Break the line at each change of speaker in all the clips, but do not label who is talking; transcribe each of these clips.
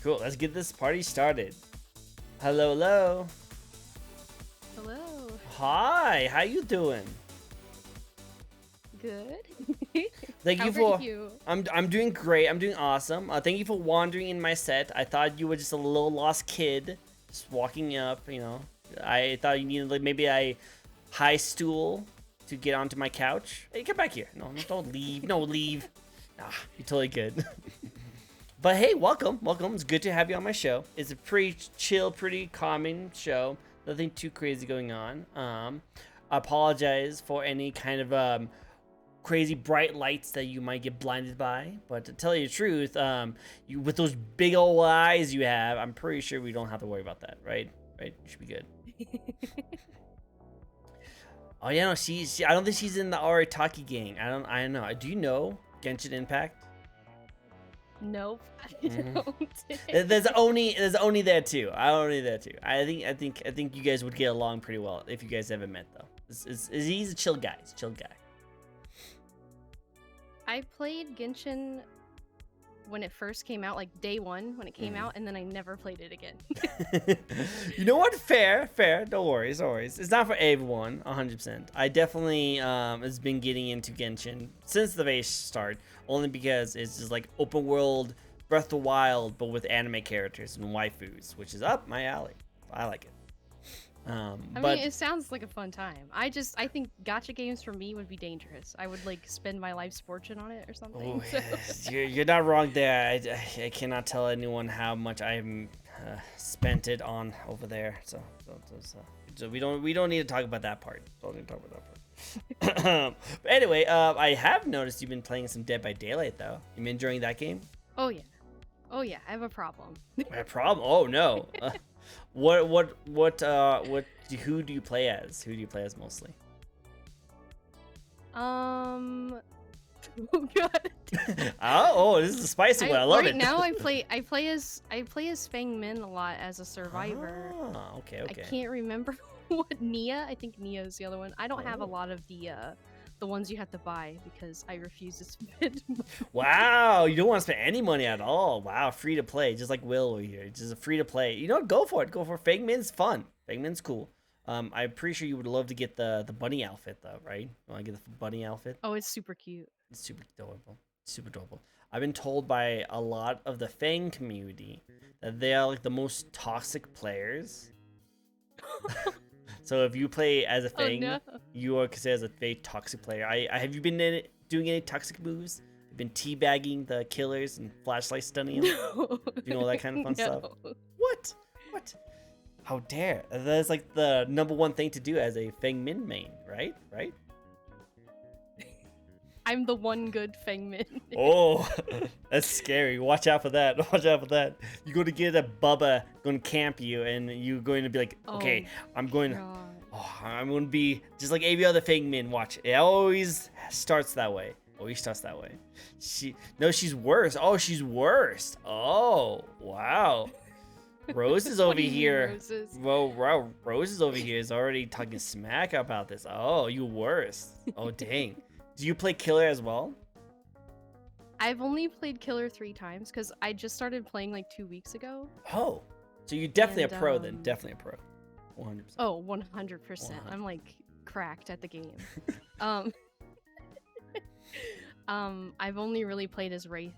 Cool. Let's get this party started. Hello, hello.
Hello.
Hi. How you doing?
Good.
Thank
How
you for.
are you?
I'm doing great. I'm doing awesome. Thank you for wandering in my set. I thought you were just a little lost kid, just walking up. You know, I thought you needed like maybe a high stool to get onto my couch. Hey, come back here. No, don't leave. No, leave. Ah, you're totally good. But hey, welcome. It's good to have you on my show. It's a pretty chill, pretty calming show. Nothing too crazy going on. I apologize for any kind of crazy bright lights that you might get blinded by. But to tell you the truth, you with those big old eyes you have, I'm pretty sure we don't have to worry about that, right? Right? You should be good. Oh yeah, no, I don't think she's in the Arataki gang. I don't know. Do you know Genshin Impact?
Nope. I don't.
There's only there too. I think you guys would get along pretty well if you guys ever met though. He's a chill guy. He's a chill guy.
I played Genshin when it first came out, like day one when it came out, and then I never played it again.
You know what? Fair. No worries. It's not for everyone, 100%. I definitely has been getting into Genshin since the very start, only because it's just like open world Breath of the Wild, but with anime characters and waifus, which is up my alley. I like it.
I mean, it sounds like a fun time. I think gacha games for me would be dangerous. I would like spend my life's fortune on it or something.
Oh, you're not wrong there. I cannot tell anyone how much I've spent it on over there. So we don't need to talk about that part. Don't need to talk about that part. But anyway, I have noticed you've been playing some Dead by Daylight though. You been enjoying that game?
Oh yeah. I have a problem.
A problem? Oh no. Who do you play as? Who do you play as mostly?
Oh god.
oh, this is a spicy one. I love it.
Right now I play as Fang Min a lot as a survivor.
Oh, okay.
I can't remember what Nia. I think Nia is the other one. I don't have a lot of the ones you have to buy because I refuse to spend money. Wow,
you don't want to spend any money at all. Wow, free to play, just like Will over here. Just a free to play. You know what? Go for it. Fang Min's fun. Fang Min's cool. I'm pretty sure you would love to get the bunny outfit though, right? You want to get the bunny outfit?
Oh, it's super cute.
It's super adorable. I've been told by a lot of the Fang community that they are like the most toxic players. So if you play as a Fang, you are considered as a very toxic player. Have you been doing any toxic moves? You've been teabagging the killers and flashlight stunning them?
No.
You know all that kind of fun stuff? What? How dare? That's like the #1 thing to do as a Fang Min main, right?
I'm the one good Fang Min.
Oh, that's scary. Watch out for that. You're going to get a Bubba going to camp you, and you're going to be like, okay, I'm going to be just like every other Fang Min. Watch. It always starts that way. She's worse. Oh, she's worse. Oh, wow. Rose is over here. Well, Rose is over here is already talking smack about this. Oh, you worse. Oh, dang. Do you play Killer as well?
I've only played Killer 3 times because I just started playing like 2 weeks ago.
Oh, so you're definitely a pro then. Definitely a pro. 100%.
Oh, 100%. I'm like cracked at the game. I've only really played as Wraith.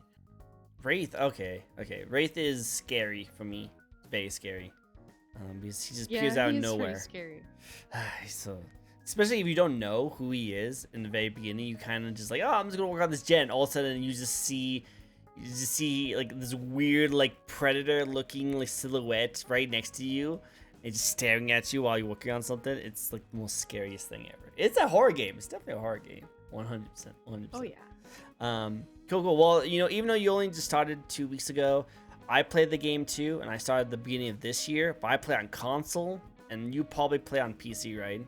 Okay. Wraith is scary for me. Very scary. Because he just appears out of nowhere.
Scary.
So, especially if you don't know who he is in the very beginning, you kind of just like, oh, I'm just gonna work on this gen. All of a sudden, you just see like this weird like predator looking like silhouette right next to you, and just staring at you while you're working on something. It's like the most scariest thing ever. It's a horror game. It's definitely a horror game. 100%.
Oh yeah.
Cool. Well, you know, even though you only just started 2 weeks ago, I played the game too, and I started at the beginning of this year. But I play on console, and you probably play on PC, right?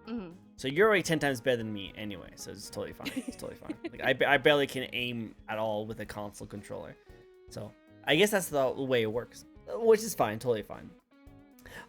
Mm-hmm.
So you're already 10 times better than me anyway, so it's totally fine. Like I barely can aim at all with a console controller. So I guess that's the way it works, which is fine, totally fine.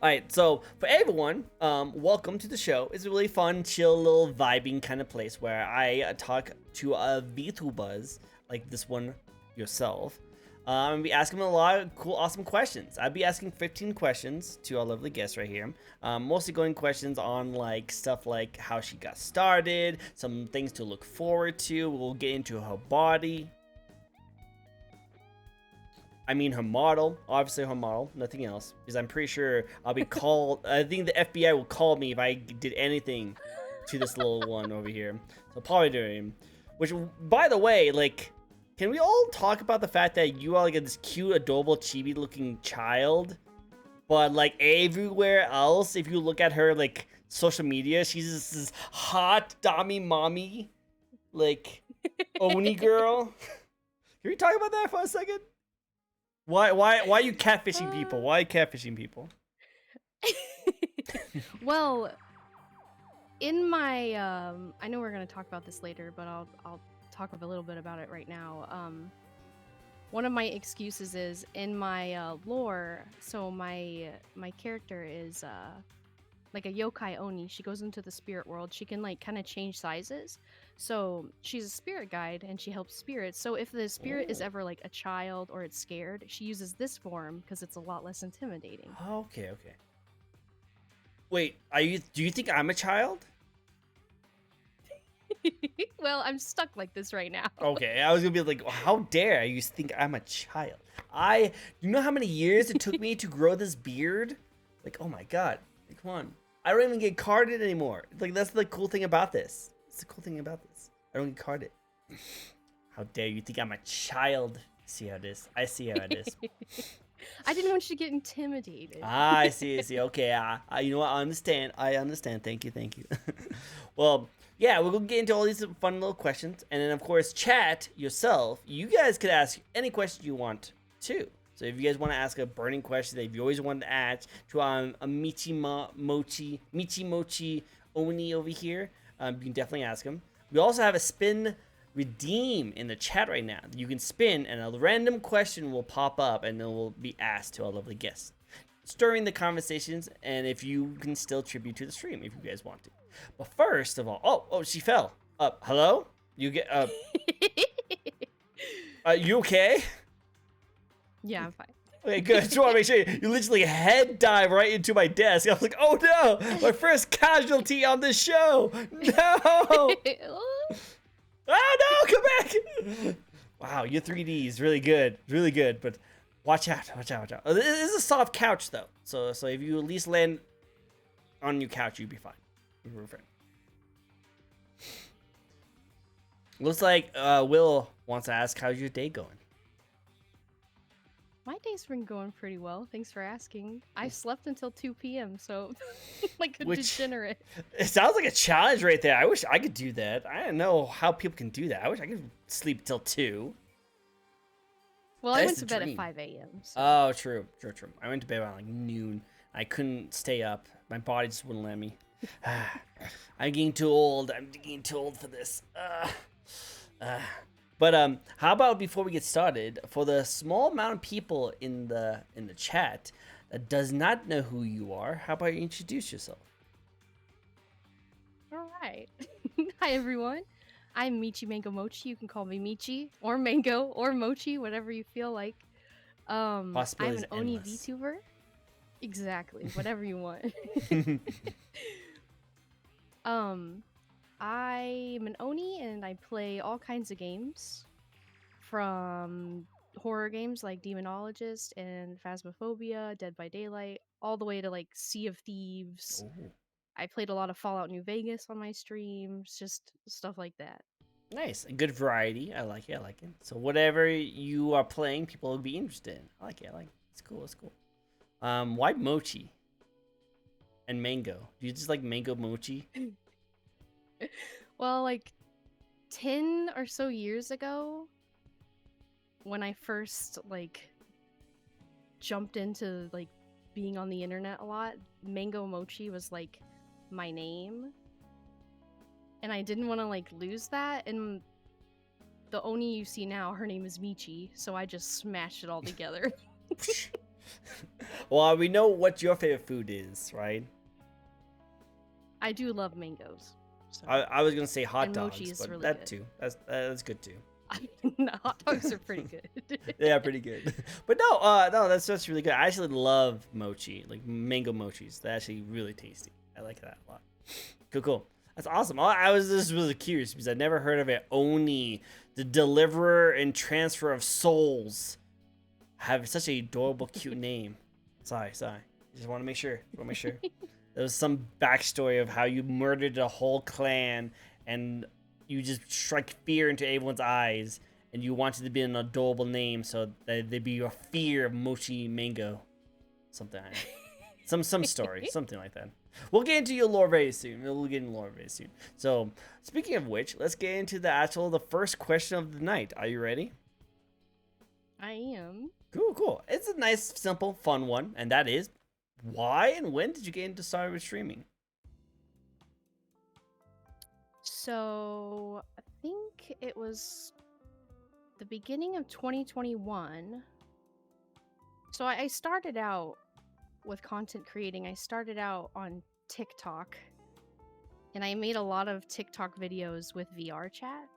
All right, so for everyone, welcome to the show. It's a really fun, chill, little vibing kind of place where I talk to Vtubers like this one yourself I'm gonna be asking them a lot of cool, awesome questions. I'll be asking 15 questions to our lovely guest right here. Mostly going questions on like stuff like how she got started, some things to look forward to. We'll get into her body. I mean her model, obviously her model, nothing else. Because I'm pretty sure I'll be called. I think the FBI will call me if I did anything to this little one over here. So probably doing. Which, by the way, like, can we all talk about the fact that you are like this cute, adorable, chibi-looking child, but like everywhere else, if you look at her like social media, she's just this hot dummy mommy, like Oni girl. Can we talk about that for a second? Why are you catfishing people? Why are you catfishing people?
Well, in my I know we're gonna talk about this later, but I'll talk a little bit about it right now. One of my excuses is in my lore. So my character is like a yokai oni. She goes into the spirit world. She can like kind of change sizes. So she's a spirit guide and she helps spirits. So if the spirit is ever like a child or it's scared, she uses this form because it's a lot less intimidating.
Okay. Wait, do you think I'm a child?
Well, I'm stuck like this right now.
Okay, I was gonna be like, how dare you think I'm a child? You know how many years it took me to grow this beard? Like, oh my god, like, come on. I don't even get carded anymore. Like, that's the cool thing about this. It's the cool thing about this. I don't get carded. How dare you think I'm a child? See how it is. I see how it is.
I didn't want you to get intimidated.
I see. Okay, you know what? I understand. Thank you. Well, yeah, we're gonna get into all these fun little questions, and then of course, chat yourself. You guys could ask any question you want too. So if you guys want to ask a burning question that you always wanted to ask to a Michi Mochi Oni over here, you can definitely ask him. We also have a spin redeem in the chat right now. You can spin, and a random question will pop up, and it will be asked to our lovely guests during the conversations, and if you can still tribute to the stream if you guys want to. But first of all, oh, she fell. Hello? You get you okay?
Yeah, I'm fine.
Okay, good. Just want to make sure you literally head dive right into my desk. I was like, oh no, my first casualty on this show. No. Oh no, come back. Wow, your 3D is really good, but watch out. This is a soft couch though, so if you at least land on your couch, you'd be fine. We're fine. Looks like Will wants to ask, how's your day going?
My day's been going pretty well. Thanks for asking. I slept until 2 p.m., so like a degenerate.
It sounds like a challenge right there. I wish I could do that. I don't know how people can do that. I wish I could sleep till 2.
Well, I went to bed at 5 a.m. So.
Oh, true. I went to bed around like noon. I couldn't stay up. My body just wouldn't let me. I'm getting too old. For this. But how about before we get started, for the small amount of people in the chat that does not know who you are, how about you introduce yourself?
All right. Hi everyone. I'm Michi Mango Mochi. You can call me Michi or Mango or Mochi, whatever you feel like. I'm an Oni Vtuber. Exactly, whatever you want. I'm an Oni and I play all kinds of games, from horror games like Demonologist and Phasmophobia, Dead by Daylight, all the way to like Sea of Thieves. Ooh. I played a lot of Fallout New Vegas on my streams, just stuff like that.
Nice, a good variety. I like it. So whatever you are playing, people will be interested in. I like it. It's cool. Why Mochi and Mango? Do you just like Mango Mochi?
Well, like 10 or so years ago, when I first like jumped into like being on the internet a lot, Mango Mochi was like my name, and I didn't want to like lose that. And the Oni you see now, her name is Michi, so I just smashed it all together.
Well, we know what your favorite food is, right?
I do love mangoes. So.
I was gonna say hot dogs, but
really
that
good.
too. That's good too.
Hot dogs are pretty good.
Yeah, pretty good. But no, that's really good. I actually love mochi, like mango mochis. They're actually really tasty. I like that a lot. Cool. That's awesome. I was just really curious because I never heard of it. Oni, the deliverer and transfer of souls, have such a adorable, cute name. Sorry. Just want to make sure. There was some backstory of how you murdered a whole clan and you just strike fear into everyone's eyes, and you wanted to be an adorable name so that they'd be a fear of mochi mango, something. Some story, something like that. We'll get into your lore very soon. So, speaking of which, let's get into the first question of the night. Are you ready?
I am.
Cool. It's a nice, simple, fun one, and that is, why and when did you get into start with streaming?
So, I think it was the beginning of 2021. So, I started out with content creating. I started out on TikTok, and I made a lot of TikTok videos with VR chat.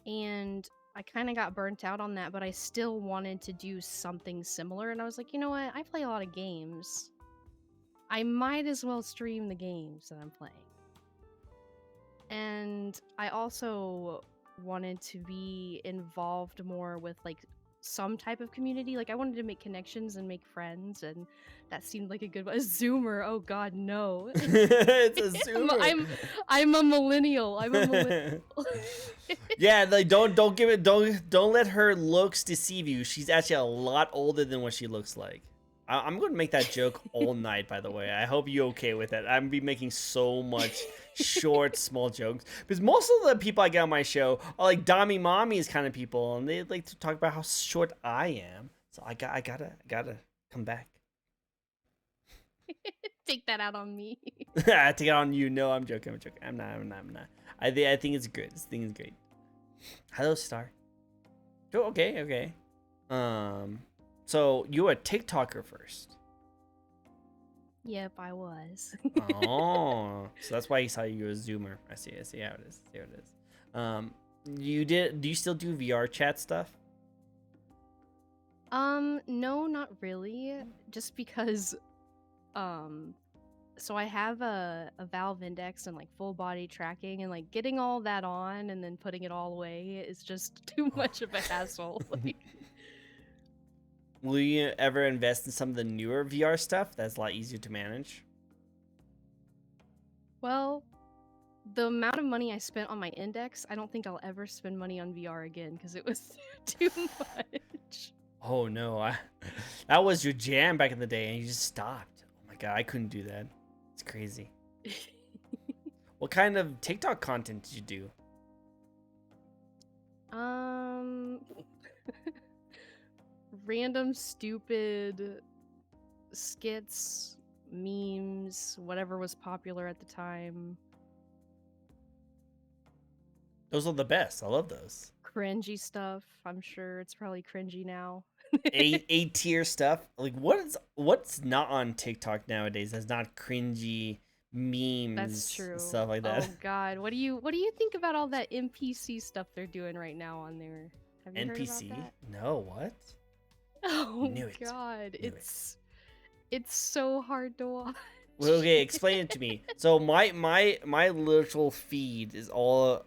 And I kind of got burnt out on that, but I still wanted to do something similar. And I was like, you know what? I play a lot of games. I might as well stream the games that I'm playing. And I also wanted to be involved more with like some type of community. Like I wanted to make connections and make friends, and that seemed like a good one. A Zoomer, oh god, no.
It's a Zoomer.
I'm a millennial.
Yeah, like don't let her looks deceive you. She's actually a lot older than what she looks like. I'm going to make that joke all night, by the way. I hope you're okay with it. I'm going to be making so much short, small jokes. Because most of the people I get on my show are like Dami Mommies kind of people. And they like to talk about how short I am. So I gotta come back.
Take that out on me.
I take it on you. No, I'm joking. I'm not. I think it's good. This thing is great. Hello, Star. Oh, okay. So you were a TikToker first.
Yep, I was.
Oh, so that's why you saw you a Zoomer. I see how it is. Do you still do VR chat stuff?
No, not really. Just because, so I have a Valve Index and like full body tracking, and like getting all that on and then putting it all away is just too much of a hassle. Like,
will you ever invest in some of the newer VR stuff that's a lot easier to manage?
Well, the amount of money I spent on my Index, I don't think I'll ever spend money on VR again because it was too much.
Oh no, that was your jam back in the day and you just stopped. Oh my god, I couldn't do that. It's crazy. What kind of TikTok content did you do?
Random stupid skits, memes, whatever was popular at the time.
Those are the best. I love those.
Cringy stuff. I'm sure it's probably cringy now.
A tier stuff. Like what's not on TikTok nowadays that's not cringy memes.
That's true.
Stuff like that.
Oh god, what do you think about all that NPC stuff they're doing right now on there? Have you
NPC?
heard about that?
No, what?
Oh
Knew it.
god, it's so hard to watch.
Well, okay, explain it to me. So my literal feed is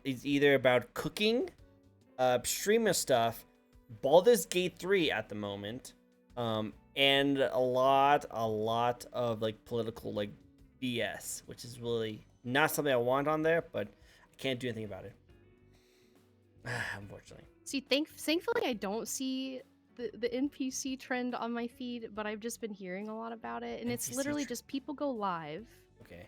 either about cooking, streamer stuff, Baldur's Gate 3 at the moment, and a lot of like political like BS, which is really not something I want on there, but I can't do anything about it. Unfortunately.
See, thankfully I don't see the NPC trend on my feed, but I've just been hearing a lot about it, and it's literally just people go live.
Okay.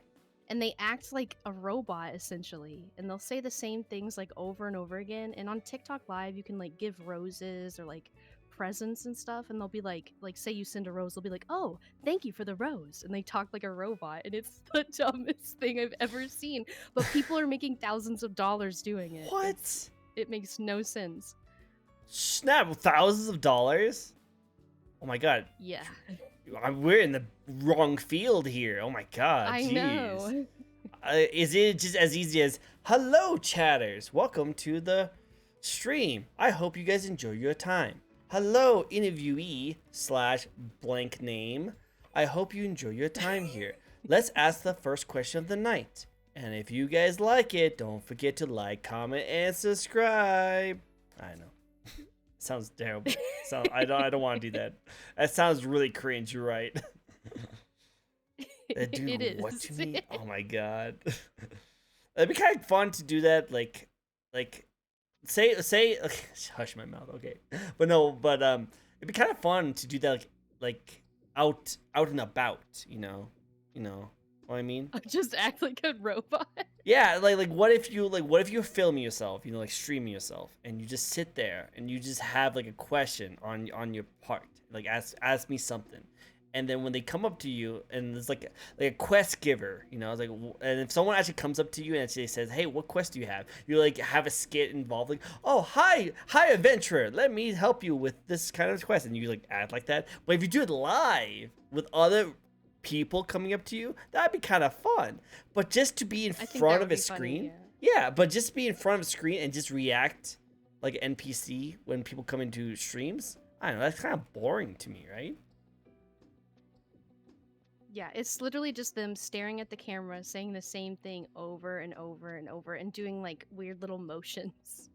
And they act like a robot essentially, and they'll say the same things like over and over again. And on TikTok Live, you can like give roses or like presents and stuff, and they'll be like say you send a rose, they'll be like, "Oh, thank you for the rose," and they talk like a robot, and it's the dumbest thing I've ever seen. But people are making thousands of dollars doing it.
What?
It makes no sense.
Snap! Thousands of dollars? Oh my god.
Yeah.
We're in the wrong field here. Oh my god.
I
Jeez.
know.
Is it just as easy as hello, chatters? Welcome to the stream. I hope you guys enjoy your time. Hello, interviewee slash blank name. I hope you enjoy your time here. Let's ask the first question of the night. And if you guys like it, don't forget to like, comment, and subscribe. I know. Sounds terrible. I don't want to do that. That sounds really cringe, you're right. That dude,
It is.
what to me? Oh my god. It'd be kind of fun to do that, like say okay, hush my mouth, okay. But no, but it'd be kind of fun to do that like out and about, you know what I mean?
Just act like a robot.
Yeah, like what if you film yourself, like streaming yourself, and you just sit there and you just have like a question on your part, like ask me something, and then when they come up to you and there's like a quest giver, it's like, and if someone actually comes up to you and actually says, hey, what quest do you have? You like have a skit involved, like, oh, hi adventurer, let me help you with this kind of quest, and you like act like that. But if you do it live with other people coming up to you, that'd be kind of fun. But just to be in front of a screen, yeah, but just be in front of a screen and just react like an NPC when people come into streams, I don't know, that's kind of boring to me, right?
Yeah, it's literally just them staring at the camera, saying the same thing over and over and over, and doing like weird little motions.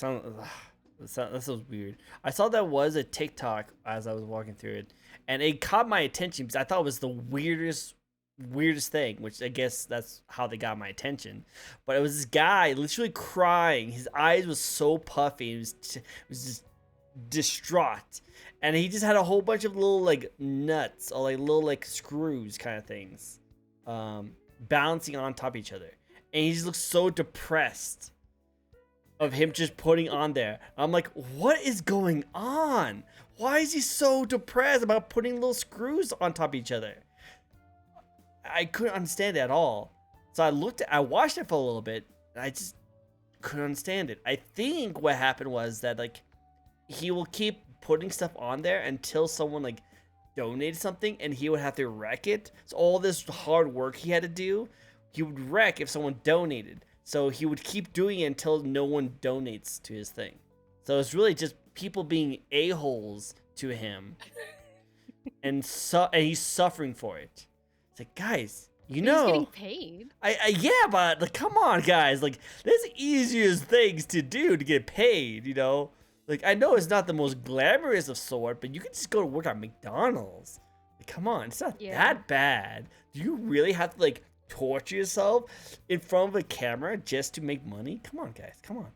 That sounds weird. I saw that was a TikTok as I was walking through it, and it caught my attention because I thought it was the weirdest thing, which I guess that's how they got my attention. But it was this guy literally crying. His eyes was so puffy. It was just distraught, and he just had a whole bunch of little like nuts or like little like screws kind of things, balancing on top of each other, and he just looks so depressed of him just putting on there. I'm like, what is going on? Why is he so depressed about putting little screws on top of each other? I couldn't understand it at all. So I watched it for a little bit, and I just couldn't understand it. I think what happened was that like he will keep putting stuff on there until someone like donated something, and he would have to wreck it. So all this hard work he had to do, he would wreck if someone donated. So he would keep doing it until no one donates to his thing. So it's really just people being a-holes to him, and he's suffering for it. It's like, guys,
he's getting paid.
Yeah, but like, come on, guys, like there's easiest things to do to get paid, Like, I know it's not the most glamorous of sort, but you can just go to work at McDonald's. Like, come on, it's not that bad. Do you really have to like torture yourself in front of a camera just to make money? Come on, guys, come on.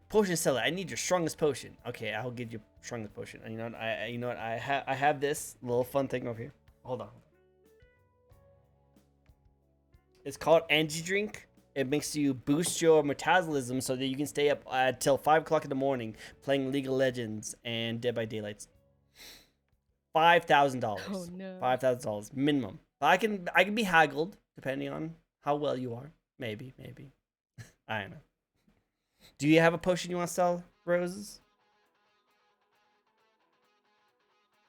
Potion seller, I need your strongest potion. Okay, I'll give you strongest potion. And you know what? I have this little fun thing over here. Hold on. It's called Energy Drink. It makes you boost your metabolism so that you can stay up till 5 o'clock in the morning playing League of Legends and Dead by Daylight. $5,000.
Oh no.
$5,000 minimum. But I can be haggled depending on how well you are. Maybe. I don't know. Do you have a potion you want to sell, Roses?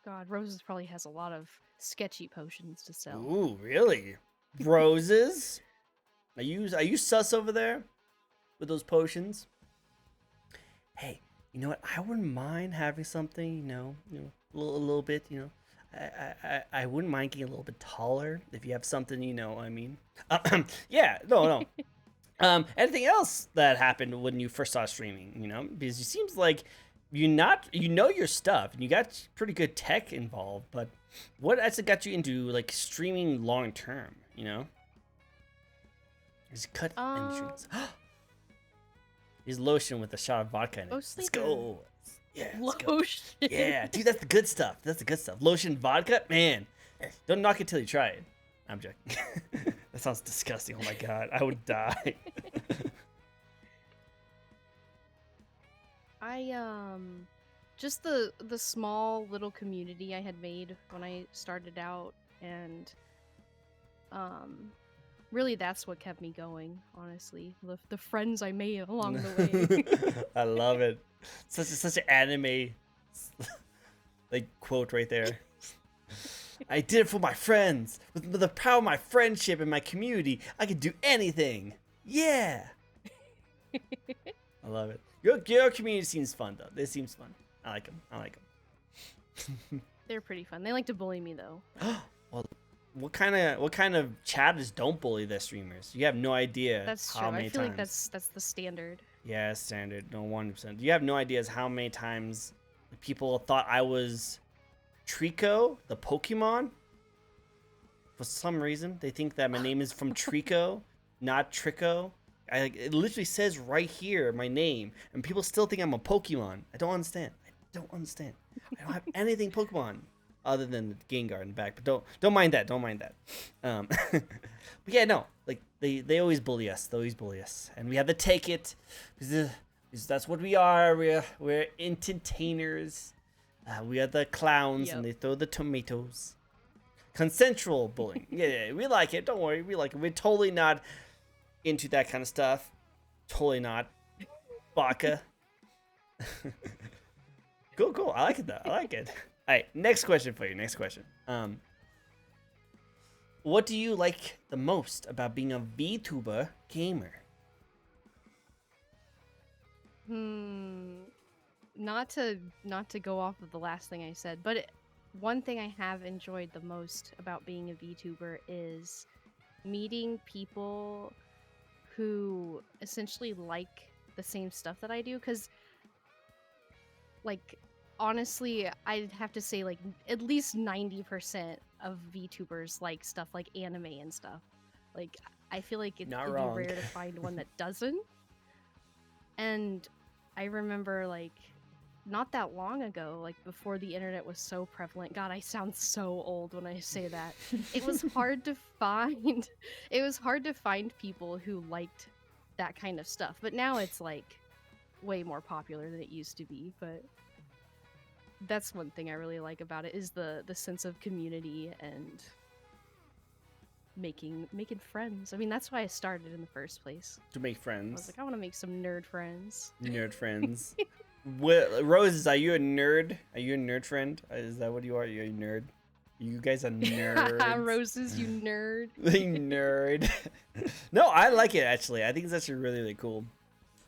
God, Roses probably has a lot of sketchy potions to sell.
Ooh, really? Roses? Are you sus over there with those potions? Hey, you know what? I wouldn't mind having something, a little bit, I wouldn't mind getting a little bit taller if you have something, I mean. Yeah, no. Anything else that happened when you first started streaming, because it seems like you know your stuff and you got pretty good tech involved, but what actually got you into like streaming long term, He's cut industries. He's lotion with a shot of vodka in it. Let's go. Yeah, let's
lotion.
Go. Yeah, dude, that's the good stuff. Lotion, vodka, man. Don't knock it till you try it. I'm joking. That sounds disgusting. Oh my god, I would die.
Just the small little community I had made when I started out, and really that's what kept me going, honestly. The friends I made along the way.
I love it. Such an anime like quote right there. I did it for my friends. With the power of my friendship and my community, I could do anything. Yeah. I love it. Your community seems fun though. This seems fun. I like them. I like them.
They're pretty fun. They like to bully me though.
Well, what kind of chatters don't bully their streamers? You have no idea.
That's
how
true.
many
I feel
times.
like that's the standard.
Yeah, standard. No, 100%. You have no idea how many times people thought I was Trico, the Pokemon. For some reason, they think that my name is from Trico, not Tricko. It literally says right here my name, and people still think I'm a Pokemon. I don't understand. I don't have anything Pokemon other than the Gengar in the back. But don't mind that. Don't mind that. But yeah, no. Like they always bully us. They always bully us, and we have to take it because that's what we are. We're entertainers. We are the clowns, and they throw the tomatoes. Consensual bullying. Yeah, we like it. Don't worry, we like it. We're totally not into that kind of stuff. Totally not. Baka. Cool. I like it though. I like it. All right, next question for you. Next question. What do you like the most about being a VTuber gamer?
Not to go off of the last thing I said, but one thing I have enjoyed the most about being a VTuber is meeting people who essentially like the same stuff that I do. Because, like, honestly, I'd have to say, like, at least 90% of VTubers like stuff like anime and stuff. Like, I feel like it'd be rare to find one that doesn't. And I remember, like, not that long ago, like before the internet was so prevalent. God, I sound so old when I say that. It was hard to find. It was hard to find people who liked that kind of stuff. But now it's like way more popular than it used to be. But that's one thing I really like about it is the sense of community and making friends. I mean, that's why I started in the first place.
To make friends.
I was like, I want to make some nerd friends.
Nerd friends. Roses, are you a nerd? Are you a nerd friend? Is that what you are? You're a nerd? You guys are nerds.
Roses, you nerd.
Nerd. No, I like it actually. I think it's actually really, really cool.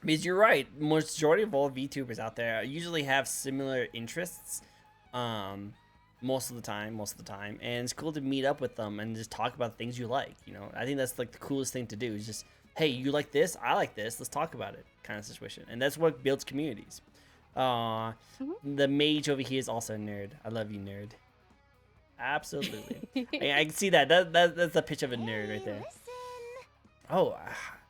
Because you're right. Majority of all VTubers out there usually have similar interests. Most of the time. And it's cool to meet up with them and just talk about things you like. You know, I think that's like the coolest thing to do is just, hey, you like this? I like this. Let's talk about it kind of situation. And that's what builds communities. The mage over here is also a nerd. I love you, nerd. Absolutely. I can see that. That's a picture of a nerd right there. Oh,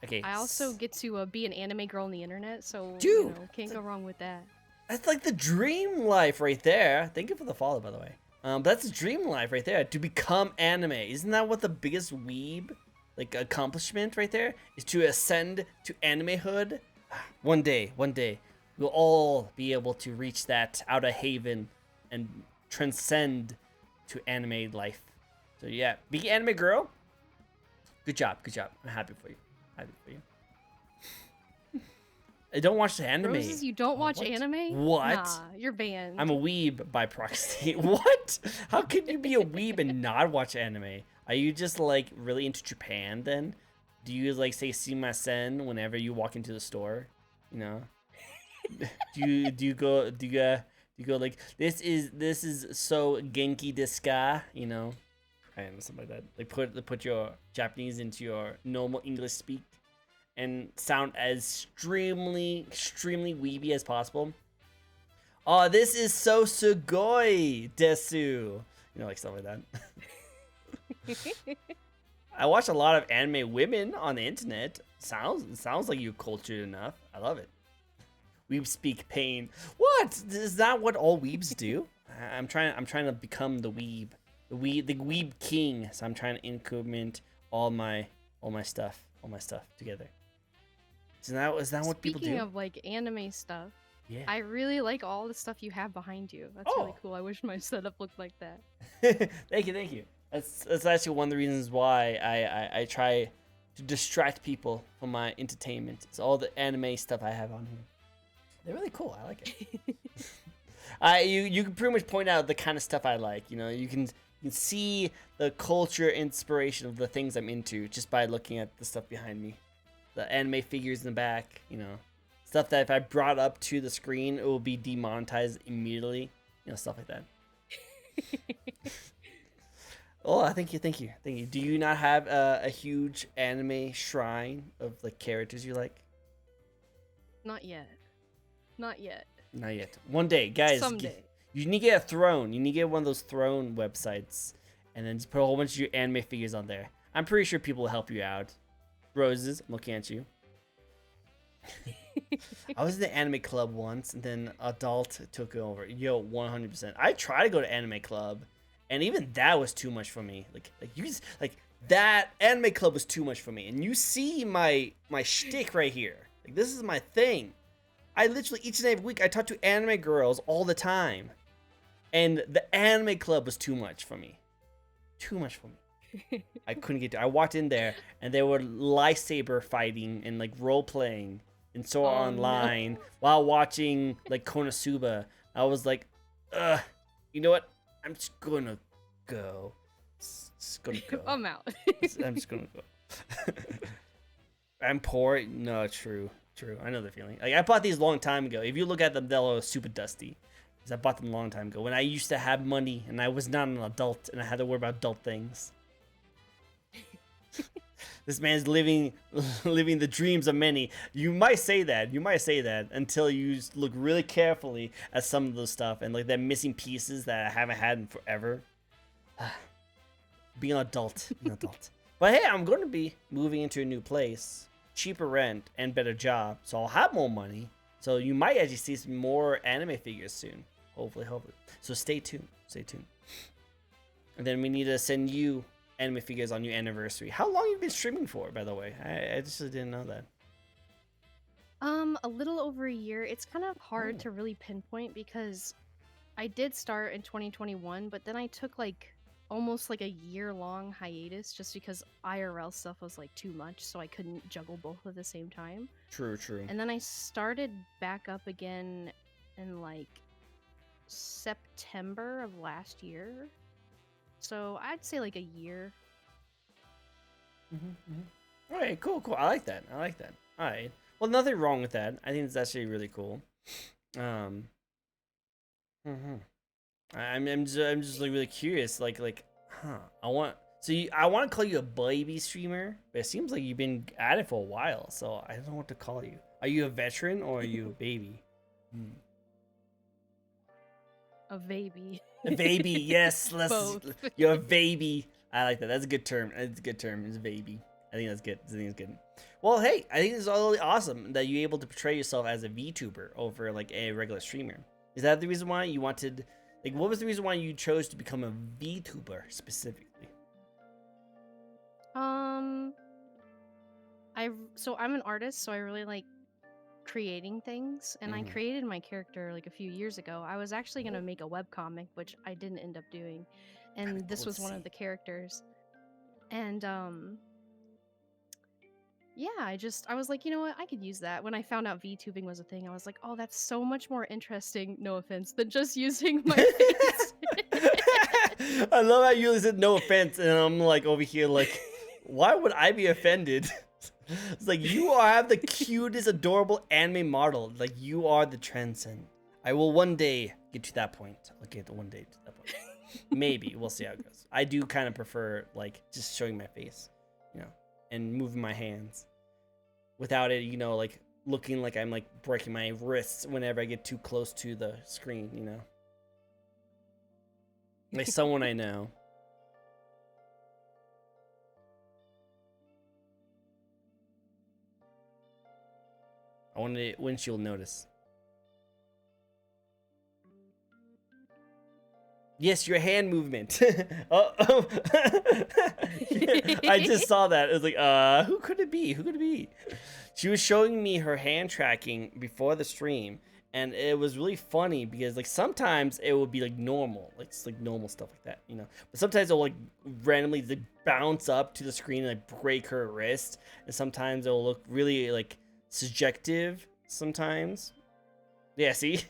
okay.
I also get to be an anime girl on the internet, so
dude,
you know, can't go wrong with that.
That's like the dream life right there. Thank you for the follow, by the way. That's the dream life right there. To become anime. Isn't that what the biggest weeb like accomplishment right there is? To ascend to animehood. One day. We'll all be able to reach that outer haven and transcend to anime life. So yeah, be anime girl. Good job. I'm happy for you. I don't watch the anime.
Roses, you don't watch anime?
What?
Nah, you're banned.
I'm a weeb by proxy. What? How can you be a weeb and not watch anime? Are you just like really into Japan then? Do you like say "sumimasen" whenever you walk into the store? You know? do you go like this is so Genki desu ka, you know, and something like that. Like put your Japanese into your normal English speak and sound as extremely weeby as possible. Oh, this is so sugoi desu, you know, like stuff like that. I watch a lot of anime women on the internet. Sounds like you're cultured enough. I love it. Weeb speak pain. What? Is that what all weebs do? I'm trying to become the weeb king. So I'm trying to implement all my stuff together. Is that what people do?
Speaking of like anime stuff,
yeah.
I really like all the stuff you have behind you. That's really cool. I wish my setup looked like that.
Thank you. That's actually one of the reasons why I try to distract people from my entertainment. It's all the anime stuff I have on here. They're really cool. I like it. You can pretty much point out the kind of stuff I like. You know, you can see the culture inspiration of the things I'm into just by looking at the stuff behind me. the anime figures in the back, you know, stuff that if I brought up to the screen, it will be demonetized immediately, you know, stuff like that. Oh, thank you. Do you not have a huge anime shrine of like characters you like?
Not yet. Not yet.
Not yet. One day, guys.
Someday.
You need to get a throne. You need to get one of those throne websites, and then just put a whole bunch of your anime figures on there. I'm pretty sure people will help you out. Roses, I'm looking at you. I was in the anime club once, and then adult took over. Yo, 100%. I tried to go to anime club, and even that was too much for me. Like that anime club was too much for me. And you see my shtick right here. Like, this is my thing. I literally each and every week I talk to anime girls all the time, and the anime club was too much for me. Too much for me. I couldn't get to. I walked in there, and they were lightsaber fighting and like role playing and so online while watching like Konosuba. I was like, you know what? I'm just gonna go. Just gonna go.
I'm out.
I'm just gonna go. I'm poor. No, true. I know the feeling. Like, I bought these a long time ago. If you look at them, they'll look super dusty. Because I bought them a long time ago when I used to have money and I was not an adult and I had to worry about adult things. This man's living the dreams of many. You might say that until you look really carefully at some of those stuff and like that missing pieces that I haven't had in forever. Being an adult. But hey, I'm going to be moving into a new place. Cheaper rent and better job, so I'll have more money. So you might actually see some more anime figures soon. Hopefully. So stay tuned. And then we need to send you anime figures on your anniversary. How long have you been streaming for, by the way? I just didn't know that.
A little over a year. It's kind of hard to really pinpoint because I did start in 2021, but then I took like almost like a year-long hiatus just because IRL stuff was like too much, so I couldn't juggle both at the same time.
True.
And then I started back up again in like September of last year. So I'd say like a year.
All right, cool. I like that. All right. Well, nothing wrong with that. I think it's actually really cool. I'm just like really curious. I want to call you a baby streamer, but it seems like you've been at it for a while, so I don't know what to call you. Are you a veteran or are you a baby?
A baby.
A baby, yes.
Both.
You're a baby. I like that. That's a good term. It's a baby. I think that's good. Well, hey, I think it's really awesome that you're able to portray yourself as a VTuber over like a regular streamer. Is that the reason why you wanted? Like, what was the reason why you chose to become a VTuber specifically?
So I'm an artist, so I really like creating things, and I created my character like a few years ago. I was actually gonna make a webcomic, which I didn't end up doing, and this was one of the characters. And yeah, I was like, you know what, I could use that. When I found out VTubing was a thing, I was like, oh, that's so much more interesting, no offense, than just using my face.
I love how you said no offense, and I'm like over here like, why would I be offended? It's like, you have the cutest, adorable anime model. Like, you are the transcend. I will one day get to that point. I'll get to one day to that point. Maybe. We'll see how it goes. I do kind of prefer, like, just showing my face, you know, and moving my hands without it, you know, like, looking like I'm, like, breaking my wrists whenever I get too close to the screen, you know. Like someone I know. I wanted when she'll notice. Yes, your hand movement. Oh. I just saw that. It was like, who could it be? She was showing me her hand tracking before the stream, and it was really funny because like sometimes it would be like normal, like just like normal stuff like that, you know. But sometimes it'll like randomly like bounce up to the screen and like break her wrist, and sometimes it'll look really like subjective sometimes. Yeah, see?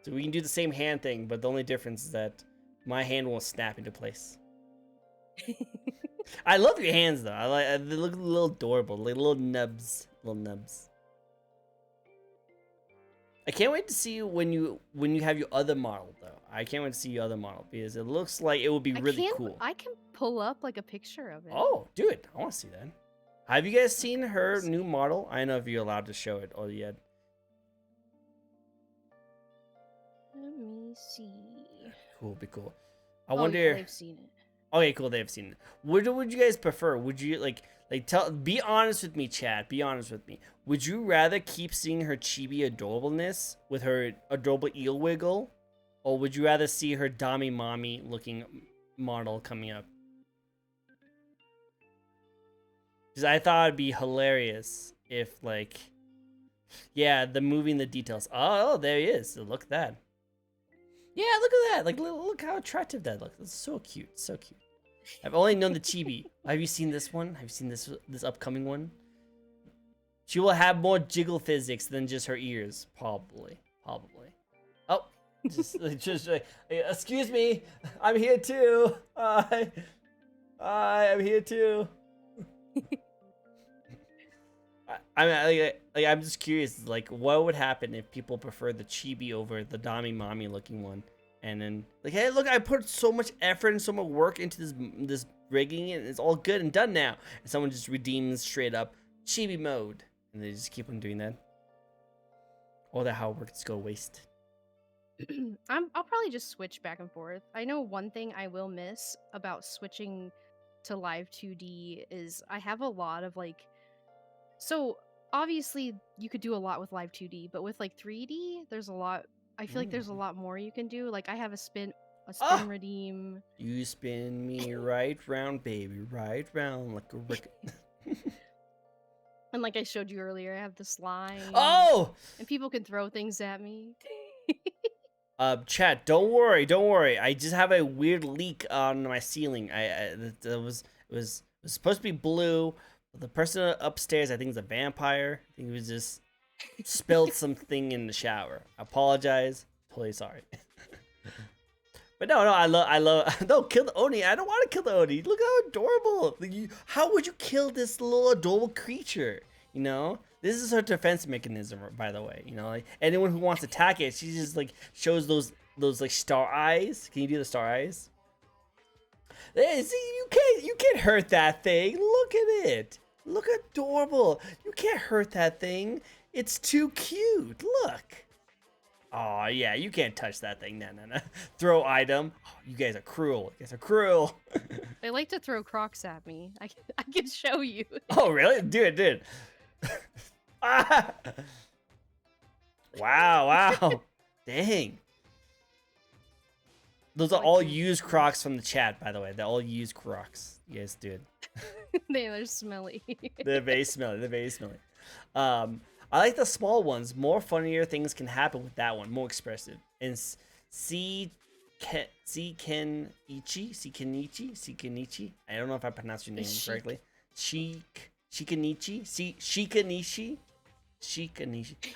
So we can do the same hand thing, but the only difference is that my hand won't snap into place. I love your hands though. They look a little adorable, like little nubs, little nubs. I can't wait to see you when you have your other model though. I can't wait to see your other model because it looks like it would be really cool.
I can pull up like a picture of it.
Oh, do it! I want to see that. Have you guys seen her new model? I don't know if you're allowed to show it or yet.
Let me see.
Cool, be cool. I wonder.
They've seen it.
Okay, cool. They've seen it. What would you guys prefer? Would you like be honest with me, chat. Be honest with me. Would you rather keep seeing her chibi adorableness with her adorable eel wiggle, or would you rather see her Dami mommy looking model coming up? Because I thought it'd be hilarious if like, yeah, the moving the details. Oh, there he is. Look at that. Yeah, look at that. Like, look how attractive that looks. It's so cute. So cute. I've only known the chibi. Have you seen this one? Have you seen this upcoming one? She will have more jiggle physics than just her ears, probably. Oh, just excuse me. I'm here too. Hi, I'm here too. I'm just curious, like, what would happen if people prefer the chibi over the Dami mommy looking one? And then, like, hey, look, I put so much effort and so much work into this rigging, and it's all good and done now. And someone just redeems straight up chibi mode, and they just keep on doing that. All that hard work just go waste.
I'll probably just switch back and forth. I know one thing I will miss about switching to live 2D is I have a lot of like. So obviously you could do a lot with live 2D, but with like 3D, there's a lot. I feel like there's a lot more you can do. Like I have a spin redeem.
You spin me right round, baby, right round like a record.
And like I showed you earlier, I have the slime.
Oh!
And people can throw things at me.
Chat, don't worry. I just have a weird leak on my ceiling. It was supposed to be blue. The person upstairs, I think, is a vampire. I think he was just spilled something in the shower. I apologize. Totally sorry. But no, I love. No, kill the Oni. I don't want to kill the Oni. Look how adorable. Like, how would you kill this little adorable creature? You know, this is her defense mechanism, by the way. You know, like anyone who wants to attack it, she just like shows those like star eyes. Can you do the star eyes? Hey, see, you can't hurt that thing. Look at it. Look adorable. You can't hurt that thing. It's too cute. Look. Oh yeah, you can't touch that thing. No. Throw item. Oh, you guys are cruel.
They like to throw crocs at me. I can show you.
Oh really? Do it. Ah! Wow. Dang. Those are all used Crocs from the chat, by the way. They're all used Crocs. You guys do it.
They're smelly.
They're very smelly. I like the small ones. More funnier things can happen with that one. More expressive. And Shikenichi. I don't know if I pronounced your name correctly. Shikenichi.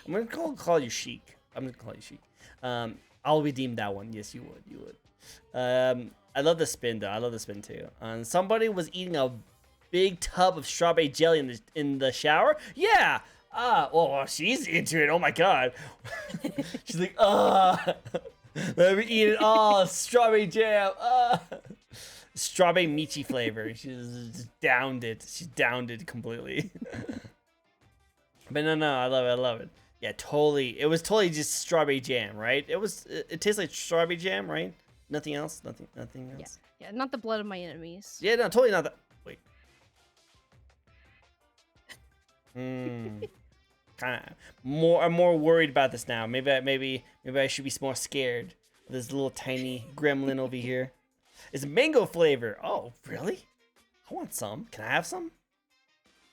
I'm gonna call you Sheik. I'll redeem that one. Yes, you would. I love the spin though. I love the spin too. Somebody was eating a big tub of strawberry jelly in the shower. Yeah. She's into it. Oh my god. She's like, let me eat it all. Strawberry jam. Strawberry Michi flavor. She just downed it. She downed it completely. But no, I love it. Yeah, totally. It was totally just strawberry jam, right? It tastes like strawberry jam, right? Nothing else. Nothing else.
Yeah, not the blood of my enemies.
Yeah, no, totally not that. Wait. Kind of more. I'm more worried about this now. Maybe I should be more scared of this little tiny gremlin over here. It's mango flavor. Oh, really? I want some. Can I have some?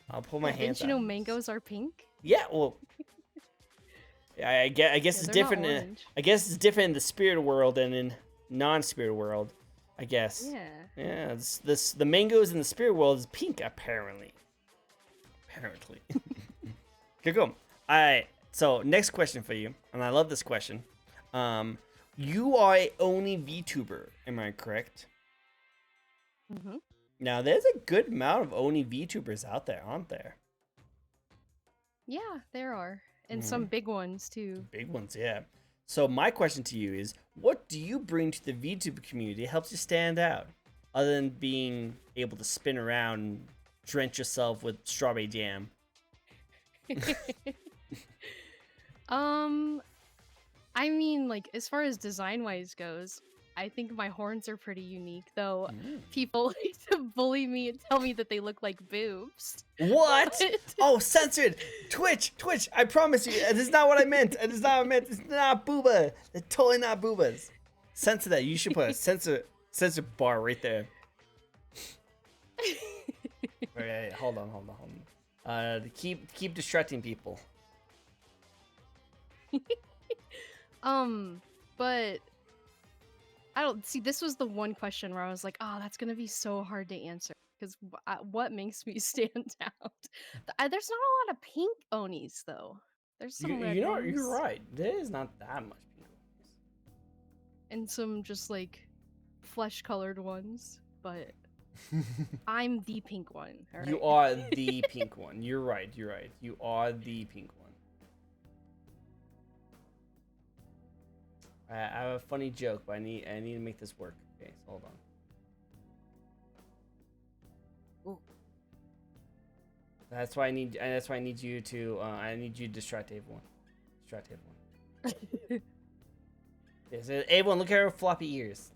I'll pull my hands.
Didn't you know mangoes are pink?
Yeah. Well. I guess it's different. I guess it's different in the spirit world and in non-spirit world. I guess.
Yeah.
Yeah. The mangoes in the spirit world is pink apparently. Good go. All right. So next question for you, and I love this question. You are a only VTuber, am I correct?
Mm-hmm.
Now, there's a good amount of Oni VTubers out there, aren't there?
Yeah, there are. And some big ones, too.
Big ones, yeah. So my question to you is, what do you bring to the VTuber community that helps you stand out? Other than being able to spin around and drench yourself with strawberry jam.
I mean, like, as far as design-wise goes, I think my horns are pretty unique, though people like to bully me and tell me that they look like boobs.
What? Oh, censored! Twitch! I promise you, this is not what I meant. It is not what I meant. It's not booba. It's totally not boobas. Censor that. You should put a censor bar right there. Okay, hold on. Keep distracting people.
But I don't see. This was the one question where I was like, "Oh, that's gonna be so hard to answer." Because what makes me stand out? There's not a lot of pink Onis though. There's some red ones.
You're right. There is not that much pink ones.
And some just like flesh-colored ones, but I'm the pink one. All right?
You are the pink one. You're right. You are the pink one. I have a funny joke, but I need to make this work. Okay, so hold on. Ooh. That's why I need you to distract everyone. Okay, so everyone, look at her floppy ears.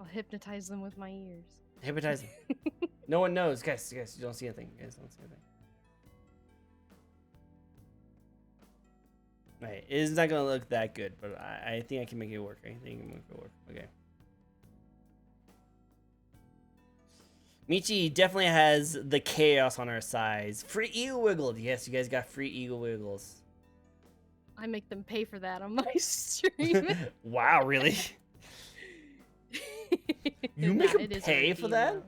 I'll hypnotize them with my ears.
Hypnotize them. No one knows, guys. You don't see anything. Right, it's not gonna look that good, but I think I can make it work. Okay. Michi definitely has the chaos on our side. Free eagle wiggle. Yes, you guys got free eagle wiggles.
I make them pay for that on my stream.
Wow, really? You make them pay for that?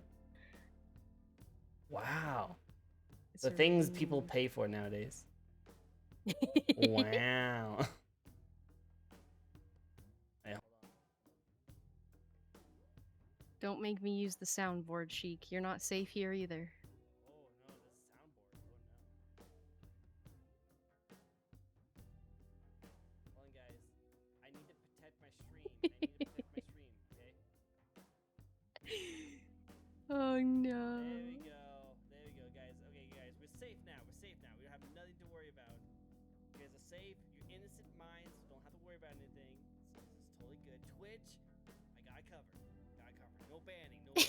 Wow. The things people pay for nowadays. Wow.
Don't make me use the soundboard, Sheik. You're not safe here either.
Oh no, the soundboard. Hold on, guys. I need to protect my stream. Okay?
Oh no.
There we go, guys. Okay, guys, we're safe now. We don't have nothing to worry about. You guys are safe. You're innocent minds. Don't have to worry about anything. So this is totally good. Twitch, I got it covered. No banning. Awesome.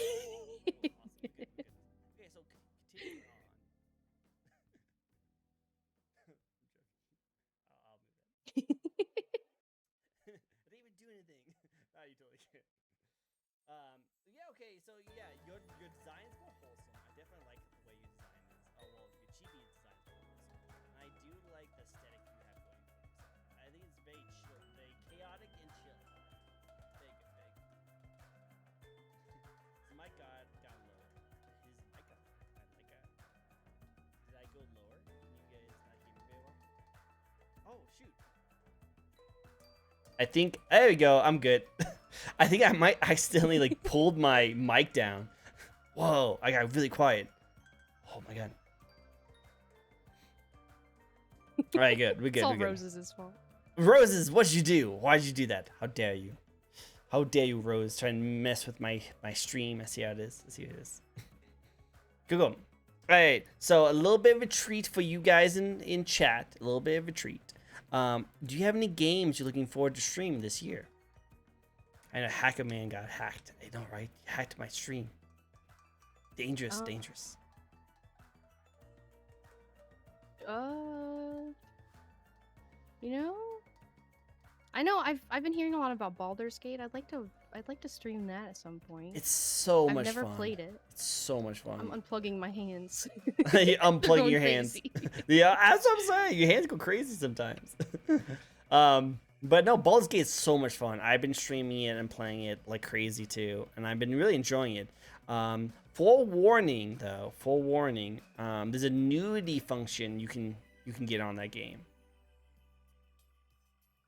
Good. Okay, so continue on. I'll move that. I didn't even do anything. Oh, you totally can't. Yeah, okay, so yeah, your design is more wholesome. I definitely like the way you design this. Oh, well, your chibi design is more wholesome. And I do like the aesthetic you have going for yourself. I think it's very chill, very chaotic and chill. Very good. His mic got lower. His mic got lower. I like that. Did I go lower? Can you guys not hear me very well? Oh, shoot. I think, there we go, I'm good. I think I might accidentally like pulled my mic down. Whoa, I got really quiet. Oh my god. All right, good. We're good.
It's all Rose's fault.
Roses, what'd you do? Why'd you do that? How dare you? How dare you, Rose, try and mess with my stream? I see how it is. Go. All right, so a little bit of a treat for you guys in chat. A little bit of a treat. Do you have any games you're looking forward to stream this year? I know Hacker Man got hacked. I know, right? He hacked my stream. Dangerous.
You know, I know I've been hearing a lot about Baldur's Gate. I'd like to stream that at some point.
It's so much fun.
I've never played it.
It's so much fun.
I'm unplugging my hands.
You're unplugging your hands. Yeah, that's what I'm saying. Your hands go crazy sometimes. But no, Baldur's Gate is so much fun. I've been streaming it and playing it like crazy too, and I've been really enjoying it. Forewarning, there's a nudity function you can get on that game.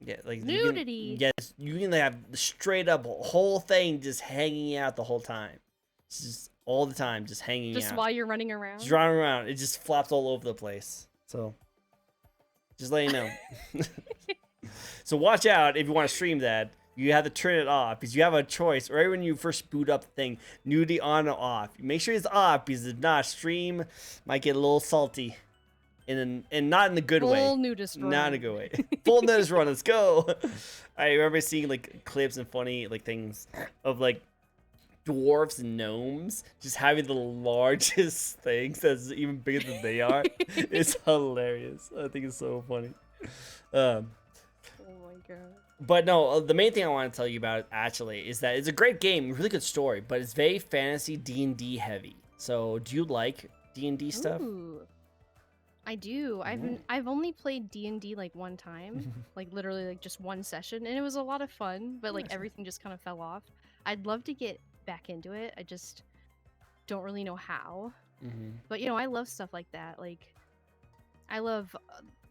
Yeah, like
nudity.
Yes, you can have straight up whole thing just hanging out the whole time. It's just all the time, just hanging out.
Just while you're running around.
Just running around. It just flaps all over the place. So, just let you know. So watch out if you want to stream that. You have to turn it off because you have a choice right when you first boot up the thing, nudity on or off. Make sure it's off because if not, stream might get a little salty, and not in the good way.
Full nudist run.
Not in a good way. Full nudist run. Let's go. I remember seeing like clips and funny like things of like dwarves and gnomes just having the largest things that's even bigger than they are. It's hilarious. I think it's so funny.
Oh my god.
But no, the main thing I want to tell you about actually is that it's a great game, really good story, but it's very fantasy D&D heavy. So, do you like D&D stuff?
Ooh, I do. I've only played D&D like one time, like literally like just one session, and it was a lot of fun. But like everything just kind of fell off. I'd love to get back into it. I just don't really know how. But I love stuff like that. Like, I love.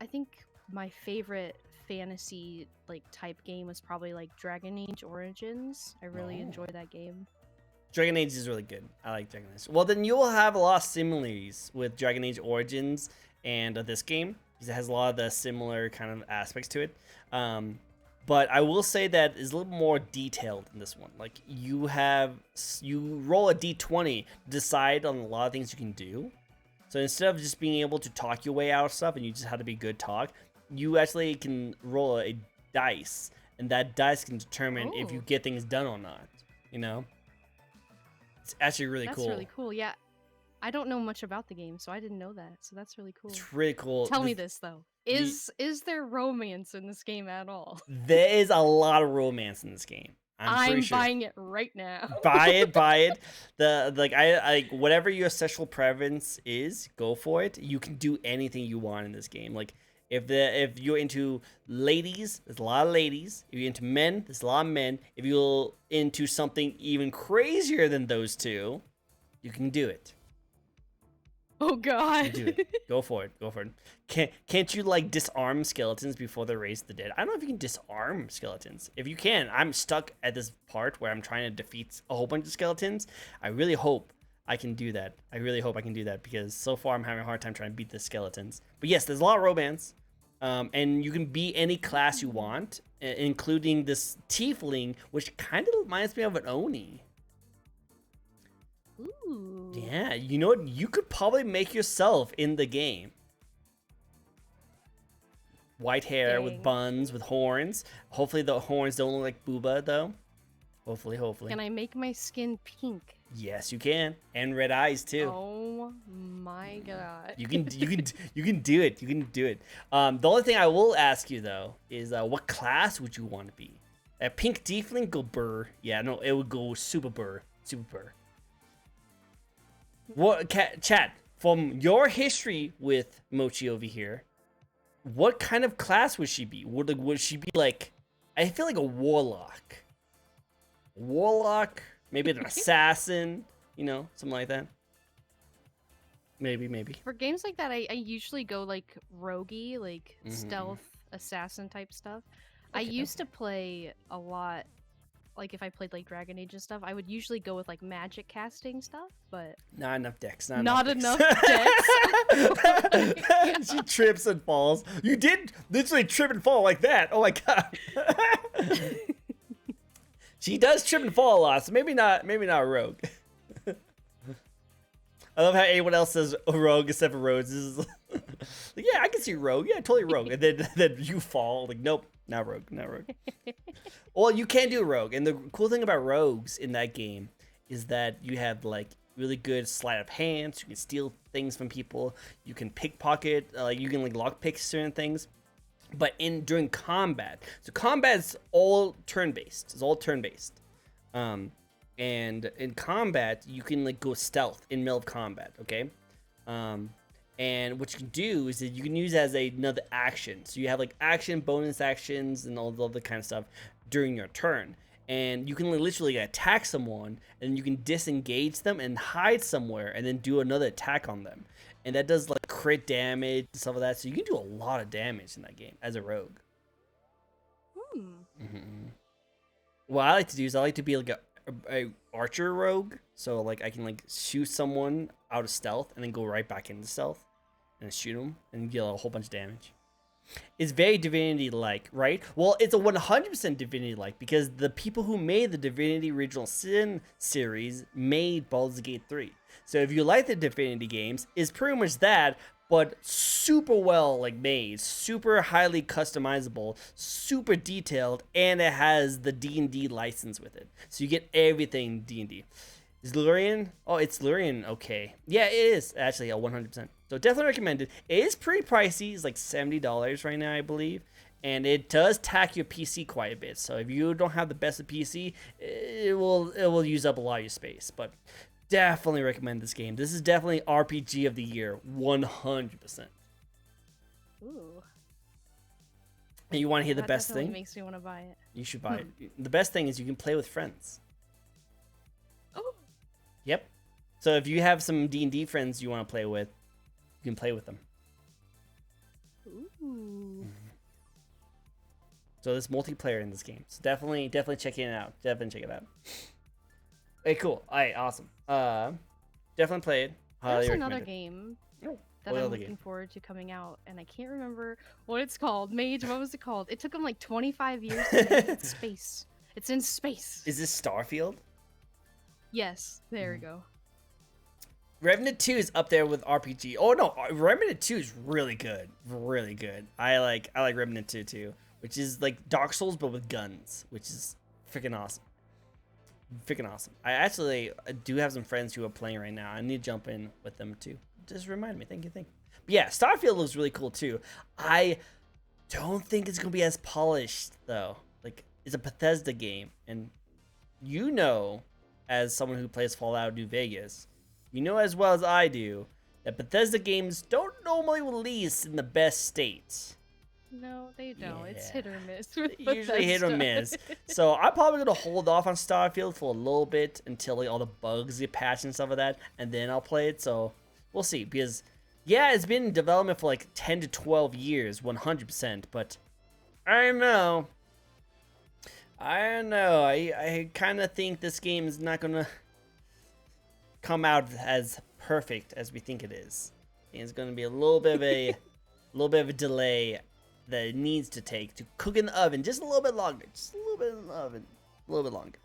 I think my favorite fantasy like type game was probably like Dragon Age Origins. I really enjoy that game.
Dragon Age is really good. I like Dragon Age. Well, then you will have a lot of similarities with Dragon Age Origins and this game because it has a lot of the similar kind of aspects to it. But I will say that it's a little more detailed in this one. Like you roll a d20 to decide on a lot of things you can do. So instead of just being able to talk your way out of stuff and you just have to be good talk, you actually can roll a dice, and that dice can determine if you get things done or not. It's actually really cool.
That's really cool. Yeah, I don't know much about the game, so I didn't know that. So that's really cool.
It's really cool.
Tell me this though: is there romance in this game at all?
There is a lot of romance in this game. I'm sure.
Buying it right now.
Buy it. I whatever your sexual preference is, go for it. You can do anything you want in this game. Like if you're into ladies, there's a lot of ladies. If you're into men, there's a lot of men. If you're into something even crazier than those two, you can do it.
Oh god.
Do it. Go for it. Can't you like disarm skeletons before they raise the dead? I don't know if you can disarm skeletons. If you can, I'm stuck at this part where I'm trying to defeat a whole bunch of skeletons. I really hope I can do that. Because so far I'm having a hard time trying to beat the skeletons. But yes, there's a lot of romance. And you can be any class you want, including this tiefling, which kind of reminds me of an Oni.
Ooh.
Yeah, you know what? You could probably make yourself in the game. White hair with buns, with horns. Hopefully the horns don't look like Booba, though. Hopefully.
Can I make my skin pink?
Yes, you can, and red eyes too.
Oh my god!
You can do it. You can do it. The only thing I will ask you though is, what class would you want to be? A pink tiefling, go burr. Yeah, no, it would go super burr. What, chat, from your history with Mochi over here, what kind of class would she be? Would she be like? I feel like a warlock. Maybe an assassin, something like that. Maybe.
For games like that, I usually go like roguey, like stealth assassin type stuff. I used to play a lot, like if I played like Dragon Age and stuff, I would usually go with like magic casting stuff, but
not enough decks.
Not enough decks.
She trips and falls. You did literally trip and fall like that. Oh my god. She does trip and fall a lot, so maybe not a rogue. I love how anyone else says rogue except for Rhodes. Like, yeah, I can see rogue. Yeah, totally rogue. And then you fall. Like, nope, not rogue. Well, you can do rogue. And the cool thing about rogues in that game is that you have like really good sleight of hand. So you can steal things from people. You can pickpocket. You can like lockpick certain things. But during combat, so combat is all turn-based. And in combat, you can like go stealth in middle of combat, okay? And what you can do is that you can use it as another action. So you have like action, bonus actions, and all the other kind of stuff during your turn. And you can literally attack someone, and you can disengage them and hide somewhere, and then do another attack on them. And that does like crit damage and stuff like that. So you can do a lot of damage in that game as a rogue. Mm-hmm. What I like to do is I like to be like a archer rogue, so like I can like shoot someone out of stealth and then go right back into stealth and shoot them and deal a whole bunch of damage. It's very Divinity-like, right? Well, it's a 100% Divinity-like because the people who made the Divinity Original Sin series made Baldur's Gate 3. So if you like the Divinity games, it's pretty much that, but super well like made, super highly customizable, super detailed, and it has the D&D license with it. So you get everything D&D. Is Lurian? Oh, it's Lurian. Okay. Yeah, it is actually a 100%. So definitely recommend it. It is pretty pricey. It's like $70 right now, I believe. And it does tack your PC quite a bit. So if you don't have the best of PC, it will use up a lot of your space. But definitely recommend this game. This is definitely RPG of the year, 100%.
Ooh.
And you want to hear the
That
best
definitely
thing?
makes me want to buy it.
You should buy it. The best thing is you can play with friends.
Oh.
Yep. So if you have some D&D friends you want to play with, you can play with them.
Ooh.
So there's multiplayer in this game. So definitely check it out. Definitely check it out. Hey, cool. All right, awesome. Definitely play it.
There's another game
Oh,
that I'm looking forward to coming out, and I can't remember what it's called. Mage, what was it called? It took them like 25 years to make it. It's space. It's in space.
Is this Starfield?
Yes, there we go.
Remnant 2 is up there with RPG. Oh no, Remnant 2 is really good. Really good. I like Remnant 2 too, which is like Dark Souls but with guns, which is freaking awesome. Freaking awesome. I actually do have some friends who are playing right now. I need to jump in with them too. Just remind me. Thank you. But yeah, Starfield looks really cool too. I don't think it's gonna be as polished though. Like, it's a Bethesda game, and you know, as someone who plays Fallout New Vegas, you know as well as I do that Bethesda games don't normally release in the best states.
No, they don't.
Yeah.
It's hit or miss. With
Usually hit or miss. So I'm probably gonna hold off on Starfield for a little bit until like all the bugs get patched and stuff like that, and then I'll play it. So we'll see. Because yeah, it's been in development for like 10 to 12 years, 100%. But I don't know. I kind of think this game is not gonna come out as perfect as we think it is. I think it's gonna be a little bit of a delay that it needs to take to cook in the oven just a little bit longer. Just a little bit in the oven. A little bit longer.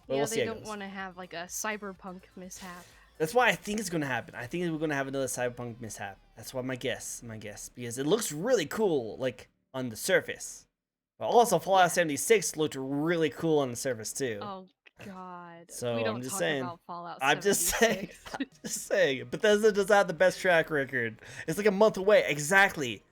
But
yeah,
we'll see
they
how it
don't
goes.
want to have like a cyberpunk mishap.
That's why I think it's going to happen. I think we're going to have another Cyberpunk mishap. That's why my guess. Because it looks really cool, like, on the surface. But also, Fallout 76 looked really cool on the surface, too.
Oh, God.
So,
we don't
I'm just
talk
saying.
about Fallout
I'm just saying.
76.
I'm just saying. Bethesda does have the best track record. It's like a month away. Exactly.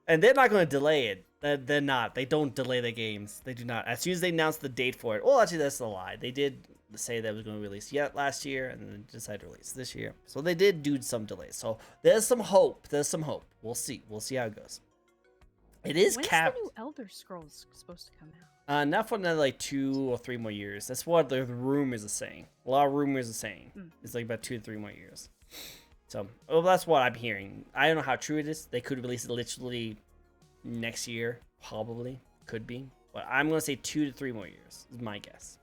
And they're not going to delay it. They're not. They don't delay the games. They do not. As soon as they announce the date for it. Well, actually, that's a lie. They did say that it was going to release last year, and then decided to release this year. So they did do some delays. So there's some hope. We'll see. We'll see how it goes. It is capped.
When's the new Elder Scrolls supposed to come out?
Not for another like 2 or 3 more years. That's what the rumors are saying. A lot of rumors are saying it's like about 2 to 3 more years. So, well, that's what I'm hearing. I don't know how true it is. They could release it literally next year, probably. Could be. But I'm going to say 2 to 3 more years is my guess.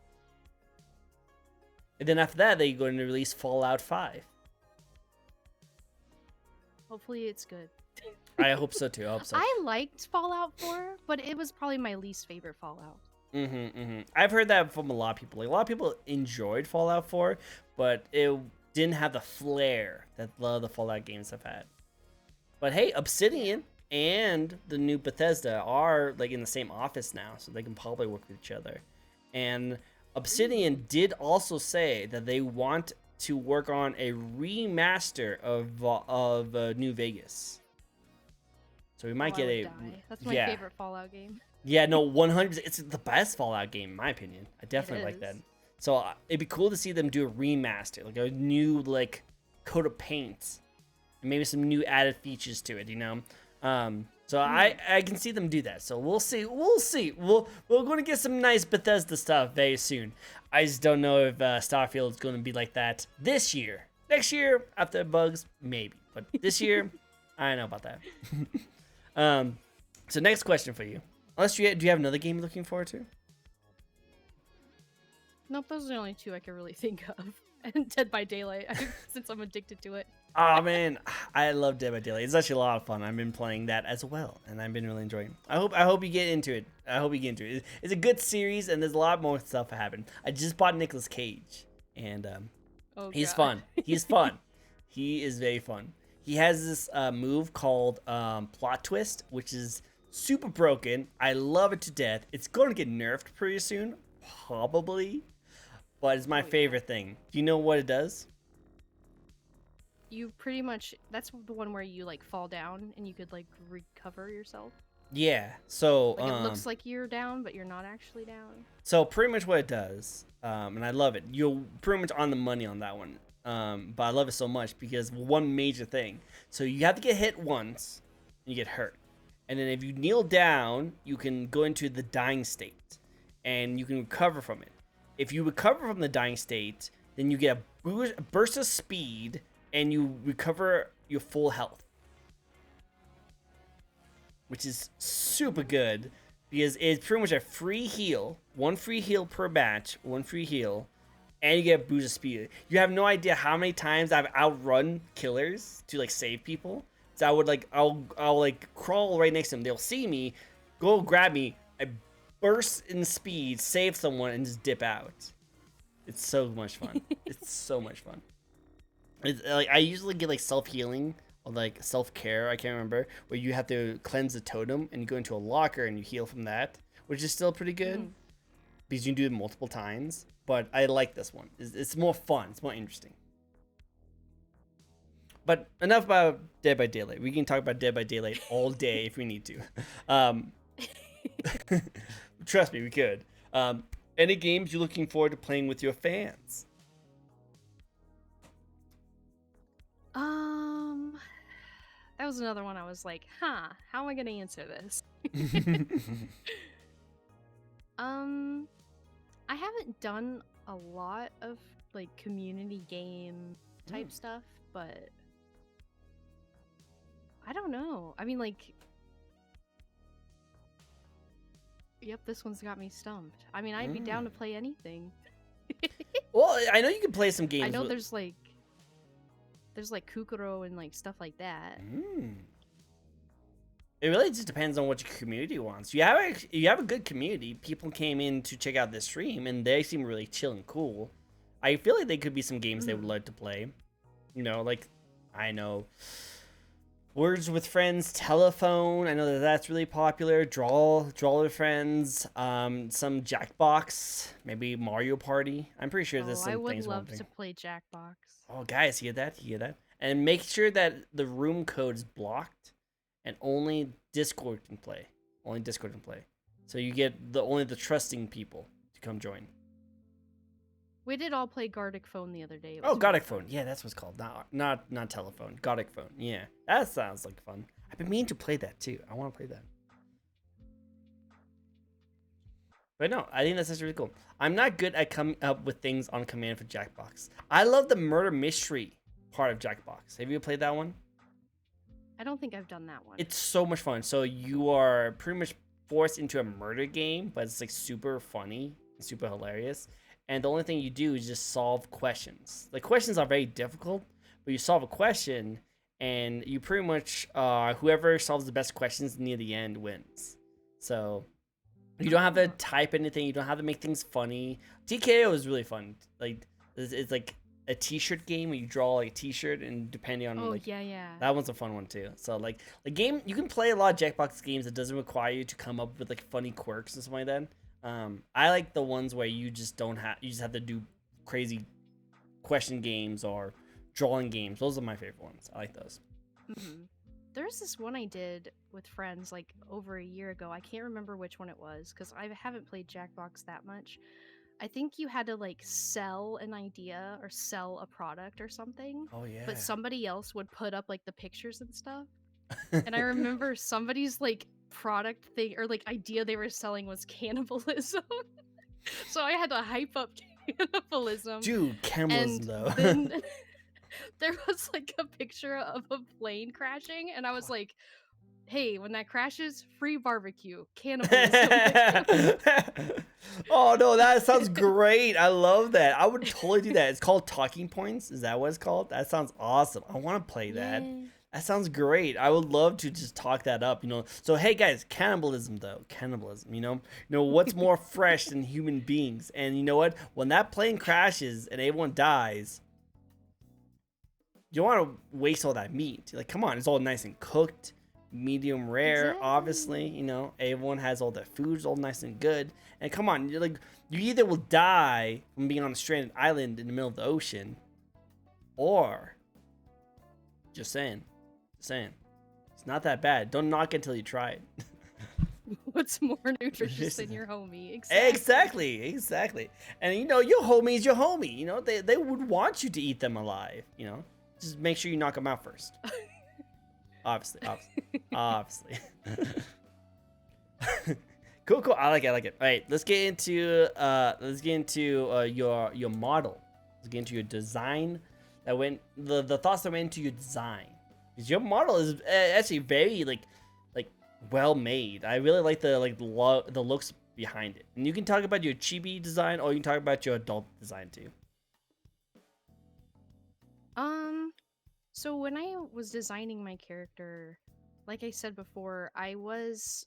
And then after that, they're going to release Fallout 5.
Hopefully it's good.
I hope so too.
I liked Fallout 4, but it was probably my least favorite Fallout.
I've heard that from a lot of people. Like, a lot of people enjoyed Fallout 4, but it didn't have the flair that a lot of the Fallout games have had. But hey, Obsidian and the new Bethesda are like in the same office now, so they can probably work with each other. And Obsidian did also say that they want to work on a remaster of New Vegas. So we might get a.
That's my favorite Fallout game.
Yeah, no, 100%. It's the best Fallout game, in my opinion. I definitely like that. So it'd be cool to see them do a remaster, like a new like coat of paint, and maybe some new added features to it. You know, so I can see them do that. So we'll see. We're going to get some nice Bethesda stuff very soon. I just don't know if Starfield is going to be like that this year. Next year, after bugs, maybe. But this year, I don't know about that. So next question for you. Unless do you have another game you're looking forward to?
Nope, those are the only two I can really think of. And Dead by Daylight, since I'm addicted to it.
Oh man, I love Dead by Daylight. It's actually a lot of fun. I've been playing that as well, and I've been really enjoying it. I hope you get into it. I hope you get into it. It's a good series, and there's a lot more stuff happening. I just bought Nicolas Cage, and he's fun. He's fun. He is very fun. He has this move called Plot Twist, which is super broken. I love it to death. It's going to get nerfed pretty soon, probably, but it's my favorite thing. Do you know what it does?
You pretty much, that's the one where you like fall down and you could like recover yourself.
Yeah, so
like it looks like you're down, but you're not actually down.
So pretty much what it does, and I love it. You're pretty much on the money on that one. But I love it so much because one major thing. So you have to get hit once, and you get hurt, and then if you kneel down, you can go into the dying state, and you can recover from it. If you recover from the dying state, then you get a burst of speed, and you recover your full health, which is super good because it's pretty much a free heal, one free heal per match, one free heal, and you get a boost of speed. You have no idea how many times I've outrun killers to like save people. So I would like I'll like crawl right next to them. They'll see me, go grab me, I burst in speed, save someone, and just dip out. It's so much fun. It's so much fun. It's, like I usually get like self-healing or like self-care, I can't remember, where you have to cleanse the totem and you go into a locker and you heal from that, which is still pretty good because you can do it multiple times. But I like this one. It's more fun. It's more interesting. But enough about Dead by Daylight. We can talk about Dead by Daylight all day if we need to. Trust me, we could. Any games you're looking forward to playing with your fans?
That was another one I was like, how am I gonna answer this? I haven't done a lot of like community game type stuff, but I don't know. I mean, like, yep, this one's got me stumped. I mean, I'd be down to play anything.
Well, I know you can play some games.
I know there's like Kukuro and like stuff like that.
It really just depends on what your community wants. You have a good community. People came in to check out this stream, and they seem really chill and cool. I feel like they could be some games they would like to play. You know, like, I know, Words with Friends, Telephone. I know that's really popular. Draw with Friends. Some Jackbox. Maybe Mario Party. I'm pretty sure there's some things.
I would love to play Jackbox.
Oh, guys, hear that? Hear that? And make sure that the room code is blocked, and only Discord can play. Only Discord can play. So you get only the trusting people to come join.
We did all play Gartic Phone the other day.
Oh, Gartic Phone. Yeah, that's what's called. Not Telephone. Gartic Phone. Yeah, that sounds like fun. I've been meaning to play that too. I want to play that. But no, I think that's just really cool. I'm not good at coming up with things on command for Jackbox. I love the murder mystery part of Jackbox. Have you played that one?
I don't think I've done that one.
It's so much fun. So you are pretty much forced into a murder game, but it's like super funny and super hilarious. And the only thing you do is just solve questions. The questions are very difficult, but you solve a question, and you pretty much whoever solves the best questions near the end wins. So you don't have to type anything. You don't have to make things funny. TKO is really fun. Like it's like a T-shirt game where you draw like a T-shirt, and depending on that one's a fun one too. So like the game, you can play a lot of Jackbox games that doesn't require you to come up with like funny quirks and stuff like that. I like the ones where you just have to do crazy question games or drawing games. Those are my favorite ones. I like those.
There's this one I did with friends like over a year ago. I can't remember which one it was because I haven't played Jackbox that much. I think you had to like sell an idea or sell a product or something.
Oh yeah.
But somebody else would put up like the pictures and stuff. And I remember somebody's like product thing or like idea they were selling was cannibalism. So I had to hype up cannibalism.
Dude, cannibalism though.
Then there was like a picture of a plane crashing, and I was like, hey, when that crashes, free barbecue, cannibalism.
Oh no, that sounds great. I love that. I would totally do that. It's called Talking Points. Is that what it's called? That sounds awesome. I want to play that.
Yeah.
That sounds great. I would love to just talk that up, you know. So hey guys, cannibalism though. Cannibalism, you know what's more fresh than human beings? And you know what? When that plane crashes and everyone dies, you don't want to waste all that meat. Like, come on, it's all nice and cooked, medium rare,
Exactly.
obviously. You know, everyone has all their foods, all nice and good. And come on, you're like, you either will die from being on a stranded island in the middle of the ocean, or just saying, it's not that bad. Don't knock it until you try it.
What's more nutritious than your homie?
Exactly. And you know, your homie is your homie. You know, they would want you to eat them alive. You know, just make sure you knock them out first. Obviously. Cool. I like it. All right, let's get into your model. Let's get into your design. The thoughts that went into your design. Because your model is actually very like well made. I really like the looks behind it. And you can talk about your chibi design, or you can talk about your adult design too.
So when I was designing my character, like I said before, the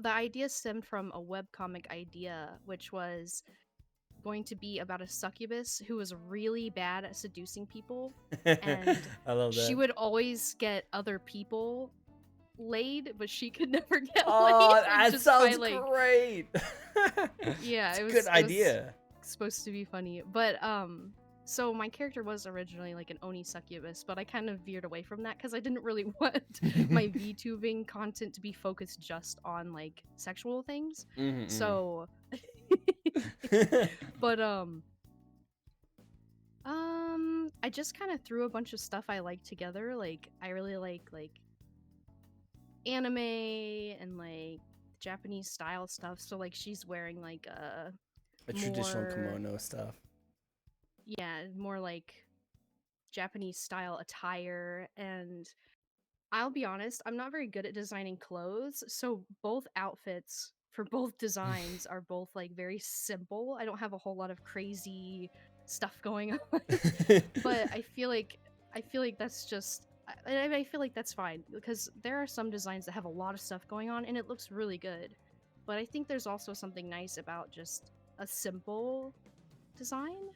idea stemmed from a webcomic idea, which was going to be about a succubus who was really bad at seducing people, and
I love that.
she would always get other people laid, but she could never get
Oh,
laid.
that
just
sounds
by, like,
great.
yeah,
it's
it
a
was
good idea.
Supposed to be funny, but so my character was originally like an Oni succubus, but I kind of veered away from that because I didn't really want my VTubing content to be focused just on like sexual things. So, but I just kind of threw a bunch of stuff I like together. Like I really like anime and like Japanese style stuff. So like she's wearing like a
traditional
more,
kimono stuff.
yeah, more like Japanese style attire. And I'll be honest, I'm not very good at designing clothes, so both outfits for both designs are both like very simple. I don't have a whole lot of crazy stuff going on. But I feel like that's just I feel like that's fine because there are some designs that have a lot of stuff going on and it looks really good. But I think there's also something nice about just a simple design.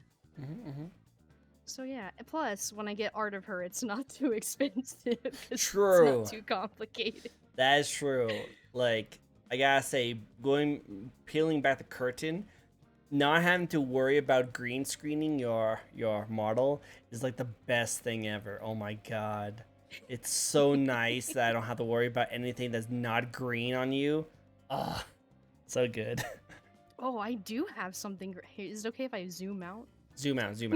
So yeah, and plus when I get art of her, it's not too expensive.
True.
It's not too complicated.
That is true. Like, I gotta say, peeling back the curtain, not having to worry about green screening your model is like the best thing ever. Oh my god. It's so nice that I don't have to worry about anything that's not green on you. Ah, so good.
Oh, I do have something. Is it okay if I zoom out?
Zoom out. Do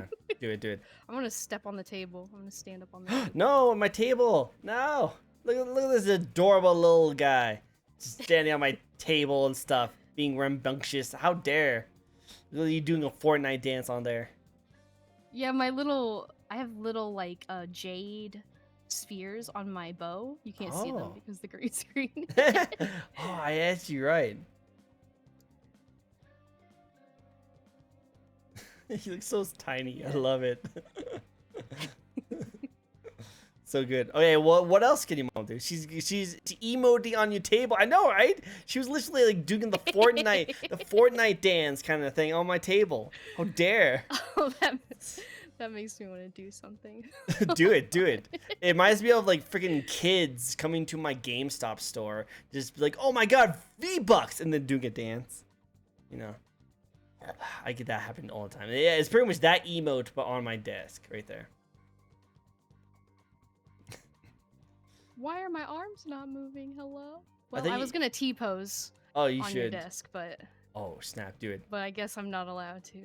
it.
I'm gonna step on the table. I'm gonna stand up on the table.
No, my table. No. Look at this adorable little guy. Just standing on my table and stuff, being rambunctious. How dare. Look at you doing a Fortnite dance on there.
Yeah, I have little like jade spheres on my bow. You can't see them because the green screen.
Oh, I asked you right. He looks so tiny. I love it. So good. Okay, well, what else can your mom do? She's emoting on your table. I know, right? She was literally like doing the Fortnite dance kind of thing on my table. How dare?
Oh, that makes me want to do something.
do it. It reminds me of like freaking kids coming to my GameStop store, just be like, "Oh my god, V-Bucks," and then doing a dance. You know, I get that happen all the time. Yeah, it's pretty much that emote, but on my desk right there.
Why are my arms not moving? Hello? Well, I was gonna T-pose on your desk, but...
Oh, snap, do it.
But I guess I'm not allowed to.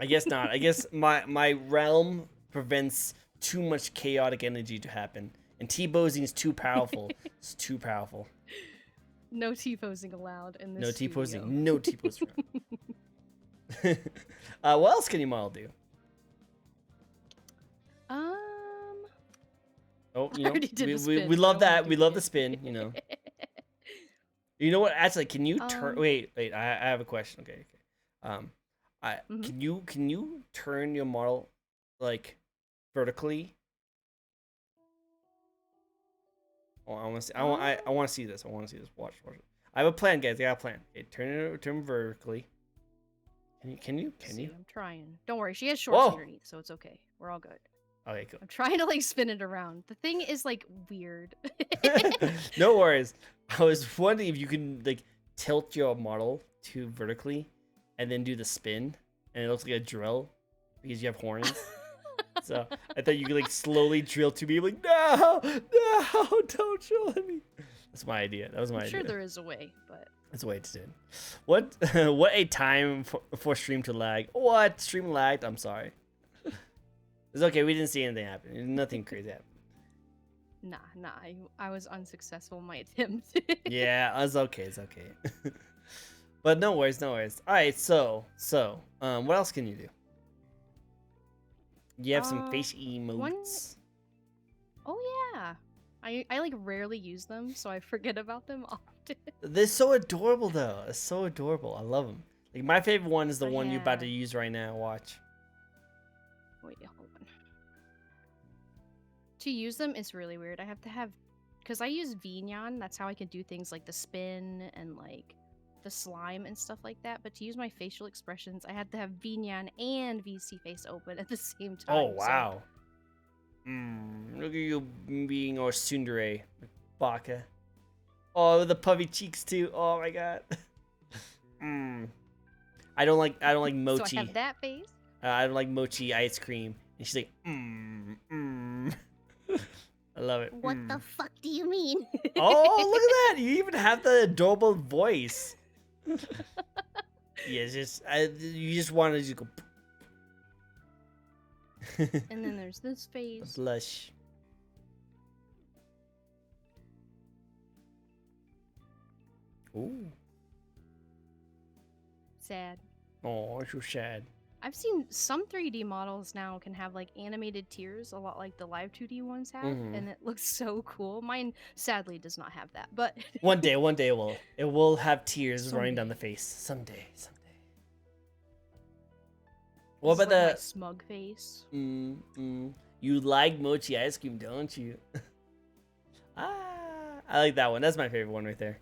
I guess not. I guess my realm prevents too much chaotic energy to happen. And T-posing is too powerful. It's too powerful.
No T-posing allowed in this
No
studio.
T-posing. No T-posing. What else can your model do? Oh,
I already did the spin.
we
I
love
don't wanna
that.
do
We
it
love the
again.
spin, you know. You know what? Actually, can you turn?
Um,
Wait. I have a question. Okay. Um,
mhm.
can you turn your model like vertically? Oh, I want to see. I want to see this. I want to see this. Watch it. I have a plan, guys. I got a plan. Okay, turn vertically. Can
See,
you?
I'm trying. Don't worry, she has shorts
Whoa.
underneath, so it's okay. We're all good.
Okay, cool.
I'm trying to like spin it around. The thing is like weird.
No worries. I was wondering if you can like tilt your model to vertically, and then do the spin, and it looks like a drill because you have horns. So I thought you could like slowly drill to me, like no, don't drill at me. That's my idea. That was my
I'm sure
idea.
there is a way, but
That's the way it's done. What what a time for stream to lag. What stream lagged? I'm sorry. It's okay. We didn't see anything happen. Nothing crazy happened.
nah. I was unsuccessful in my attempt.
Yeah, it's okay. It's okay. But no worries, no worries. All right, so what else can you do? You have some face emotes.
Oh yeah. I like rarely use them, so I forget about them often.
They're so adorable though. It's so adorable. I love them. Like my favorite one is the one you're about to
Yeah.
use right now. Watch.
Wait, hold on. To use them is really weird. I have to have, because I use Vignon. That's how I can do things like the spin and like the slime and stuff like that. But to use my facial expressions, I had to have Vignon and VC face open at the same time.
Oh wow. Look at you being all tsundere, Baka. Oh, the puffy cheeks too. Oh my god. I don't like mochi.
So I have that face.
I don't like mochi ice cream. And she's like, I love it.
What the fuck do you mean?
Oh, look at that! You even have the adorable voice. Yeah, it's just you just want to just go.
And then there's this face.
Blush. Ooh.
Sad.
Oh, so sad.
I've seen some 3D models now can have like animated tears, a lot like the live 2D ones have, and it looks so cool. Mine sadly does not have that, but
one day it will have tears running down the
Someday.
face. Someday.
This
What
is
about
like
the
my smug face?
You like mochi ice cream, don't you? I like that one. That's my favorite one right there.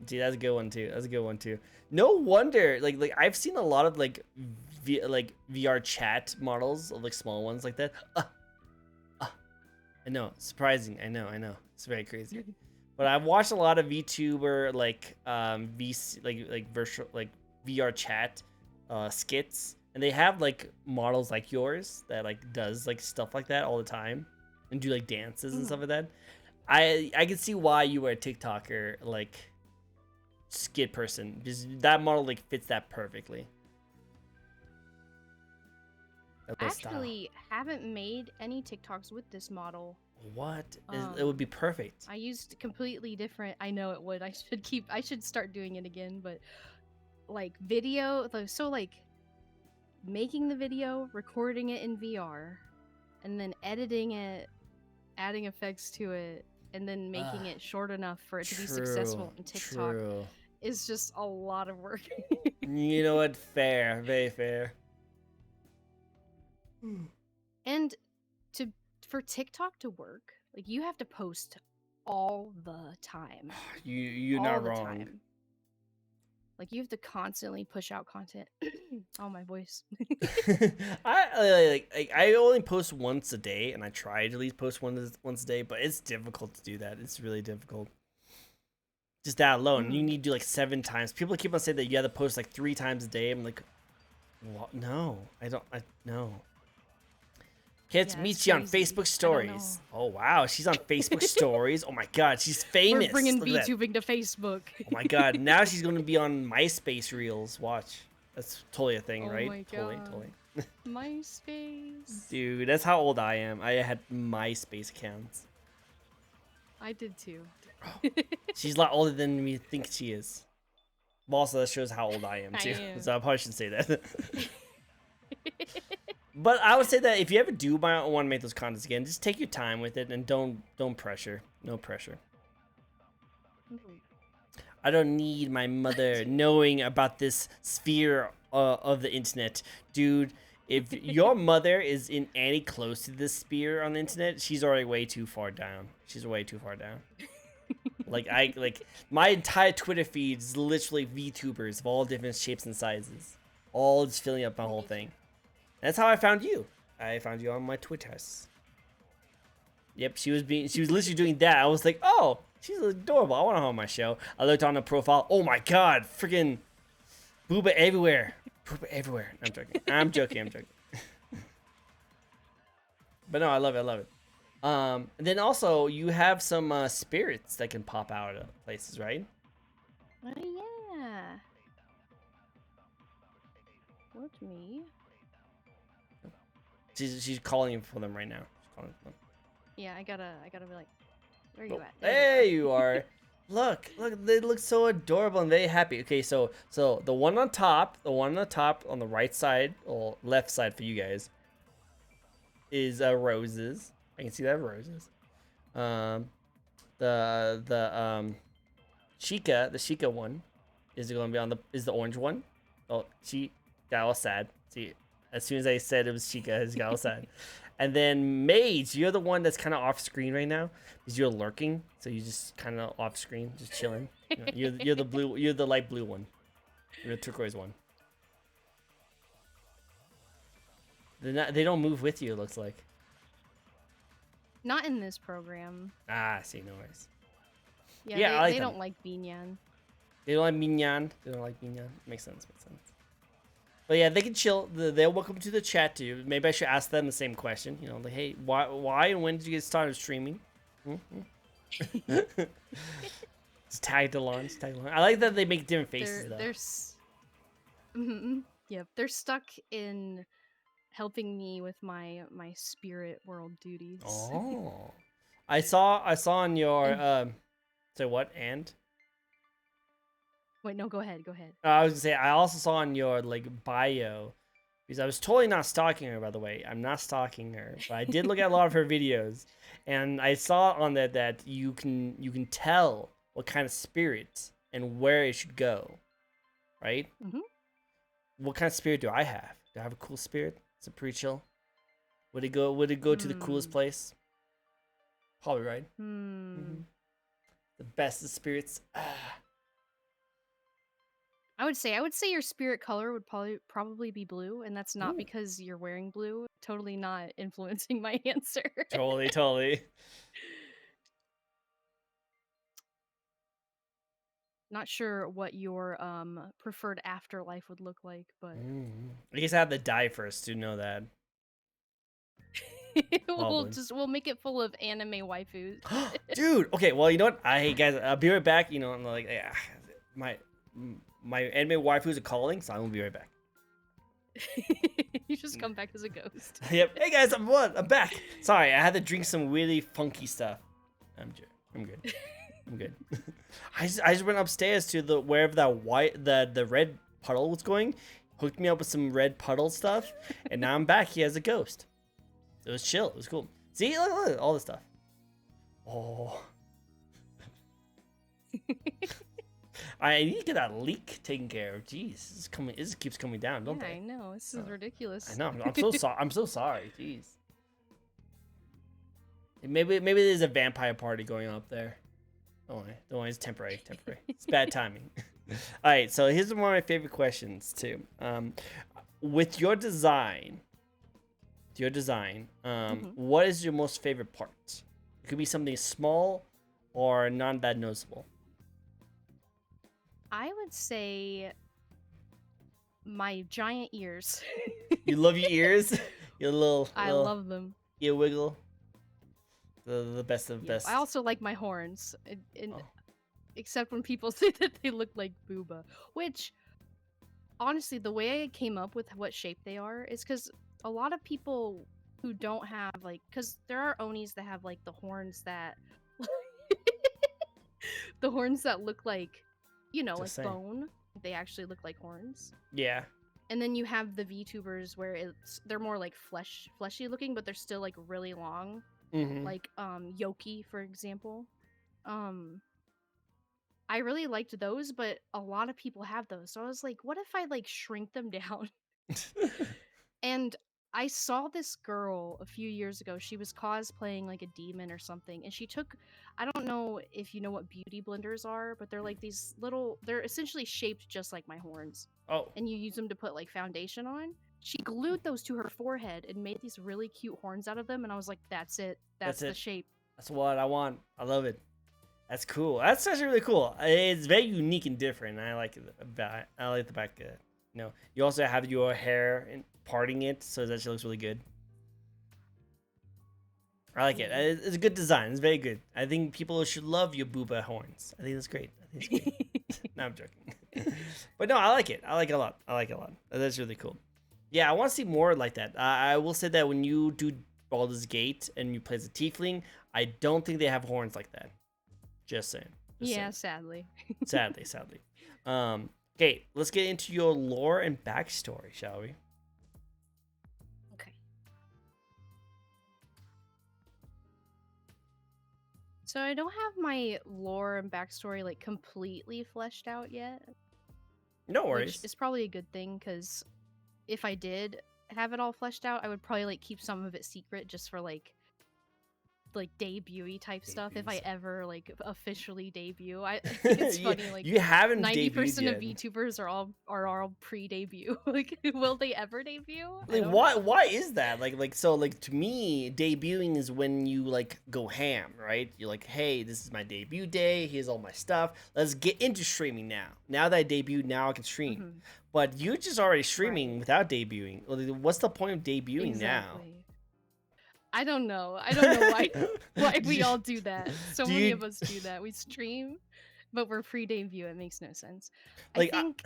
Gee, that's a good one too. No wonder, like I've seen a lot of like VR chat models of like small ones like that. I know, surprising. I know, it's very crazy. But I've watched a lot of VTuber like VC like virtual like VR chat skits, and they have like models like yours that like does like stuff like that all the time and do like dances and stuff like that. I can see why you were a TikToker like skit person, because that model like fits that perfectly.
I actually haven't made any TikToks with this model.
What? It would be perfect.
I used completely different. I know it would. I should start doing it again, but like video, so like making the video, recording it in VR, and then editing it, adding effects to it, and then making it short enough for it to be successful on TikTok is just a lot of work.
You know what? Fair, very fair.
And for TikTok to work, like you have to post all the time.
You're
all
not
the
wrong.
Time. Like you have to constantly push out content. Oh, my voice.
I only post once a day, and I try to at least post once a day, but it's difficult to do that. It's really difficult. Just that alone, you need to do like 7 times. People keep on saying that you have to post like 3 times a day. I'm like, what? No, I don't. No. Kids, meet you on Facebook Stories. Oh wow, she's on Facebook Stories. Oh my god, she's famous.
We're bringing VTubing to Facebook.
Oh my god, now she's gonna be on MySpace Reels. Watch, that's totally a thing, right?
My god. Totally. MySpace.
Dude, that's how old I am. I had MySpace accounts.
I did too.
She's a lot older than we think she is. But also, that shows how old I am too. So I probably shouldn't say that. But I would say that if you ever do want to make those contents again, just take your time with it and don't pressure. No pressure. I don't need my mother knowing about this sphere of the internet, dude. If your mother is in any close to this sphere on the internet, she's already way too far down. She's way too far down. like my entire Twitter feed is literally VTubers of all different shapes and sizes, all just filling up my whole thing. That's how I found you. I found you on my Twitters. Yep, she was literally doing that. I was like, oh, she's adorable. I want her on my show. I looked on the profile. Oh my god, freaking booba everywhere. Booba everywhere. I'm joking. I'm joking. But no, I love it. And then also you have some spirits that can pop out of places, right?
Oh yeah. What me?
She's calling for them right now. She's calling for them.
Yeah, I gotta be like, where are you at?
There you are. Look, they look so adorable and very happy. Okay, so the one on top on the right side or left side for you guys is roses. I can see that roses. The Chica one is going to be on the orange one. Oh, she got all sad. See, as soon as I said it was Chica, she got all sad. And then Mage, you're the one that's kind of off screen right now because you're lurking, so you're just kind of off screen, just chilling. You're the blue, you're the light blue one. You're the turquoise one. They don't move with you. It looks like.
Not in this program.
Ah, I see, no worries.
Yeah, they don't like Binyan.
They don't like Minyan. Makes sense. But yeah, they can chill. They're welcome to the chat too. Maybe I should ask them the same question. You know, like, hey, why and when did you get started streaming? Just tagged along. I like that they make different faces though.
Yep, they're stuck in helping me with my spirit world duties.
Oh, I saw on your so what and.
Wait, no, go ahead.
I was gonna say I also saw on your like bio, because I was totally not stalking her, by the way. I'm not stalking her, but I did look at a lot of her videos, and I saw on that you can tell what kind of spirit and where it should go, right?
Mm-hmm.
What kind of spirit do I have? Do I have a cool spirit? Is it pretty chill? Would it go to the coolest place? Probably, right? Mm-hmm. The best of spirits.
I would say your spirit color would probably be blue, and that's not because you're wearing blue. Totally not influencing my answer.
Totally.
Not sure what your preferred afterlife would look like, but
I guess I have to die first to know that.
we'll make it full of anime waifus.
Dude, okay, well, you know what? Hey guys, I'll be right back. You know, I'm like, my anime waifus are calling, so I'm gonna be right back.
You just come back as a ghost.
Yep. Hey guys, I'm back. Sorry, I had to drink some really funky stuff. I'm good. I'm good. I just went upstairs to wherever the red puddle was going, hooked me up with some red puddle stuff, and now I'm back here as a ghost. It was chill. It was cool. See, look all this stuff. Oh. I need to get that leak taken care of. Jeez, this keeps coming down, don't they?
I know. This is ridiculous.
I know. I'm so sorry. I'm so sorry. Jeez. Maybe there's a vampire party going on up there. Don't worry. It's temporary. It's bad timing. All right. So here's one of my favorite questions too. With your design, what is your most favorite part? It could be something small or not that noticeable.
I would say my giant ears.
You love your ears? Your little
I love them.
Ear wiggle. The best of best.
I also like my horns. Except when people say that they look like Booba. Which, honestly, the way I came up with what shape they are is because a lot of people who don't have, like, because there are Onis that have, like, the horns that... the horns that look like, you know, like bone. They actually look like horns.
Yeah.
And then you have the VTubers where they're more like fleshy looking, but they're still like really long.
Mm-hmm.
Like Yoki, for example. I really liked those, but a lot of people have those. So I was like, what if I like shrink them down? And I saw this girl a few years ago. She was cosplaying like a demon or something, and she took, I don't know if you know what beauty blenders are, but they're like these little, they're essentially shaped just like my horns.
Oh.
And you use them to put like foundation on. She glued those to her forehead and made these really cute horns out of them, and I was like, that's it. That's the shape.
That's what I want. I love it. That's cool. That's actually really cool. It's very unique and different. I like it. I like the back. You also have your hair and parting it, so it actually looks really good. I like it. It's a good design. It's very good. I think people should love your booba horns. I think that's great. I think it's great. No, I'm joking. But no, I like it. I like it a lot. I like it a lot. That's really cool. Yeah, I want to see more like that. I will say that when you do Baldur's Gate and you play as a tiefling, I don't think they have horns like that. Just saying.
Sadly.
sadly. Okay, let's get into your lore and backstory, shall we?
Okay. So I don't have my lore and backstory like completely fleshed out yet.
No worries.
Which is probably a good thing, because if I did have it all fleshed out, I would probably like keep some of it secret just for like debut-y type stuff if I ever like officially debut. I think it's funny, like
you haven't
90% of VTubers are all pre-debut. Like, will they ever debut?
Like, why is that? So to me, debuting is when you like go ham, right? You're like, hey, this is my debut day, here's all my stuff, let's get into streaming now that I debuted, now I can stream. Mm-hmm. But you're just already streaming without debuting. What's the point of debuting now?
I don't know why we all do that. So many of us do that. We stream, but we're pre-debut. It makes no sense. I think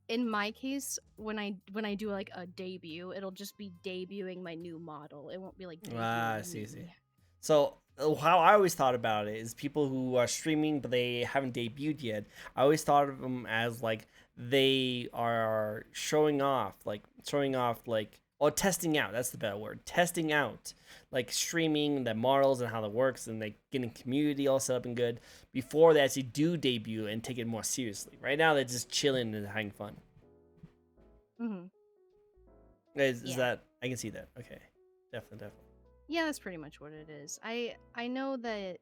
in my case, when I do like a debut, it'll just be debuting my new model. It won't be like debuting
see. So how I always thought about it is people who are streaming but they haven't debuted yet, I always thought of them as like they are showing off or testing out. That's the better word. Testing out, like streaming the models and how that works, and like getting community all set up and good before they actually do debut and take it more seriously. Right now, they're just chilling and having fun. Is that? I can see that. Okay, definitely.
Yeah, that's pretty much what it is. I know that,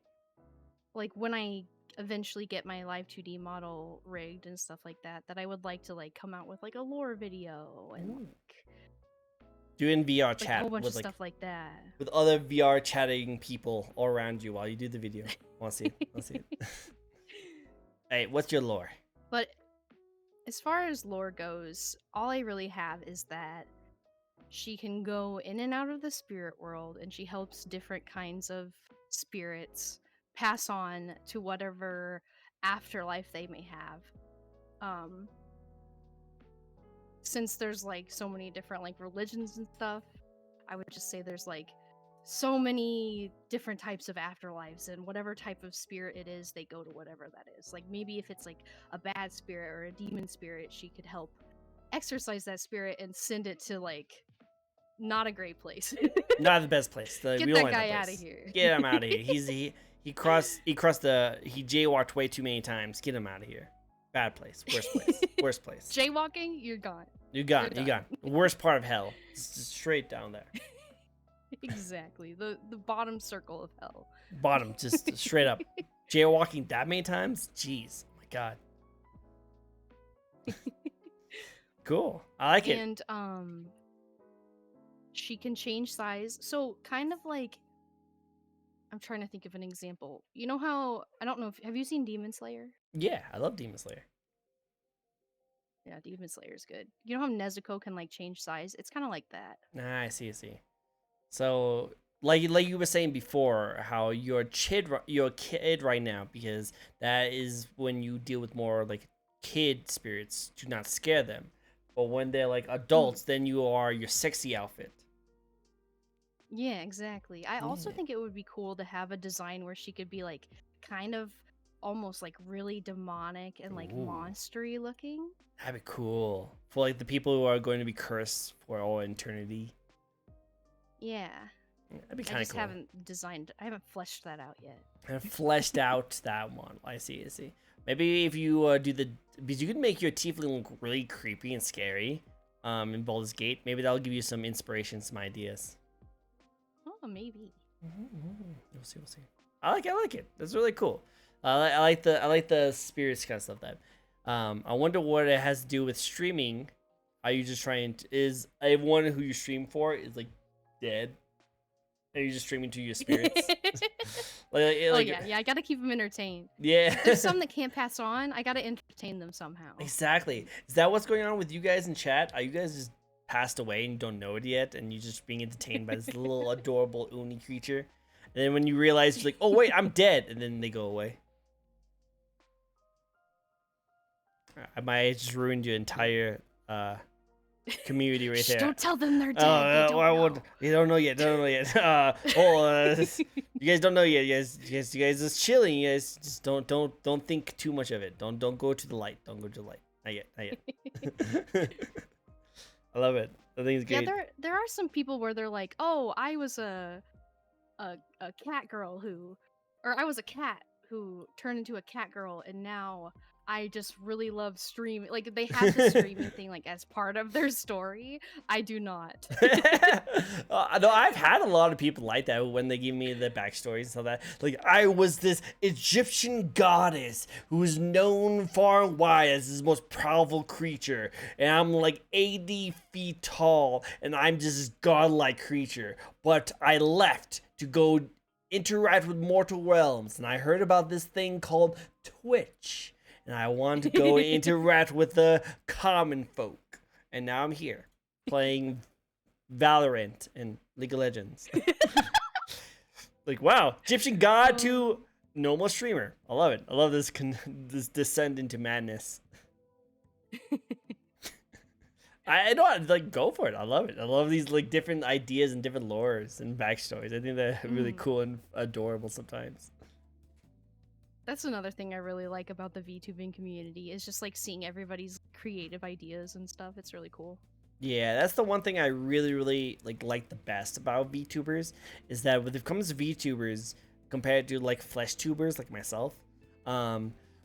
like, when I eventually get my live 2D model rigged and stuff like that, that I would like to like come out with like a lore video and like
doing VR chat,
a whole bunch of stuff like that
with other VR chatting people all around you while you do the video. Want to see it? Hey, what's your lore?
But as far as lore goes, all I really have is that she can go in and out of the spirit world, and she helps different kinds of spirits pass on to whatever afterlife they may have. Since there's like so many different like religions and stuff, I would just say there's like so many different types of afterlives, and whatever type of spirit it is, they go to whatever that is. Like maybe if it's like a bad spirit or a demon spirit, she could help exorcise that spirit and send it to like not a great place.
Not the best place.
Get that guy out of here.
Get him out of here. He jaywalked way too many times. Get him out of here. Bad place. Worst place.
Jaywalking, you're gone.
You're gone. Worst part of hell. Just straight down there.
Exactly. The bottom circle of hell.
Bottom, just straight up. Jaywalking that many times? Jeez. Oh my god. Cool. I like it.
And she can change size. So kind of like, I'm trying to think of an example. You know how, I don't know if, have you seen Demon Slayer?
Yeah, I love Demon Slayer.
Yeah, Demon Slayer is good. You know how Nezuko can like change size? It's kind of like that.
Nah, I see. So, like you were saying before, how you're a kid right now, because that is when you deal with more like kid spirits. Do not scare them. But when they're like adults, then you are your sexy outfit.
Yeah, exactly. I also think it would be cool to have a design where she could be like kind of almost like really demonic and like
Ooh.
monstery looking.
That'd be cool. For like the people who are going to be cursed for all eternity.
Yeah.
That'd be
I
kind of
just
cool.
I haven't fleshed that out yet.
And fleshed out that one. I see. Maybe if you because you can make your tiefling look really creepy and scary, in Baldur's Gate. Maybe that'll give you some inspiration, some ideas.
Oh, maybe.
We'll see. I like it. That's really cool. I like the spirits kind of stuff. That. I wonder what it has to do with streaming. Are you just trying to? Is everyone who you stream for is like dead? Are you just streaming to your spirits?
Yeah. I gotta keep them entertained.
Yeah.
There's some that can't pass on. I gotta entertain them somehow.
Exactly. Is that what's going on with you guys in chat? Are you guys just passed away and you don't know it yet, and you're just being entertained by this little adorable uni creature? And then when you realize, you're like, oh wait, I'm dead, and then they go away. I might have just ruined your entire community right there.
Don't tell them they're dead.
They don't know yet. You guys don't know yet. You guys just chilling. You guys just don't think too much of it. Don't go to the light. Don't go to the light. Not yet. I love it. I think it's great.
Yeah, there are some people where they're like, oh, I was a cat girl I was a cat who turned into a cat girl, and now I just really love streaming. Like, they have the streaming thing like as part of their story. I do not.
No, I've had a lot of people like that when they give me the backstories and stuff. That like I was this Egyptian goddess who was known far and wide as this most powerful creature, and I'm like 80 feet tall, and I'm just this godlike creature. But I left to go interact with mortal realms, and I heard about this thing called Twitch. And I wanted to go interact with the common folk. And now I'm here, playing Valorant and League of Legends. Like, wow, Egyptian god to normal streamer. I love it. I love this this descent into madness. I don't like go for it. I love it. I love these like different ideas and different lores and backstories. I think they're really cool and adorable sometimes.
That's another thing I really like about the VTubing community is just like seeing everybody's creative ideas and stuff. It's really cool.
Yeah, that's the one thing I really like the best about VTubers is that when it comes to VTubers compared to like flesh tubers like myself,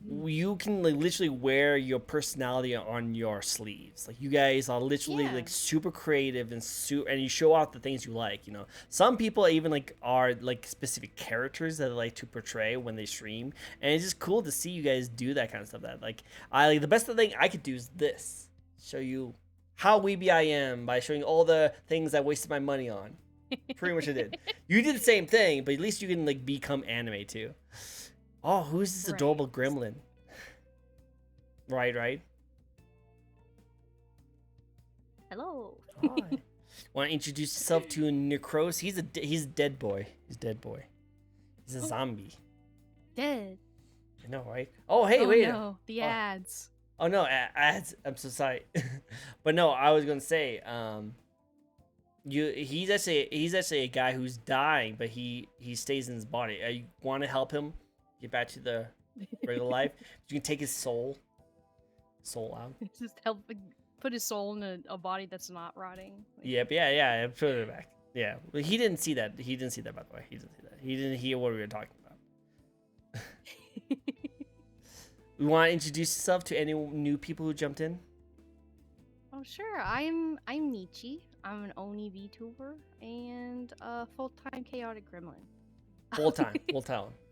you can like literally wear your personality on your sleeves. Like you guys are literally like super creative and you show off the things you like, you know. Some people even like are like specific characters that they like to portray when they stream, and it's just cool to see you guys do that kind of stuff. That like the best thing I could do is this. Show you how weeby I am by showing all the things I wasted my money on. Pretty much I did. You did the same thing, but at least you can like become anime too. Oh, who's this adorable gremlin? Right.
Hello.
Hi. Want to introduce yourself to Necros? He's a dead boy. He's a dead boy. He's a zombie.
Dead.
I know, right? Oh, hey, wait.
No, the ads.
Oh no, ads. I'm so sorry. But no, I was gonna say, he's actually a guy who's dying, but he stays in his body. You want to help him get back to the regular life? You can take his soul out.
Just help put his soul in a body that's not rotting.
Yep, yeah. Put it back. Yeah, but he didn't see that. He didn't see that, by the way. He didn't see that. He didn't hear what we were talking about. We want to introduce yourself to any new people who jumped in.
Oh sure, I'm Nietzsche. I'm an Oni VTuber and a full-time chaotic gremlin.
Full time.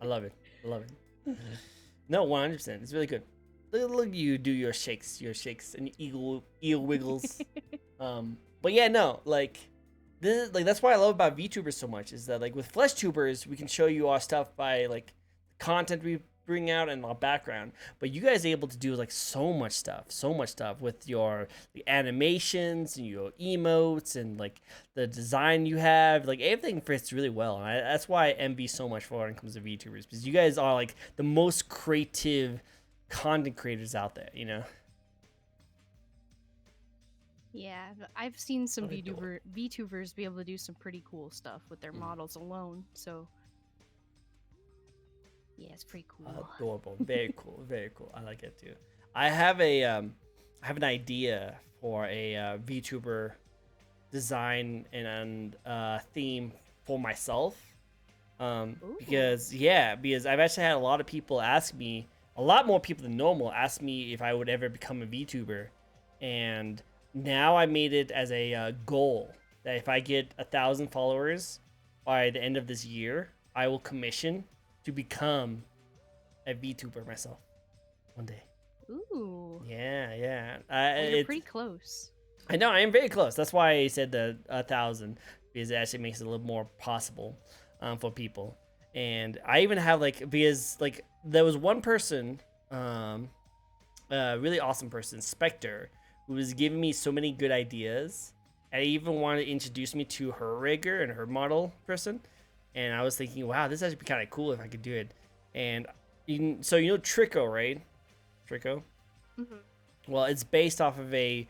I love it. No, 100%. It's really good. Look at you do your shakes and eel wiggles. But yeah, no, like this is like that's what I love about VTubers so much is that like with flesh tubers we can show you our stuff by like content we bring out and our background, but you guys are able to do like so much stuff with the animations and your emotes and like the design you have. Like everything fits really well, and that's why I envy so much for when it comes to VTubers, because you guys are like the most creative content creators out there, you know.
Yeah, I've seen some VTubers be able to do some pretty cool stuff with their models alone, so Yeah, it's pretty cool.
Adorable. Very cool. Very cool. I like it too. I have an idea for a VTuber design and theme for myself. Because I've actually had a lot of people ask me, a lot more people than normal, ask me if I would ever become a VTuber, and now I made it as a goal that if I get 1,000 followers by the end of this year, I will commission to become a VTuber myself one day.
Ooh.
Yeah.
Well, you're pretty close.
I know, I am very close. That's why I said the 1,000, because it actually makes it a little more possible for people. And I even have because there was one person, really awesome person, Spectre, who was giving me so many good ideas. I even wanted to introduce me to her rigger and her model person. And I was thinking, wow, this would actually be kind of cool if I could do it. And so you know Tricko, right? Tricko? Mm-hmm. Well, it's based off of a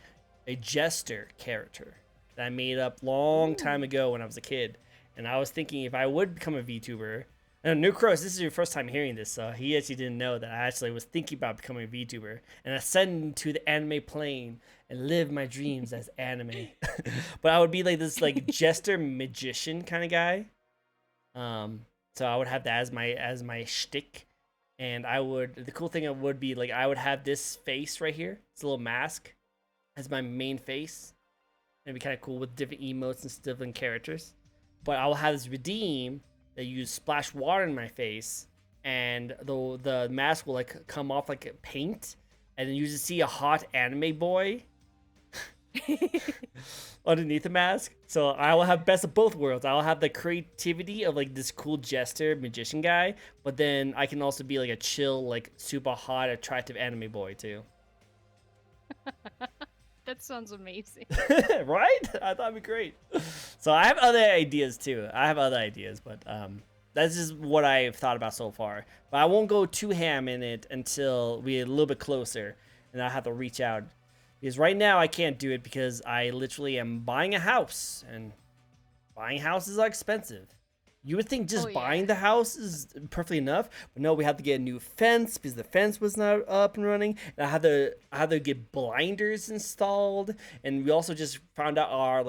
jester character that I made up long time ago when I was a kid. And I was thinking if I would become a VTuber, and New Cross, this is your first time hearing this, so he actually didn't know that I actually was thinking about becoming a VTuber and ascend to the anime plane and live my dreams as anime. But I would be like this jester magician kind of guy. So I would have that as my shtick. And the cool thing would be I would have this face right here. It's a little mask as my main face. It'd be kind of cool with different emotes and different characters. But I will have this redeem that you splash water in my face, and the mask will come off like a paint, and then you just see a hot anime boy underneath the mask. So I will have best of both worlds. I will have the creativity of this cool jester magician guy, but then I can also be a chill, super hot, attractive anime boy too.
That sounds amazing.
Right? I thought it'd be great. So I have other ideas too. But that's just what I've thought about so far. But I won't go too ham in it until we get a little bit closer, and I have to reach out. Because right now I can't do it because I literally am buying a house, and buying houses are expensive. You would think just buying the house is perfectly enough, but no, we have to get a new fence because the fence was not up and running. And I had to get blinders installed, and we also just found out our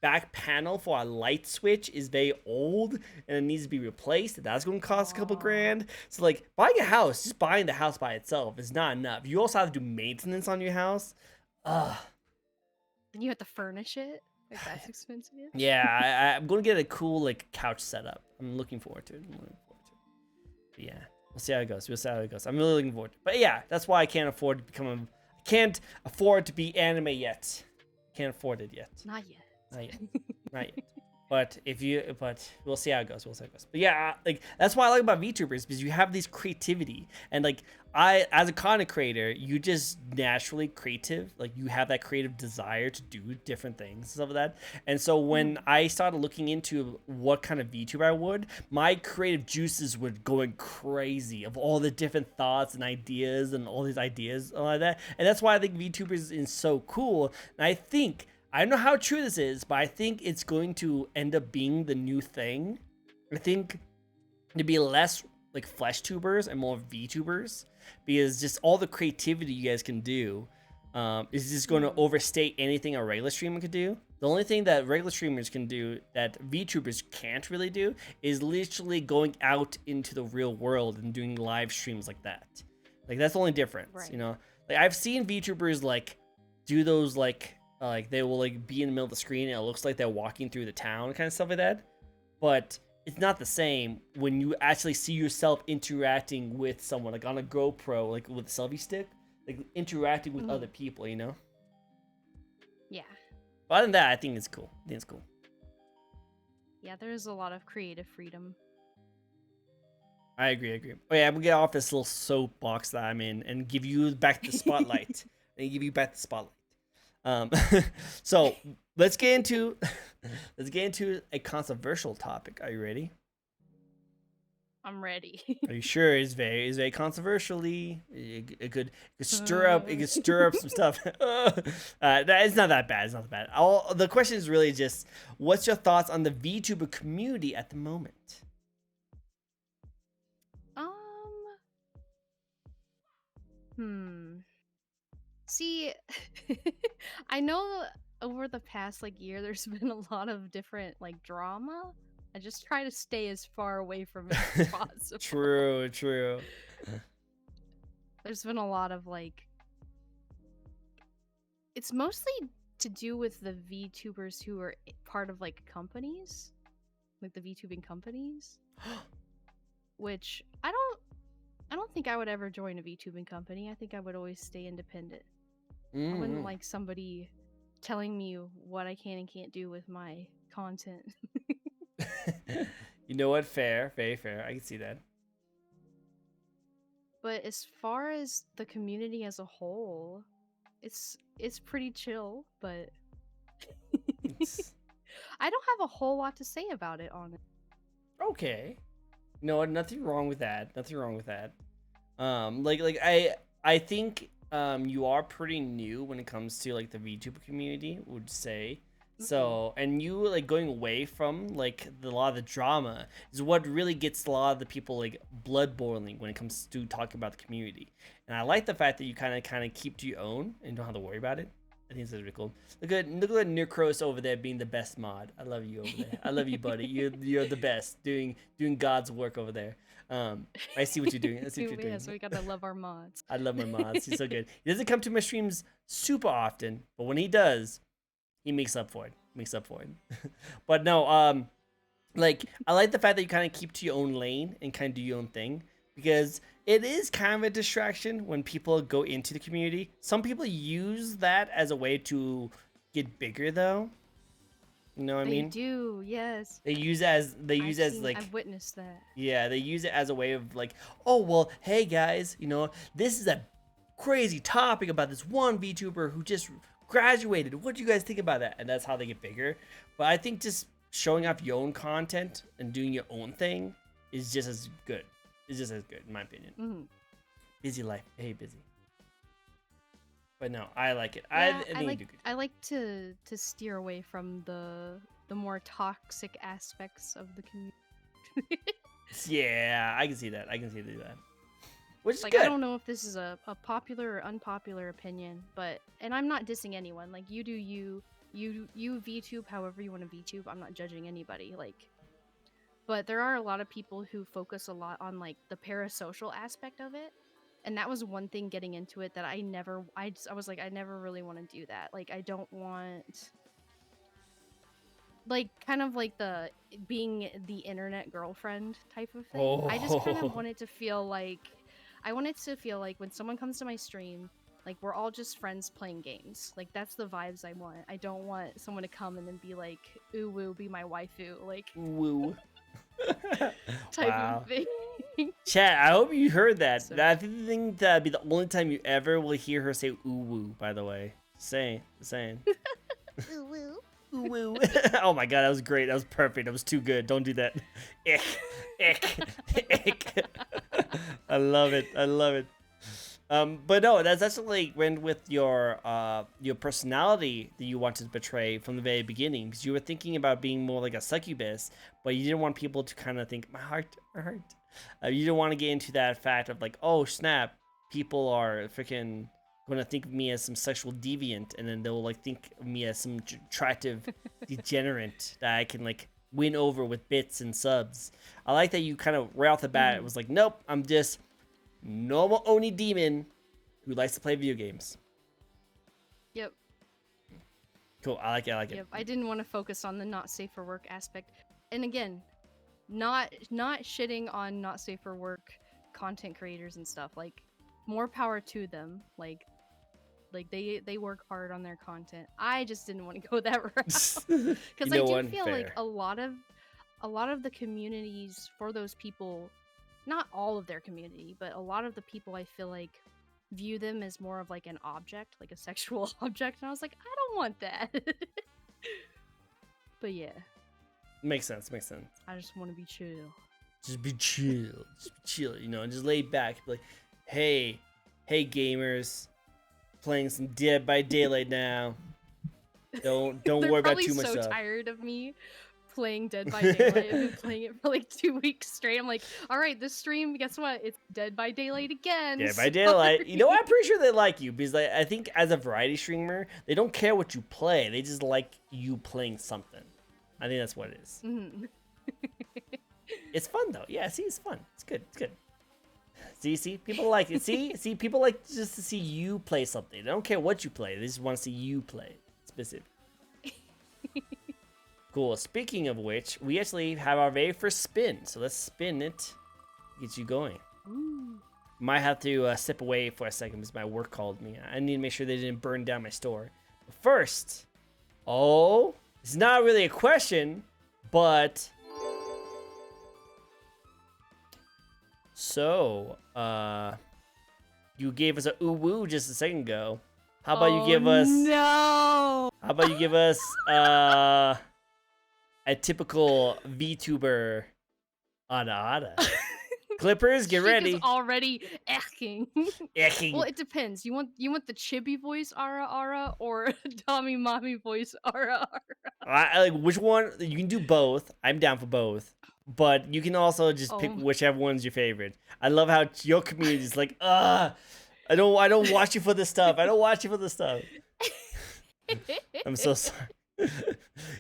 back panel for our light switch is very old and it needs to be replaced. That's going to cost a couple grand. So buying a house, just buying the house by itself is not enough. You also have to do maintenance on your house.
And you have to furnish it. That's expensive.
Yeah, I'm gonna get a cool couch setup. I'm looking forward to it. But yeah, we'll see how it goes. I'm really looking forward to it. But yeah, that's why I can't afford to be anime yet. Can't afford it yet.
Not yet.
But we'll see how it goes. But yeah, that's what I like about VTubers, because you have this creativity, and I, as a content creator, you just naturally creative. You have that creative desire to do different things and stuff like that. And so when I started looking into what kind of VTuber I would, my creative juices were going crazy of all the different thoughts and ideas and all these ideas and all like that. And that's why I think VTubers is so cool. And I don't know how true this is, but I think it's going to end up being the new thing. I think to be less flesh tubers and more VTubers, because just all the creativity you guys can do is just going to overstate anything a regular streamer could do. The only thing that regular streamers can do that VTubers can't really do is literally going out into the real world and doing live streams like that. That's the only difference, right? You know, I've seen VTubers do those they will be in the middle of the screen and it looks like they're walking through the town, kind of stuff like that. But it's not the same when you actually see yourself interacting with someone, on a GoPro, with a selfie stick, interacting with other people, you know?
Yeah.
But other than that, I think it's cool.
Yeah, there's a lot of creative freedom.
I agree. Oh yeah, I'm gonna get off this little soapbox that I'm in and give you back the spotlight. So let's get into a controversial topic. Are you ready?
I'm ready.
Are you sure? It's very controversially. It could stir up some stuff. It's not that bad. The question is really just, what's your thoughts on the VTuber community at the moment?
Hmm. See, I know over the past like year, there's been a lot of different like drama. I just try to stay as far away from it as possible.
True, true.
There's been a lot of like, it's mostly to do with the VTubers who are part of like companies, like the VTubing companies, which I don't think I would ever join a VTubing company. I think I would always stay independent. I wouldn't like somebody telling me what I can and can't do with my content.
You know what? Fair, very fair. I can see that.
But as far as the community as a whole, it's pretty chill, but I don't have a whole lot to say about it on it.
Okay. No, nothing wrong with that. Nothing wrong with that. I think you are pretty new when it comes to like the VTuber community, would say. So, and you like going away from like a lot of the drama is what really gets a lot of the people like blood boiling when it comes to talking about the community. And I like the fact that you kind of keep to your own and don't have to worry about it. I think it's really cool. Look at Necros over there being the best mod. I love you over there. I love you, buddy. You're the best doing God's work over there. I see what you're doing. I see what you're doing.
Yeah, so we gotta love our mods.
I love my mods. He's so good. He doesn't come to my streams super often, but when he does, he makes up for it. But no, like I like the fact that you kind of keep to your own lane and kind of do your own thing, because it is kind of a distraction when people go into the community. Some people use that as a way to get bigger, though. You know what I mean?
They do, yes.
They use as like,
I've witnessed that.
Yeah, they use it as a way of like, oh well, hey guys, you know, this is a crazy topic about this one VTuber who just graduated. What do you guys think about that? And that's how they get bigger. But I think just showing off your own content and doing your own thing is just as good. It's just as good, in my opinion. Busy life. Hey, busy. But no, I like it.
Yeah,
I think you do good.
I like to steer away from the more toxic aspects of the community.
Yeah, I can see that. I can see that. Which is
like,
good.
I don't know if this is a popular or unpopular opinion, but, and I'm not dissing anyone. Like, you do you VTube however you want to VTube. I'm not judging anybody. Like, but there are a lot of people who focus a lot on like the parasocial aspect of it. And that was one thing getting into it that I was like, I never really want to do that. Like, I don't want, like, kind of like the being the internet girlfriend type of thing.
Oh.
I just kind of wanted to feel like, when someone comes to my stream, like, we're all just friends playing games. Like, that's the vibes I want. I don't want someone to come and then be like, ooh woo, be my waifu. Like,
woo.
type of thing.
Chat, I hope you heard that.
So,
I think that'd be the only time you ever will hear her say ooh woo, by the way. Saying.
ooh woo.
Ooh woo. Oh my god, that was great. That was perfect. That was too good. Don't do that. Ick. Ick. I love it. But no, that's actually went with your personality that you wanted to portray from the very beginning, because you were thinking about being more like a succubus, but you didn't want people to kind of think my heart. You didn't want to get into that fact of like, oh snap, people are freaking going to think of me as some sexual deviant, and then they'll like think of me as some attractive degenerate that I can like win over with bits and subs. I like that you kind of right off the bat it was like, nope, I'm just normal Oni demon who likes to play video games.
Yep.
Cool. I like it.
Yep. I didn't want to focus on the not safe for work aspect. And again, not shitting on not safe for work content creators and stuff. Like, more power to them. Like they work hard on their content. I just didn't want to go that route, because I do feel like a lot of the communities for those people, not all of their community, but a lot of the people, I feel like, view them as more of like an object, like a sexual object, and I was like, I don't want that. But yeah,
makes sense.
I just want to be chill.
Just be chill, you know, and just lay back, be like, hey gamers, playing some Dead by Daylight now. Don't worry about too much
They're probably so
stuff.
tired of me playing Dead by Daylight. I've been playing it for like 2 weeks straight. I'm like, all right, this stream, guess what? It's Dead by Daylight again.
Dead by Daylight. You know what? I'm pretty sure they like you because I think as a variety streamer, they don't care what you play. They just like you playing something. I think that's what it is.
Mm-hmm.
It's fun though. Yeah, see, it's fun. It's good. It's good. See, people like it. See, people like just to see you play something. They don't care what you play. They just want to see you play specific. Cool. Speaking of which, we actually have our very first spin. So let's spin it. Get you going.
Ooh.
Might have to step away for a second because my work called me. I need to make sure they didn't burn down my store. But first, it's not really a question, but so you gave us a ooh woo just a second ago. How about you give us?
No.
How about you give us a typical VTuber ada? Clippers, get ready.
Is already ecking.
Ecking.
Well, it depends. You want the chibi voice ara or Tommy mommy voice ara?
I like which one. You can do both. I'm down for both. But you can also just pick whichever one's your favorite. I love how your community is like, I don't watch you for this stuff. I don't watch you for this stuff. I'm so sorry.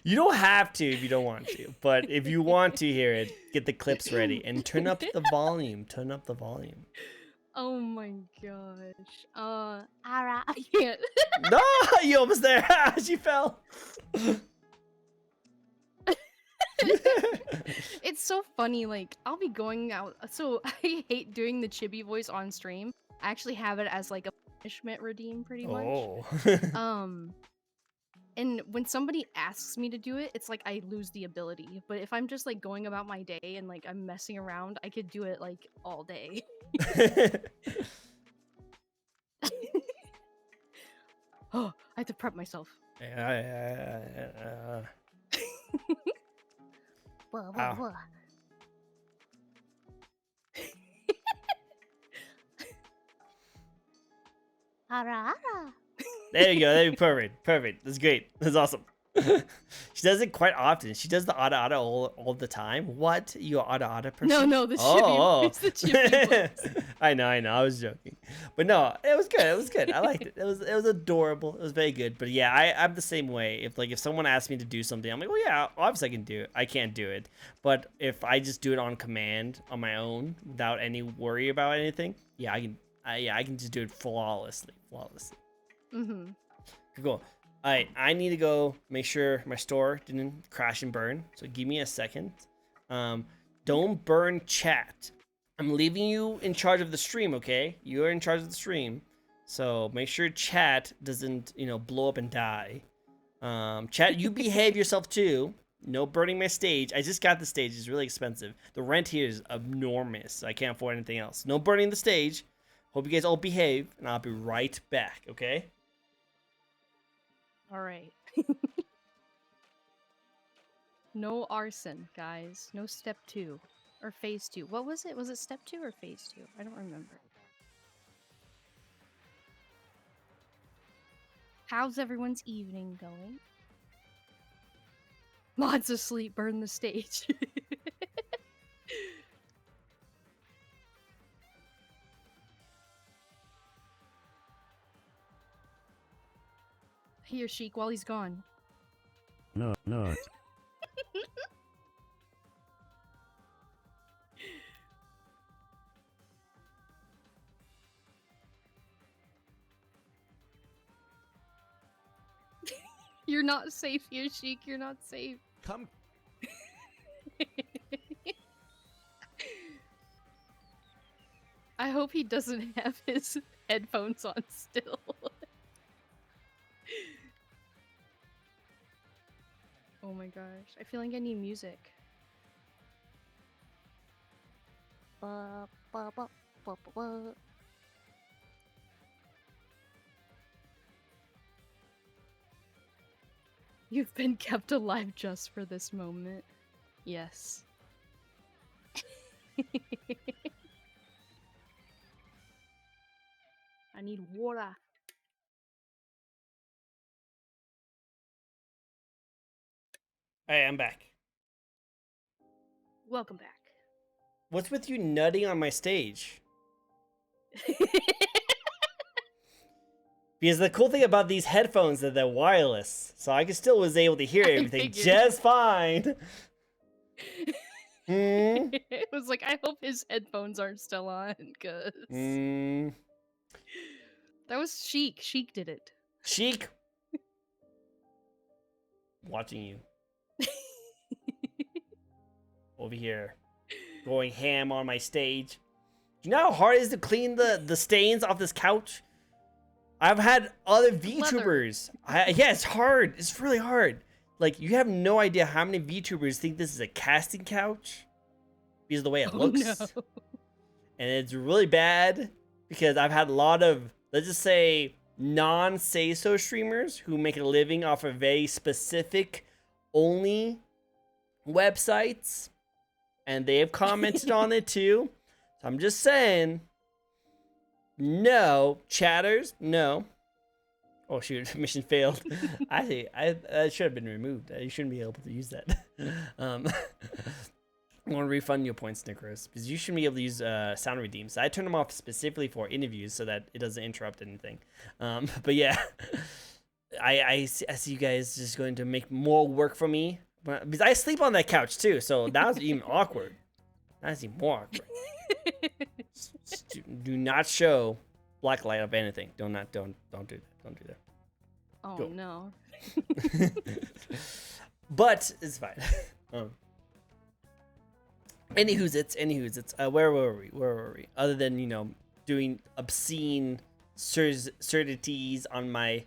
You don't have to if you don't want to, but if you want to hear it, get the clips ready and turn up the volume. Turn up the volume.
Oh my gosh. Ara, I can't.
No, you almost there. She fell.
It's so funny. Like I'll be going out. So I hate doing the chibi voice on stream. I actually have it as like a punishment redeem, pretty much. And when somebody asks me to do it, it's like I lose the ability. But if I'm just like going about my day and like I'm messing around, I could do it like all day. Oh, I have to prep myself.
Ow.
Ara.
There you go. That'd be perfect. Perfect. That's great. That's awesome. She does it quite often. She does the ada all the time. What? You ada person?
No, the chibi voice. The chibi voice.
I know. I was joking, but no, it was good. It was good. I liked it. It was adorable. It was very good. But yeah, I'm the same way. If someone asks me to do something, I'm like, well, yeah, obviously I can do it. I can't do it, but if I just do it on command on my own without any worry about anything, yeah, I can. I can just do it flawlessly.
Mm-hmm.
Cool. All right, I need to go make sure my store didn't crash and burn. So give me a second. Don't burn chat. I'm leaving you in charge of the stream, okay? You're in charge of the stream. So make sure chat doesn't, blow up and die. Chat, you behave yourself too. No burning my stage. I just got the stage. It's really expensive. The rent here is enormous. I can't afford anything else. No burning the stage. Hope you guys all behave, and I'll be right back, okay?
All right. No arson, guys. No step 2 or phase 2. What was it? Was it step 2 or phase 2? I don't remember. How's everyone's evening going? Mods asleep, burn the stage. Here, Sheik, while he's gone.
No.
You're not safe here, Sheik. You're not safe.
Come.
I hope he doesn't have his headphones on still. Oh my gosh. I feel like I need music. You've been kept alive just for this moment. Yes. I need water.
All right, I'm back.
Welcome back.
What's with you nutting on my stage? Because the cool thing about these headphones is they're wireless, so I still was able to hear everything just fine.
It was like, I hope his headphones aren't still on, cause that was Sheik. Sheik did it.
Sheik, watching you over here, going ham on my stage. Do you know how hard it is to clean the stains off this couch? I've had other VTubers. Yeah, it's hard. It's really hard. Like, you have no idea how many VTubers think this is a casting couch because of the way it looks. No. And it's really bad because I've had a lot of, let's just say, non-say-so streamers who make a living off of very specific only websites. And they have commented on it too. So I'm just saying, no, chatters, no. Oh shoot, mission failed. I should have been removed. You shouldn't be able to use that. I want to refund your points, Nicholas, because you shouldn't be able to use sound redeems. I turned them off specifically for interviews so that it doesn't interrupt anything. But yeah, I see you guys just going to make more work for me. Because I sleep on that couch too, so that was even awkward. That's even more awkward. Do not show black light of anything. Don't do that. Don't do that.
Oh Go. No.
But it's fine. Anywho's it's. Where were we? Other than, you know, doing obscene absurdities on my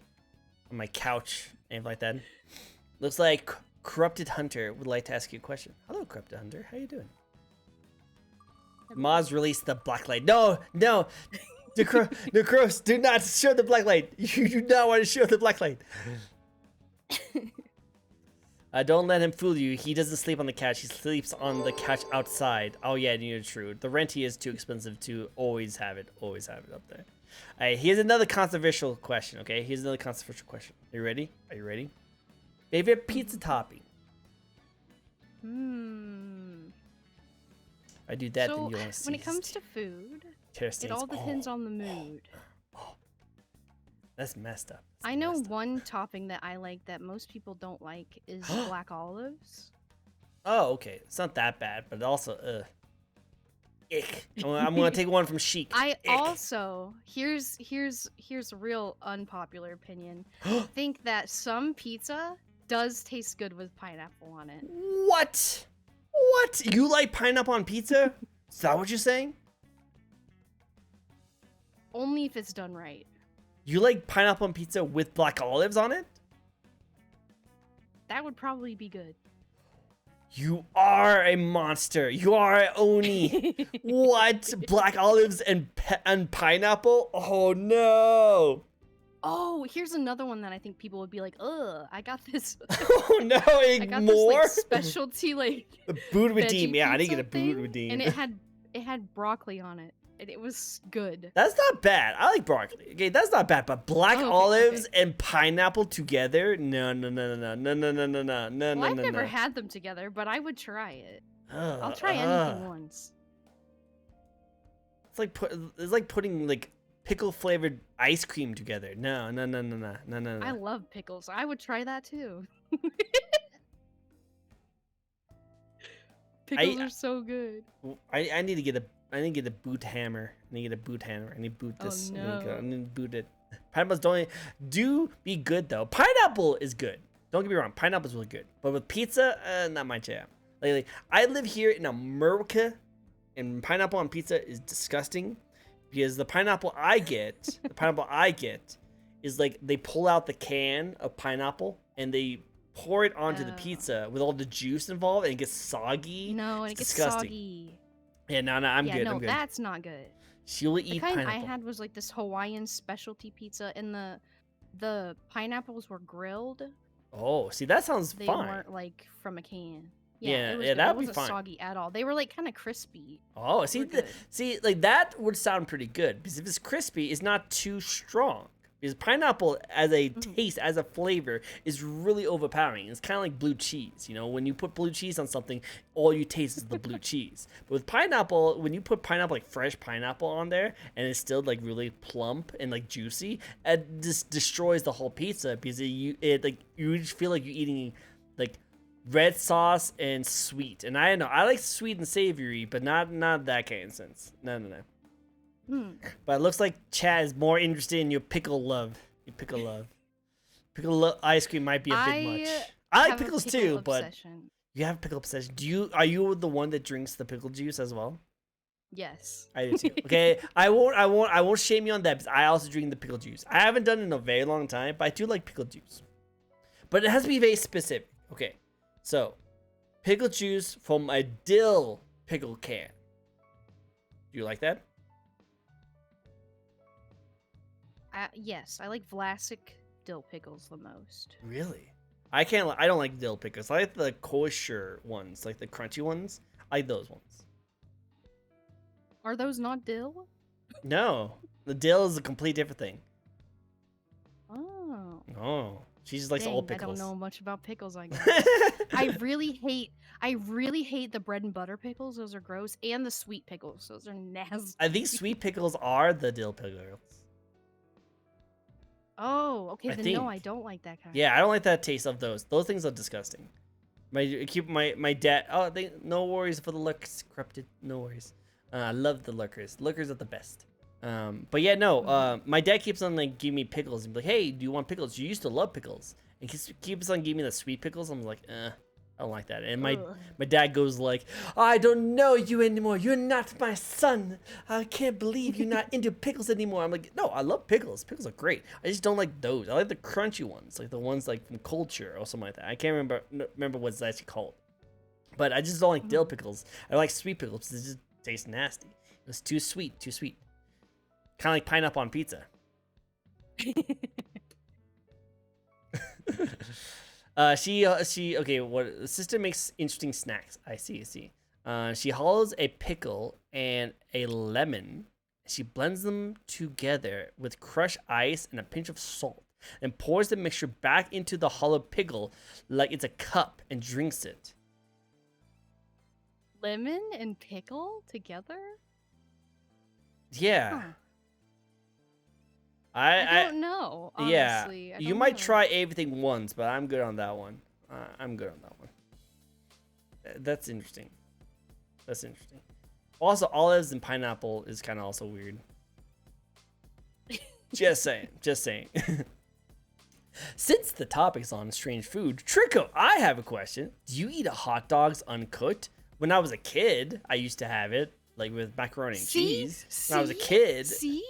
couch and like that. Looks like Corrupted Hunter would like to ask you a question. Hello, Corrupted Hunter. How you doing? Moz released the black light. No. Necros, do not show the black light. You do not want to show the black light. Don't let him fool you. He doesn't sleep on the couch. He sleeps on the couch outside. Oh yeah, you're true. The renty is too expensive to always have it up there. All right, here's another controversial question, okay? Here's another controversial question. Are you ready? Favorite pizza topping? I do that, then you want to see.
When it comes to food, it all depends on the mood.
That's messed up.
I know one topping that I like that most people don't like is black olives.
Oh, okay. It's not that bad, but also, ick. I'm gonna take one from Sheik.
Also, here's a real unpopular opinion. I think that some pizza does taste good with pineapple on it.
What? You like pineapple on pizza? Is that what you're saying?
Only if it's done right.
You like pineapple on pizza with black olives on it?
That would probably be good.
You are a monster. You are an Oni. What? Black olives and pineapple? Oh no.
Oh, here's another one that I think people would be like, ugh, I got this.
Oh no,
I got this like specialty like
Boot redeem. Yeah, I didn't get a boot redeem.
And it had broccoli on it. And it was good.
That's not bad. I like broccoli. Okay, that's not bad. But black olives and pineapple together? No.
Well, I've never had them together, but I would try it. I'll try anything once.
It's like putting like pickle flavored ice cream together. No.
I love pickles. I would try that too. Pickles are so good.
I need to get a boot hammer. I need to boot this.
Oh, no.
I need to boot it. Pineapples do be good though. Pineapple is good. Don't get me wrong. Pineapple's really good. But with pizza, not my jam. Like I live here in America, and pineapple on pizza is disgusting. Because the pineapple I get is like they pull out the can of pineapple and they pour it onto the pizza with all the juice involved, and it gets soggy.
No, and it gets soggy.
Yeah, no, I'm good.
No,
I'm good.
that's not good.
She will eat pineapple. The kind
I had was like this Hawaiian specialty pizza, and the pineapples were grilled.
Oh, see, that sounds fine.
They weren't like from a can. Yeah,
that'd be fine. It wasn't
soggy at all. They were like kind of crispy.
Oh, see, like that would sound pretty good because if it's crispy, it's not too strong. Because pineapple as a taste, as a flavor, is really overpowering. It's kind of like blue cheese. You know, when you put blue cheese on something, all you taste is the blue cheese. But with pineapple, when you put pineapple, like fresh pineapple on there, and it's still like really plump and like juicy, it just destroys the whole pizza because it like you just feel like you're eating like red sauce and sweet. And I know I like sweet and savory, but not that kind of sense. No. But it looks like Chad is more interested in your pickle love. Your pickle love. Ice cream might be a bit much. I like pickles too, obsession. But you have pickle obsession. Are you the one that drinks the pickle juice as well?
Yes.
I do too. Okay, I won't shame you on that because I also drink the pickle juice. I haven't done it in a very long time, but I do like pickle juice. But it has to be very specific. Okay, so pickle juice from a dill pickle can. Do you like that?
Yes, I like Vlasic dill pickles the most.
Really? I don't like dill pickles. I like the kosher ones, like the crunchy ones. I like those ones.
Are those not dill?
No, the dill is a complete different thing.
Oh.
Oh, she just likes all pickles.
I don't know much about pickles, I guess. I really hate the bread and butter pickles. Those are gross, and the sweet pickles. Those are nasty.
I think sweet pickles are the dill pickles.
Oh, okay. No, I don't like that kind.
Yeah, I don't like that taste of those. Those things are disgusting. My dad. Oh, no worries for the lurkers. Corrupted. No worries. I love the lurkers. Lurkers are the best. But yeah, no. My dad keeps on like giving me pickles and be like, "Hey, do you want pickles? You used to love pickles." And he keeps on giving me the sweet pickles. I'm like, I don't like that. And my dad goes like, "I don't know you anymore. You're not my son. I can't believe you're not into pickles anymore." I'm like, "No, I love pickles. Pickles are great. I just don't like those. I like the crunchy ones, like the ones like from Culture or something like that. I can't remember what it's actually called. But I just don't like dill pickles. I like sweet pickles because it just tastes nasty. It's too sweet. Kind of like pineapple on pizza." The sister makes interesting snacks. I see. She hollows a pickle and a lemon. She blends them together with crushed ice and a pinch of salt, and pours the mixture back into the hollowed pickle like it's a cup and drinks it.
Lemon and pickle together?
Yeah.
Huh. I don't know. Honestly.
Yeah, you might try everything once, but I'm good on that one. That's interesting. Also, olives and pineapple is kind of also weird. Just saying. Since the topic's on strange food, Tricko, I have a question. Do you eat hot dogs uncooked? When I was a kid, I used to have it, like with macaroni and cheese. When I was a kid.
See?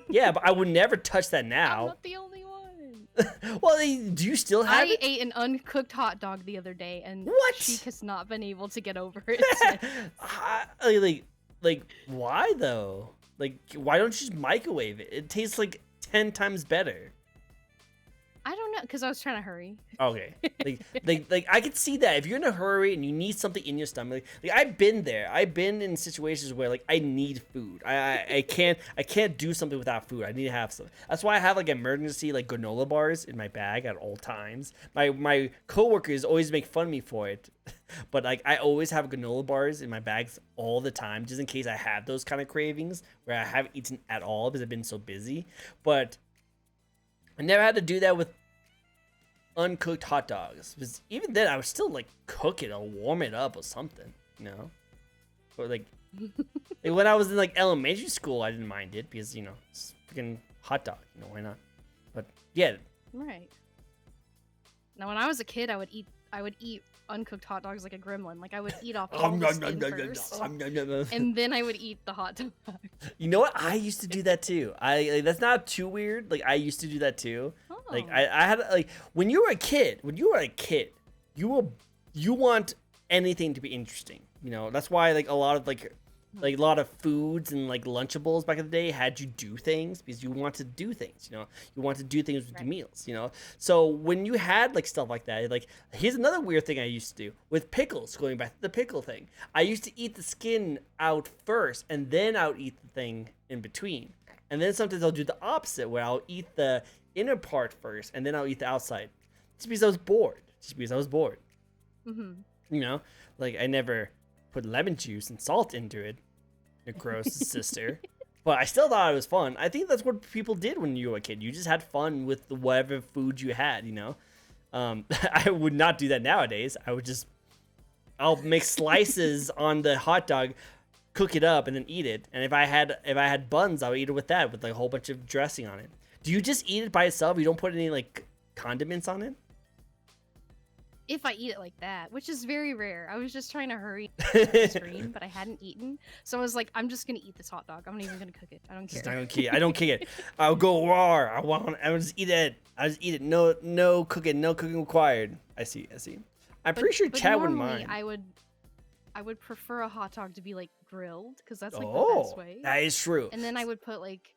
Yeah, but I would never touch that now.
I'm not the only one.
Well, do you still have it?
I ate an uncooked hot dog the other day, and she has not been able to get over it.
like, why though? Like, why don't you just microwave it? It tastes like 10 times better.
I don't know, because I was trying to hurry.
Okay. Like I could see that if you're in a hurry and you need something in your stomach. Like I've been there. I've been in situations where like I need food. I can't do something without food. I need to have some. That's why I have like emergency like granola bars in my bag at all times. My coworkers always make fun of me for it. But like I always have granola bars in my bags all the time just in case I have those kind of cravings where I haven't eaten at all because I've been so busy. But I never had to do that with uncooked hot dogs. Because even then, I would still like cook it or warm it up or something, you know? Or like when I was in like elementary school, I didn't mind it because, you know, it's freaking hot dog, you know, why not? But yeah.
Right. Now, when I was a kid, I would eat uncooked hot dogs like a gremlin. Like I would eat off all the skin first, and then I would eat the hot dog.
You know what? I used to do that too. That's not too weird. Like I used to do that too. Oh. Like I had like when you were a kid, you want anything to be interesting. You know, that's why like a lot of a lot of foods and like Lunchables back in the day had you do things because you want to do things, you know, you want to do things with your meals, you know. So when you had like stuff like that, like here's another weird thing I used to do with pickles, going back to the pickle thing. I used to eat the skin out first and then I would eat the thing in between. And then sometimes I'll do the opposite, where I'll eat the inner part first, and then I'll eat the outside. Just because I was bored.
Mm-hmm.
You know, like I never put lemon juice and salt into it. Your gross sister. But I still thought it was fun. I think that's what people did when you were a kid. You just had fun with whatever food you had, you know? I would not do that nowadays. I'll make slices on the hot dog, cook it up, and then eat it. And if I had buns, I would eat it with that, with like a whole bunch of dressing on it. Do you just eat it by itself? You don't put any like condiments on it?
If I eat it like that, which is very rare. I was just trying to hurry the stream, but I hadn't eaten. So I was like, I'm just gonna eat this hot dog. I'm not even gonna cook it. I don't care.
I don't kick it. I'll go raw. I'll just eat it. I'll just eat it. No cooking required. I see. I'm pretty sure Chad wouldn't mind.
I would prefer a hot dog to be like grilled, because that's like the best way.
That is true.
And then I would put like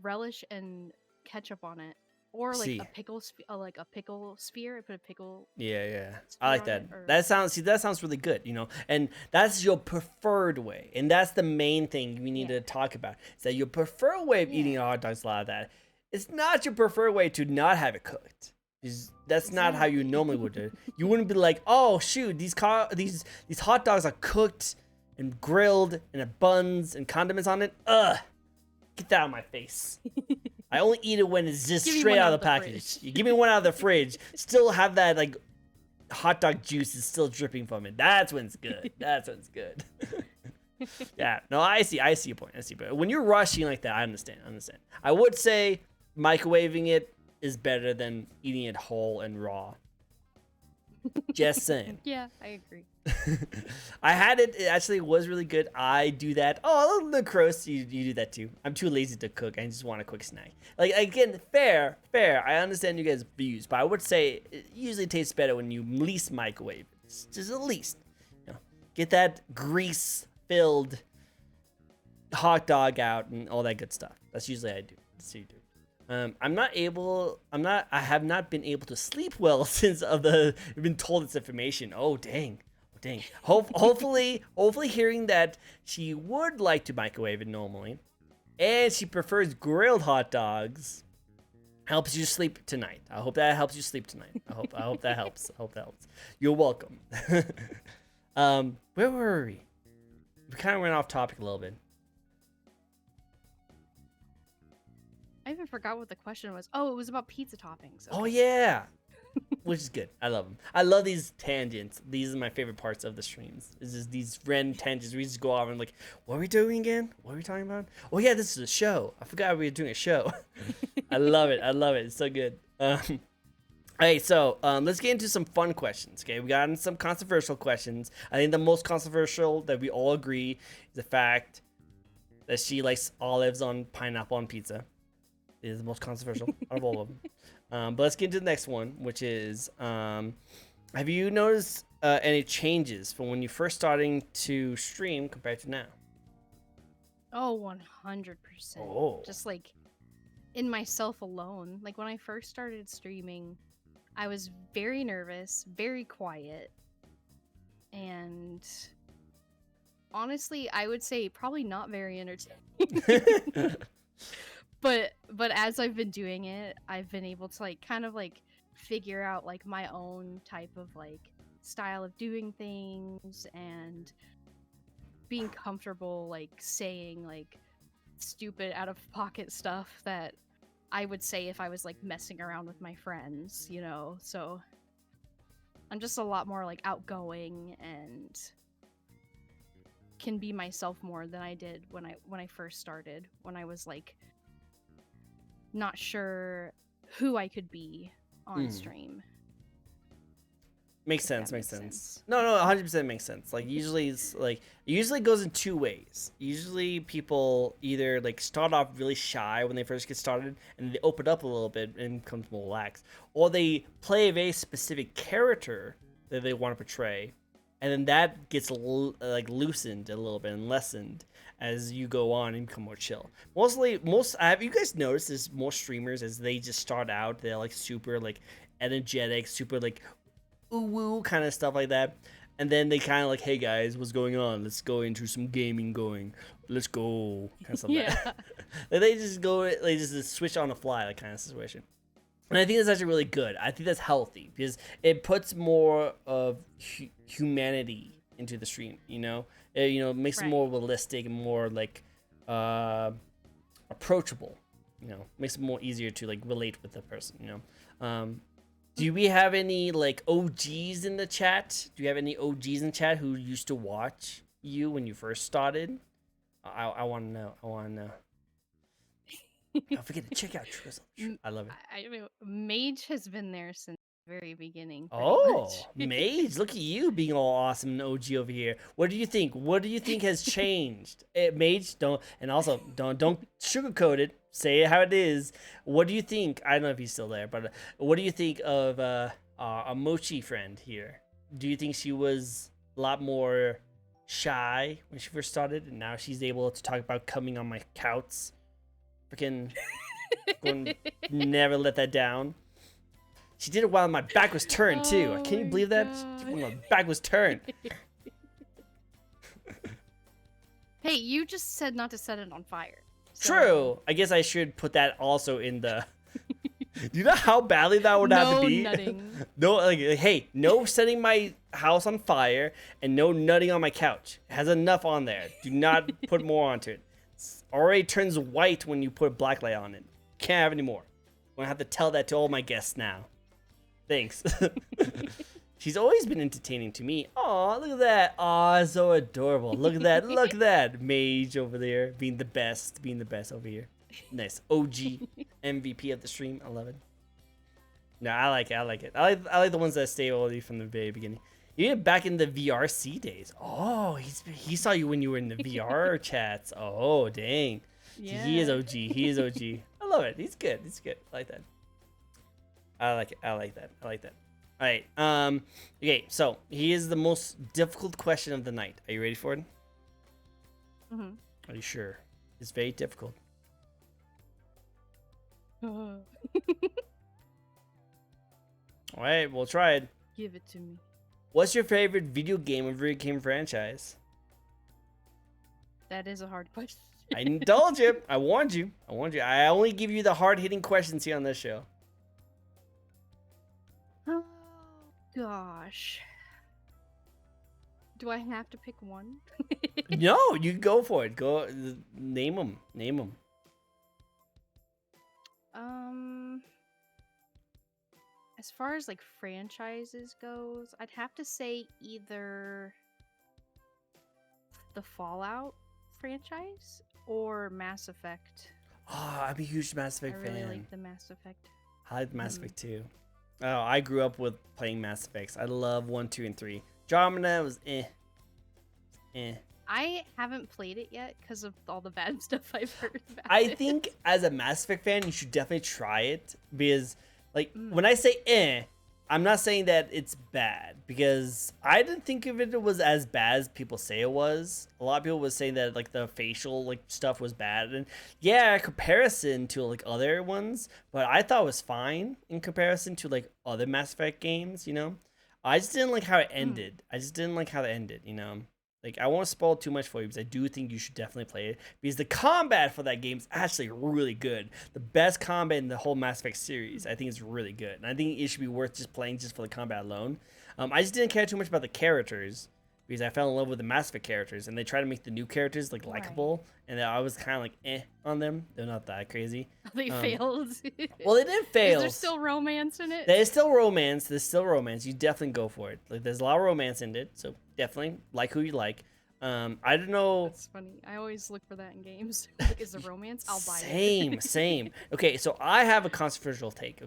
relish and ketchup on it. Or like a pickle, like a pickle spear. I put a pickle.
Yeah. I like that. That sounds really good, you know. And that's your preferred way, and that's the main thing we need to talk about. Is that your preferred way of eating a hot dog is a lot of that. It's not your preferred way to not have it cooked. That's not how you normally would do it. You wouldn't be like, oh shoot, these hot dogs are cooked and grilled and have buns and condiments on it. Ugh, get that out of my face. I only eat it when it's just straight out of the package. You give me one out of the fridge, still have that like hot dog juice is still dripping from it. That's when it's good. Yeah, no, I see your point. But when you're rushing like that, I understand. I would say microwaving it is better than eating it whole and raw. Just saying.
Yeah, I agree.
I had it. It actually was really good. I do that. Oh, the Cross, you do that too. I'm too lazy to cook. I just want a quick snack. Like, again, fair. I understand you guys' views, but I would say it usually tastes better when you least microwave. It's just at least, you know, get that grease-filled hot dog out and all that good stuff. That's usually I do. That's what you do. I have not been able to sleep well since I've been told this information. Oh, dang. Hopefully hearing that she would like to microwave it normally, and she prefers grilled hot dogs, helps you sleep tonight. I hope that helps you sleep tonight. I hope that helps. You're welcome. Where were we? We kind of went off topic a little bit.
I even forgot what the question was. Oh, it was about pizza toppings. Okay.
Oh yeah. Which is good. I love them. I love these tangents. These are my favorite parts of the streams. Is just these random tangents. We just go off and like, what are we doing again? What are we talking about? Oh yeah, this is a show. I forgot we were doing a show. I love it. It's so good. Alright, so let's get into some fun questions. Okay, we got into some controversial questions. I think the most controversial that we all agree is the fact that she likes olives on pineapple on pizza. It is the most controversial out of all of them. But let's get into the next one, which is, have you noticed any changes from when you first starting to stream compared to now?
Oh, 100%.
Oh.
Just like in myself alone. Like when I first started streaming, I was very nervous, very quiet, and honestly, I would say probably not very entertaining. But as I've been doing it, I've been able to like kind of like figure out like my own type of like style of doing things and being comfortable like saying like stupid out of pocket stuff that I would say if I was like messing around with my friends, you know. So I'm just a lot more like outgoing and can be myself more than I did when I first started, when I was like not sure who I could be on stream.
Makes sense. No, 100% makes sense. Like usually it goes in two ways. Usually people either like start off really shy when they first get started and they open up a little bit and becomes more relaxed, or they play a very specific character that they want to portray, and then that gets like loosened a little bit and lessened as you go on and become more chill. Have you guys noticed this? Most streamers, as they just start out, they're like super like energetic, super like ooh woo kind of stuff like that, and then they kind of like, hey guys, what's going on? Let's go into some gaming. Let's go, kind of stuff.
Yeah.
Like that. They just go, they just switch on the fly, like kind of situation. And I think that's actually really good. I think that's healthy because it puts more of humanity into the stream. It makes it more realistic and more like approachable. Makes it more easier to like relate with the person. Do we have any like OGs in the chat? Do you have any OGs in chat who used to watch you when you first started? I want to know. I want to know. Don't forget to check out TrickcoGaming. I love it.
I mean, Mage has been there since the very beginning.
Oh, Mage! Look at you being all awesome and OG over here. What do you think? What do you think has changed? Mage, don't sugarcoat it. Say it how it is. What do you think? I don't know if he's still there, but what do you think of a Mochi friend here? Do you think she was a lot more shy when she first started, and now she's able to talk about coming on my couch? Freaking never let that down. She did it while my back was turned too. Can you believe that? When my back was turned.
Hey, you just said not to set it on fire. So...
True. I guess I should put that also in the. Do you know how badly that would have to be?
Nutting.
No, hey, no setting my house on fire and no nutting on my couch. It has enough on there. Do not put more onto it. Already turns white when you put black light on it. Can't have any more. I'm gonna have to tell that to all my guests now. Thanks. She's always been entertaining to me. Aw, look at that. Aw, so adorable. Look at that. Look at that. Mage over there being the best over here. Nice. OG MVP of the stream. I love it. No, I like it. I like the ones that stay OG from the very beginning. Even back in the VRC days. Oh, he saw you when you were in the VR chats. Oh, dang. Yeah. He is OG. He is OG. I love it. He's good. He's good. I like that. I like it. I like that. I like that. All right. Okay, so here's the most difficult question of the night. Are you ready for it?
Mm-hmm.
Are you sure? It's very difficult. All right, we'll try it.
Give it to me.
What's your favorite video game or video game franchise?
That is a hard question.
I indulge you. I warned you. I warned you. I only give you the hard-hitting questions here on this show.
Oh, gosh. Do I have to pick one?
No, you go for it. Go name them. Name them.
As far as like franchises goes, I'd have to say either the Fallout franchise or Mass Effect.
Oh, I'm a huge Mass Effect fan.
I really like the Mass Effect.
I like Mass Effect too. Oh, I grew up with playing Mass Effects. I love 1, 2, and 3. Andromeda was eh.
I haven't played it yet because of all the bad stuff I've heard about
I
it.
think as a Mass Effect fan, you should definitely try it because, like, when I say I'm not saying that it's bad because I didn't think of it was as bad as people say it was. A lot of people was saying that like the facial like stuff was bad, and yeah, comparison to like other ones, but I thought it was fine in comparison to like other Mass Effect games. I just didn't like how it ended. Like, I won't spoil too much for you because I do think you should definitely play it because the combat for that game is actually really good. The best combat in the whole Mass Effect series. I think it's really good. And I think it should be worth just playing just for the combat alone. I just didn't care too much about the characters because I fell in love with the Mass Effect characters. And they try to make the new characters, like, likable. And I was kind of like, on them. They're not that crazy.
They failed.
Well, they didn't fail.
Is there still romance in it?
There's still romance. You definitely go for it. Like, there's a lot of romance in it. So definitely like who you like. I don't know.
That's funny. I always look for that in games. Like, is there romance? I'll buy
it. Same. Okay, so I have a controversial take,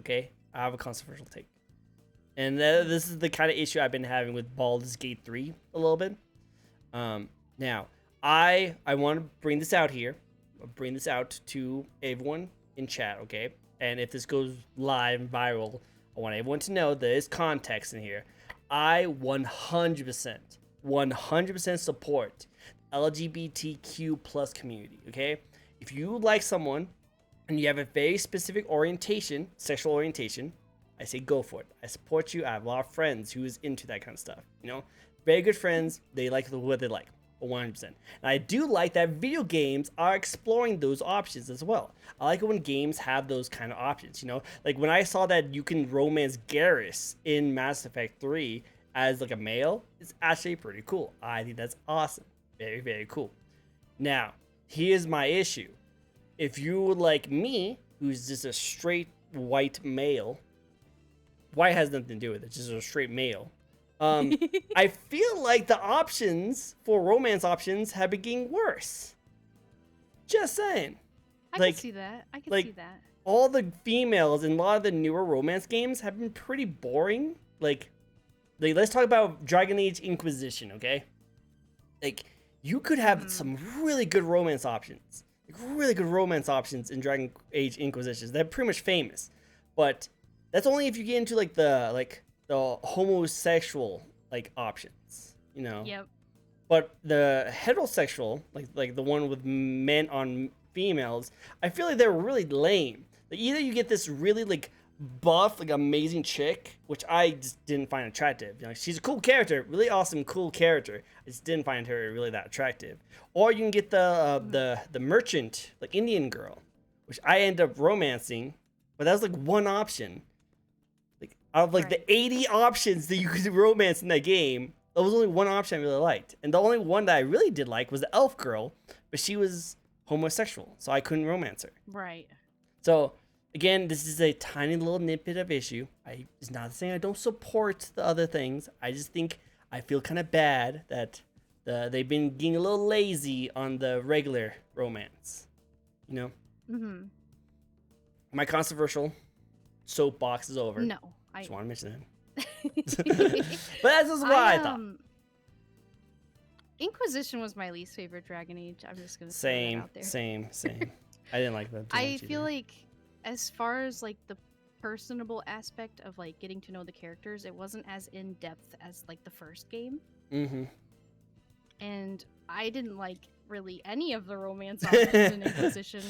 And this is the kind of issue I've been having with Baldur's Gate 3 a little bit. Now, I want to bring this out here. I'll bring this out to everyone in chat, okay? And if this goes live and viral, I want everyone to know there is context in here. I 100% support LGBTQ plus community, okay? If you like someone and you have a very specific orientation, sexual orientation, I say go for it. I support you. I have a lot of friends who is into that kind of stuff, Very good friends. They like what they like. 100%. And I do like that video games are exploring those options as well. I like it when games have those kind of options, you know? Like when I saw that you can romance Garrus in Mass Effect 3 as like a male, it's actually pretty cool. I think that's awesome. Very, very cool. Now, here's my issue. If you like me, who's just a straight white male, white has nothing to do with it, just a straight male. I feel like the options for romance options have been getting worse. Just saying.
I can see that. I can see that.
All the females in a lot of the newer romance games have been pretty boring. Like let's talk about Dragon Age Inquisition, okay? Like, you could have some really good romance options. Like, really good romance options in Dragon Age Inquisition. They're pretty much famous. But that's only if you get into the homosexual options, you know.
Yep.
But the heterosexual, like the one with men on females, I feel like they're really lame. Like, either you get this really buff, amazing chick, which I just didn't find attractive. You know, she's a cool character, really awesome, cool character. I just didn't find her really that attractive. Or you can get the merchant, Indian girl, which I end up romancing, but that was one option. Out of the 80 options that you could romance in that game, there was only one option I really liked. And the only one that I really did like was the elf girl, but she was homosexual, so I couldn't romance her.
Right.
So, again, this is a tiny little nitpick of issue. It's not saying I don't support the other things. I just think I feel kind of bad that they've been getting a little lazy on the regular romance. You know?
Mm-hmm.
My controversial soapbox is over.
No.
I just want to mention that. But that's just what I thought.
Inquisition was my least favorite Dragon Age. I'm just gonna say that out there.
Same. I didn't like that.
I feel like, as far as the personable aspect of getting to know the characters, it wasn't as in depth as the first game.
Mm-hmm.
And I didn't like really any of the romance options in Inquisition.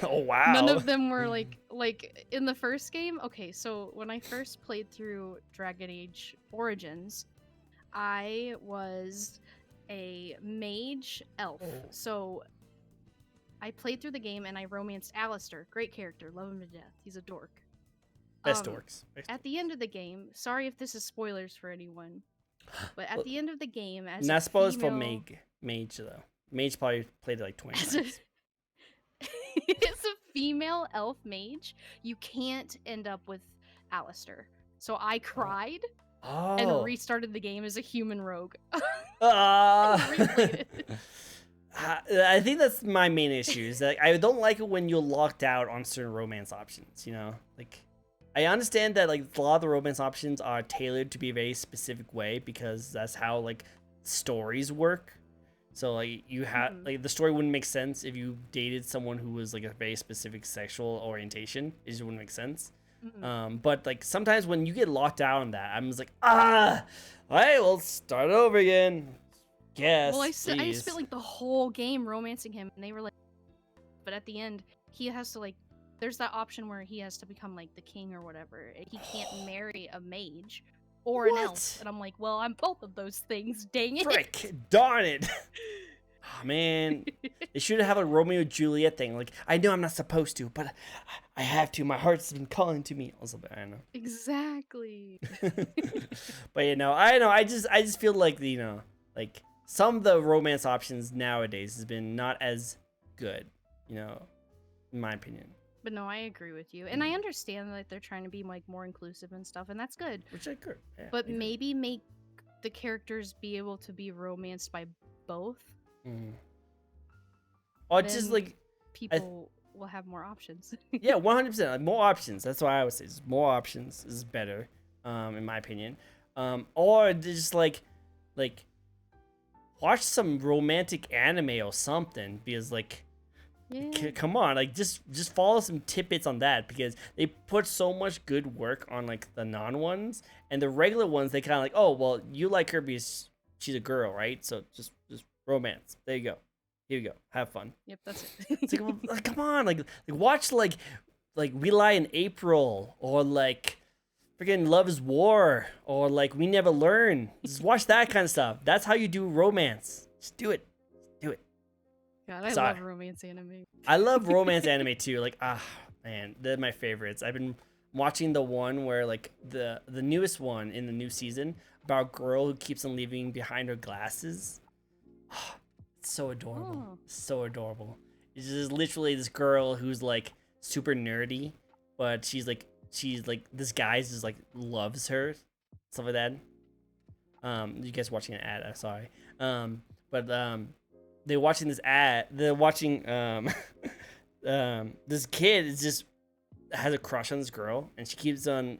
Oh wow!
None of them were like in the first game. Okay, so when I first played through Dragon Age Origins, I was a mage elf.
Oh.
So I played through the game and I romanced Alistair. Great character, love him to death. He's a dork.
Best dorks.
At the end of the game, sorry if this is spoilers for anyone, but at the end of the game, as
not spoilers for
female...
mage though. Mage probably played it 20 times.
As a female elf mage, you can't end up with Alistair. So I cried and restarted the game as a human rogue.
I think that's my main issue. Is that I don't like it when you're locked out on certain romance options. You know, I understand that a lot of the romance options are tailored to be a very specific way because that's how stories work. So you have the story wouldn't make sense if you dated someone who was a very specific sexual orientation. It just wouldn't make sense. But sometimes when you get locked out on that, I'm just all right, we'll start over again. Yes.
Well, I spent the whole game romancing him, and they were but at the end he has to there's that option where he has to become the king or whatever. He can't marry a mage or an elf, and I'm well, I'm both of those things. Dang it!
Frick, darn it! Oh, man, they should have a Romeo and Juliet thing. I know I'm not supposed to, but I have to. My heart's been calling to me. Also, I know.
Exactly.
But I know. I just feel some of the romance options nowadays has been not as good. In my opinion.
But no, I agree with you, and I understand that they're trying to be more inclusive and stuff, and that's good.
Which I agree. Yeah,
but maybe make the characters be able to be romanced by both.
Or just
people will have more options.
Yeah, 100%. More options. That's what I would say. More options is better, in my opinion. Or just watch some romantic anime or something because
yeah.
Come on, just follow some tidbits on that because they put so much good work on the non ones, and the regular ones they kind of oh well, you like her because she's a girl, right? So just romance. There you go. Here you go. Have fun.
Yep, that's it.
It's come on, watch We Lie in April or freaking Love is War or We Never Learn. Just watch that kind of stuff. That's how you do romance. Just do it. Do it.
God, I
Sorry.
love romance anime.
I love romance anime too. Like, man, they're my favorites. I've been watching the one where like the newest one in the new season about a girl who keeps on leaving behind her glasses. It's so adorable.
Oh.
So adorable. It's just literally this girl who's like super nerdy, but she's like this guy just like loves her, stuff like that. You guys watching an ad? Sorry. But they're watching this ad. They're watching this kid is just has a crush on this girl, and she keeps on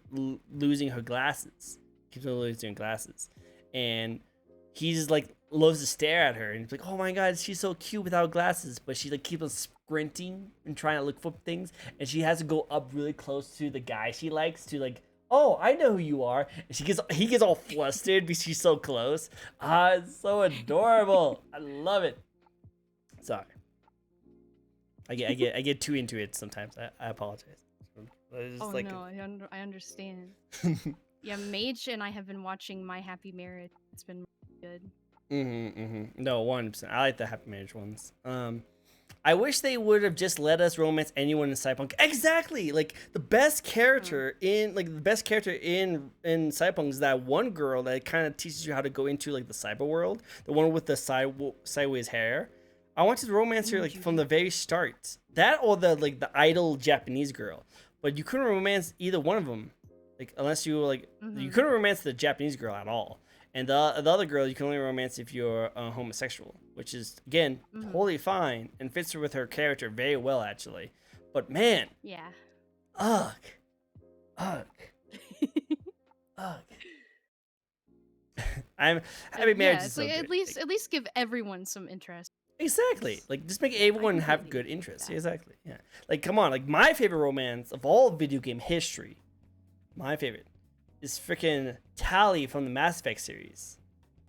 losing her glasses. Keeps on losing her glasses, and he's like loves to stare at her, and he's like, "Oh my god, she's so cute without glasses." But she like keeps on sprinting and trying to look for things, and she has to go up really close to the guy she likes to like, "Oh, I know who you are." And he gets all flustered because she's so close. It's so adorable. I love it. Sorry, I get too into it sometimes. I apologize.
Oh no, I understand. Yeah, Mage and I have been watching My Happy Marriage. It's been really good.
No, 100%. I like the Happy Marriage ones. I wish they would have just let us romance anyone in Cyberpunk. Exactly. Like the best character in Cyberpunk is that one girl that kind of teaches you how to go into like the cyber world. The one with the sideways hair. I wanted to romance her like from the very start. That or the idol Japanese girl. But you couldn't romance either one of them. Like unless you were you couldn't romance the Japanese girl at all. And the other girl you can only romance if you're homosexual, which is again totally fine and fits with her character very well actually. But man,
yeah,
ugh. I'm Happy Marriage is so
like,
good.
at least give everyone some interest.
Exactly. Like just make everyone have good interests. Exactly. Yeah. Like come on. Like my favorite romance of all video game history, my favorite, is freaking Tali from the Mass Effect series.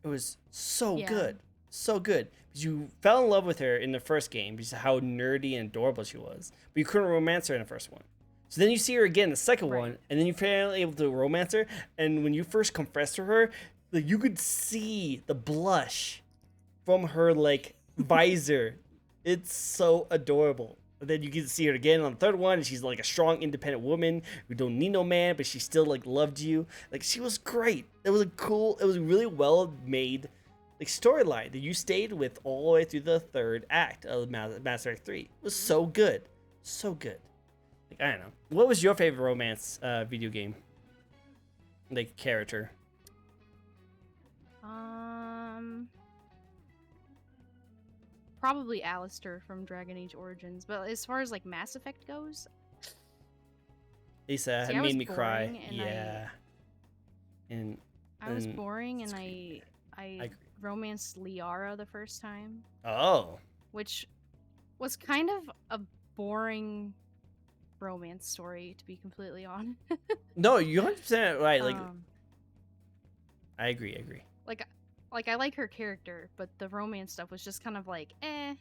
It was so good. So good. Because you fell in love with her in the first game because of how nerdy and adorable she was. But you couldn't romance her in the first one. So then you see her again in the second one, and then you're finally able to romance her. And when you first confessed to her, like you could see the blush from her like visor. It's so adorable. And then you get to see her again on the third one, and she's like a strong, independent woman who don't need no man, but she still like loved you. Like she was great. It was a really well made like storyline that you stayed with all the way through the third act of Mass Effect 3. It was so good, so good. Like I don't know, what was your favorite romance video game like character?
Probably Alistair from Dragon Age Origins, but as far as like Mass Effect goes,
Lisa had made me cry. Yeah.
I was boring, and I romanced Liara the first time.
Oh.
Which was kind of a boring romance story, to be completely honest.
No, you're 100% right. Like, I agree.
Like I like her character, but the romance stuff was just kind of like, eh.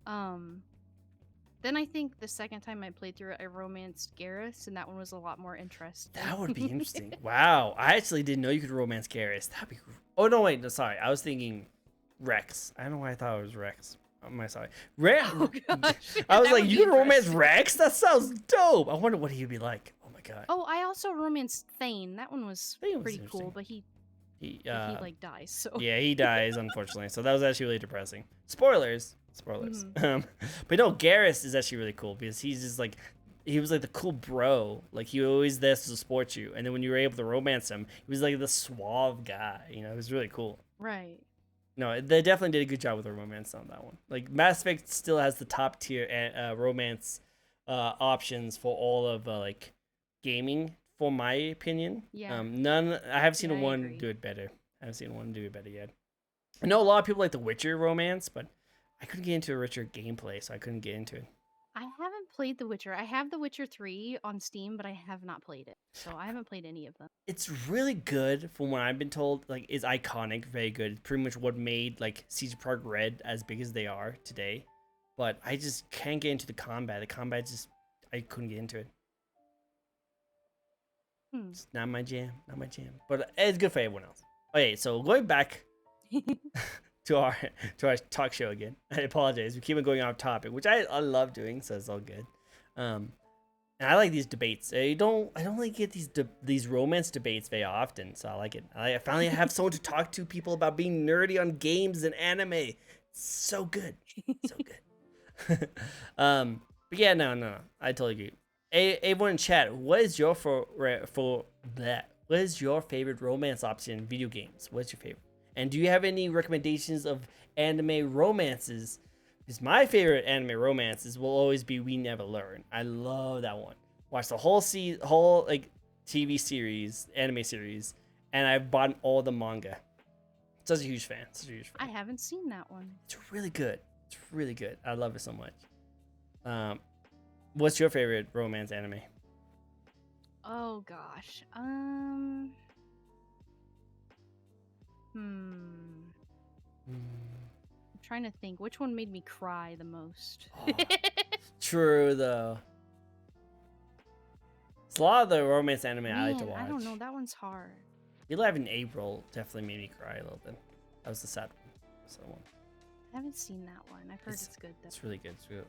Then I think the second time I played through it, I romanced Garrus, and that one was a lot more interesting.
That would be interesting. Wow, I actually didn't know you could romance Garrus. That'd be. Oh no, wait, no, sorry. I was thinking Rex. I don't know why I thought it was Rex. I'm sorry.
Oh, gosh.
I was like, you can romance Rex? That sounds dope. I wonder what he'd be like. Oh my god.
Oh, I also romanced Thane. That one was pretty cool, but he like dies. So
yeah, he dies unfortunately. So that was actually really depressing. Spoilers. But no, Garrus is actually really cool because he's just like he was like the cool bro. Like he always there to support you. And then when you were able to romance him, he was like the suave guy. You know, it was really cool.
Right.
No, they definitely did a good job with the romance on that one. Like Mass Effect still has the top tier romance options for all of like gaming, for my opinion.
Yeah.
I haven't seen one do it better. I haven't seen one do it better yet. I know a lot of people like the Witcher romance, but I couldn't get into a Witcher gameplay, so I couldn't get into it.
I haven't played The Witcher. I have The Witcher 3 on Steam, but I have not played it. So I haven't played any of them.
It's really good from what I've been told. Like, it's iconic, very good. It's pretty much what made like Siege Park Red as big as they are today. But I just can't get into the combat. The combat just, I couldn't get into it. It's not my jam, not my jam. But it's good for everyone else. Okay, so going back to our to our talk show again. I apologize. We keep on going off topic, which I love doing, so it's all good. And I like these debates. I don't really get these romance debates very often, so I like it. I finally have someone to talk to people about being nerdy on games and anime. It's so good, so good. But yeah, no, I totally agree. Everyone in chat, what is your that? What is your favorite romance option in video games? What's your favorite? And do you have any recommendations of anime romances? Because my favorite anime romances will always be We Never Learn. I love that one. Watch the whole like TV series, anime series, and I've bought all the manga. Such a huge fan. Such a huge fan.
I haven't seen that one.
It's really good. It's really good. I love it so much. What's your favorite romance anime?
Oh gosh. I'm trying to think which one made me cry the most.
Oh, true though. It's a lot of the romance anime I like to watch.
I don't know. That one's hard.
You Live in April definitely made me cry a little bit. That was the sad one. That's the one.
I haven't seen that one. I've heard it's good though.
It's really good. It's really...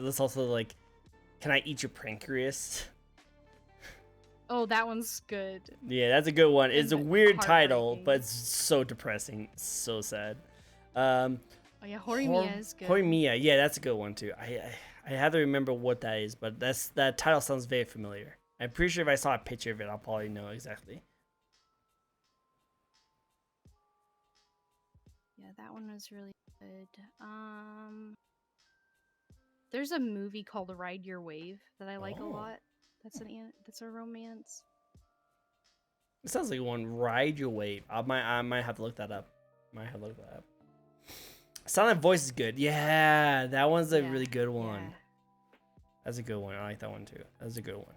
That's also like, Can I Eat Your Pancreas?
Oh, that one's good.
Yeah, that's a good one. It's a weird title, but it's
heartbreaking.
so depressing. It's so sad.
Oh yeah, Horimiya is good.
Horimiya, yeah, that's a good one too. I have to remember what that is, but that title sounds very familiar. I'm pretty sure if I saw a picture of it, I'll probably know exactly.
Yeah, that one was really good. There's a movie called Ride Your Wave that I like a lot. That's a romance.
It sounds like one. Ride Your Wave. I might have to look that up. Silent Voice is good. Yeah, that one's a really good one.
Yeah.
That's a good one. I like that one too. That's a good one.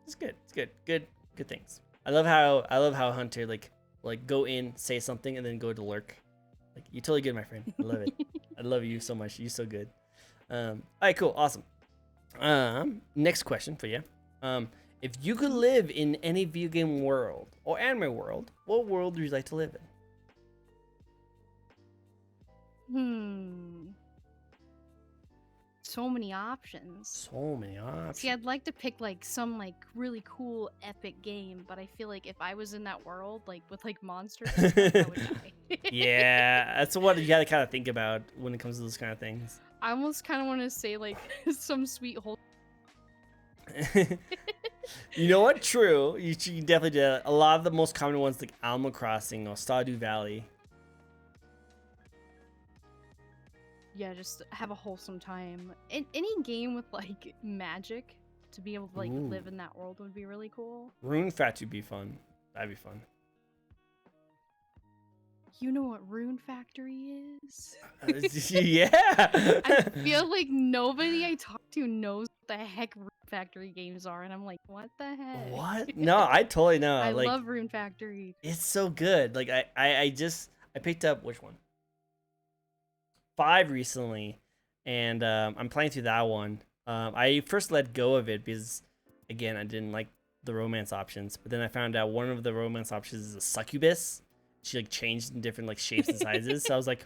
It's good. It's good. Good things. I love how Hunter like go in, say something, and then go to lurk. Like, you're totally good, my friend. I love it. I love you so much. You're so good. All right, cool, awesome. Next question for you. If you could live in any video game world or anime world, what world would you like to live in?
So many options. See, I'd like to pick like some like really cool epic game, but I feel like if I was in that world, like with like monsters, I would die.
Yeah, that's what you gotta kind of think about when it comes to those kind of things.
I almost kind of want to say like some sweet whole.
You know what? True. You definitely do that. A lot of the most common ones like Animal Crossing or Stardew Valley.
Yeah, just have a wholesome time. In any game with like magic, to be able to like live in that world would be really cool.
Rune Factory would be fun. That'd be fun.
You know what Rune Factory is?
Yeah.
I feel like nobody I talk to knows what the heck Rune Factory games are, and I'm like, what the heck?
What? No, I totally know.
I
like,
love Rune Factory.
It's so good. Like I picked up which one? 5 recently, and I'm playing through that one. I first let go of it because, again, I didn't like the romance options. But then I found out one of the romance options is a succubus. She like changed in different like shapes and sizes. So I was like,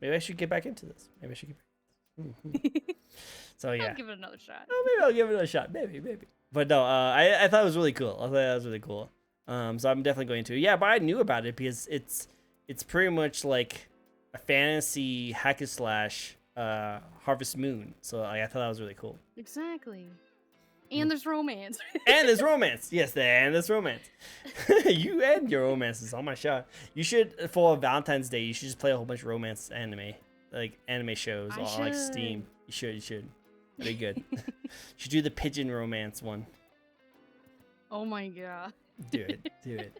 maybe I should get back into this. So yeah.
I'll give it another shot.
Oh, maybe I'll give it another shot. Maybe. But no, I thought it was really cool. I thought that was really cool. So I'm definitely going to. Yeah, but I knew about it because it's pretty much like a fantasy hack and slash Harvest Moon. So I thought that was really cool.
Exactly. And there's romance.
And there's romance. Yes, and there's romance. You and your romance is on my shot. You should, for Valentine's Day, you should just play a whole bunch of romance anime. Like anime shows on like Steam. You should. Very good. You should do the pigeon romance one.
Oh my god.
Do it.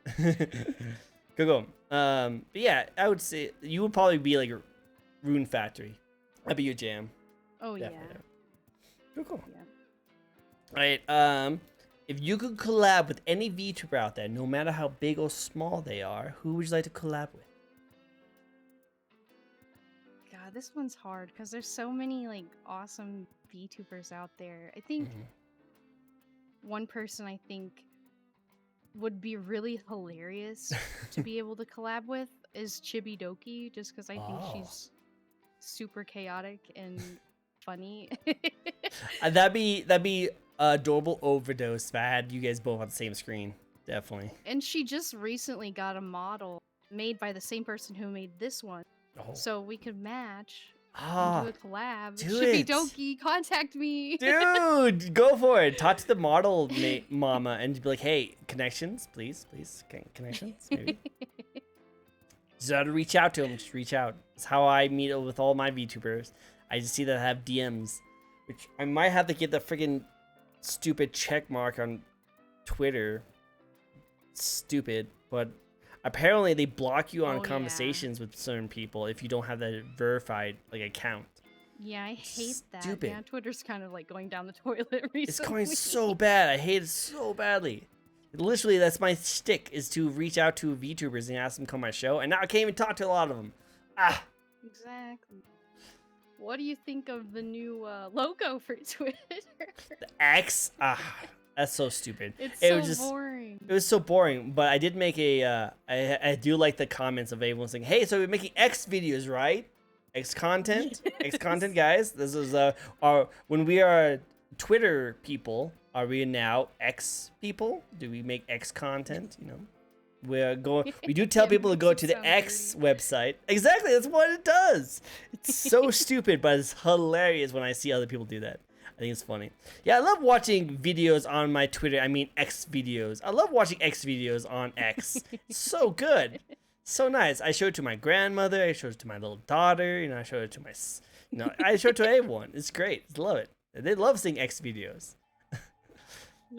Go. But yeah, I would say you would probably be like a Rune Factory. That'd be your jam.
Oh
Definitely.
yeah.
Cool.
Yeah.
All right. If you could collab with any VTuber out there, no matter how big or small they are, who would you like to collab with?
God, this one's hard because there's so many like awesome VTubers out there. I think one person I think would be really hilarious to be able to collab with is Chibi Doki, just because I think she's super chaotic and funny.
That'd be adorable overdose if I had you guys both on the same screen. Definitely.
And she just recently got a model made by the same person who made this one.
Oh.
So we could match and do a collab.
Do
Chibi
it.
Doki, contact me.
Dude, go for it. Talk to the model mama and be like, hey, connections, please. Connections, maybe. Just how to reach out to them. Just reach out. It's how I meet with all my VTubers. I just see that I have DMs, which I might have to get the friggin' stupid check mark on Twitter. Stupid, but apparently they block you on conversations with certain people if you don't have that verified account.
Yeah, I hate that.
Stupid.
Yeah, Twitter's kind of like going down the toilet recently.
It's going so bad. I hate it so badly. Literally, that's my shtick, is to reach out to VTubers and ask them to come on my show, and now I can't even talk to a lot of them. Ah.
Exactly. What do you think of the new logo for Twitter?
The X? Ah, that's so stupid.
It's
it
so
was just
boring.
It was so boring, but I did make a, I do like the comments of everyone saying, hey, so we're making X videos, right? X content?
Yes.
X content, guys? This is, when we are Twitter people, are we now X people? Do we make X content, you know? We do tell people to go to the X website. Exactly, that's what it does. It's so stupid, but it's hilarious when I see other people do that. I think it's funny. Yeah, I love watching videos on my Twitter. I mean, X videos. I love watching X videos on X. So good. So nice. I show it to my grandmother. I show it to my little daughter. You know, I show it to my, I show it to everyone. It's great. I love it. They love seeing X videos.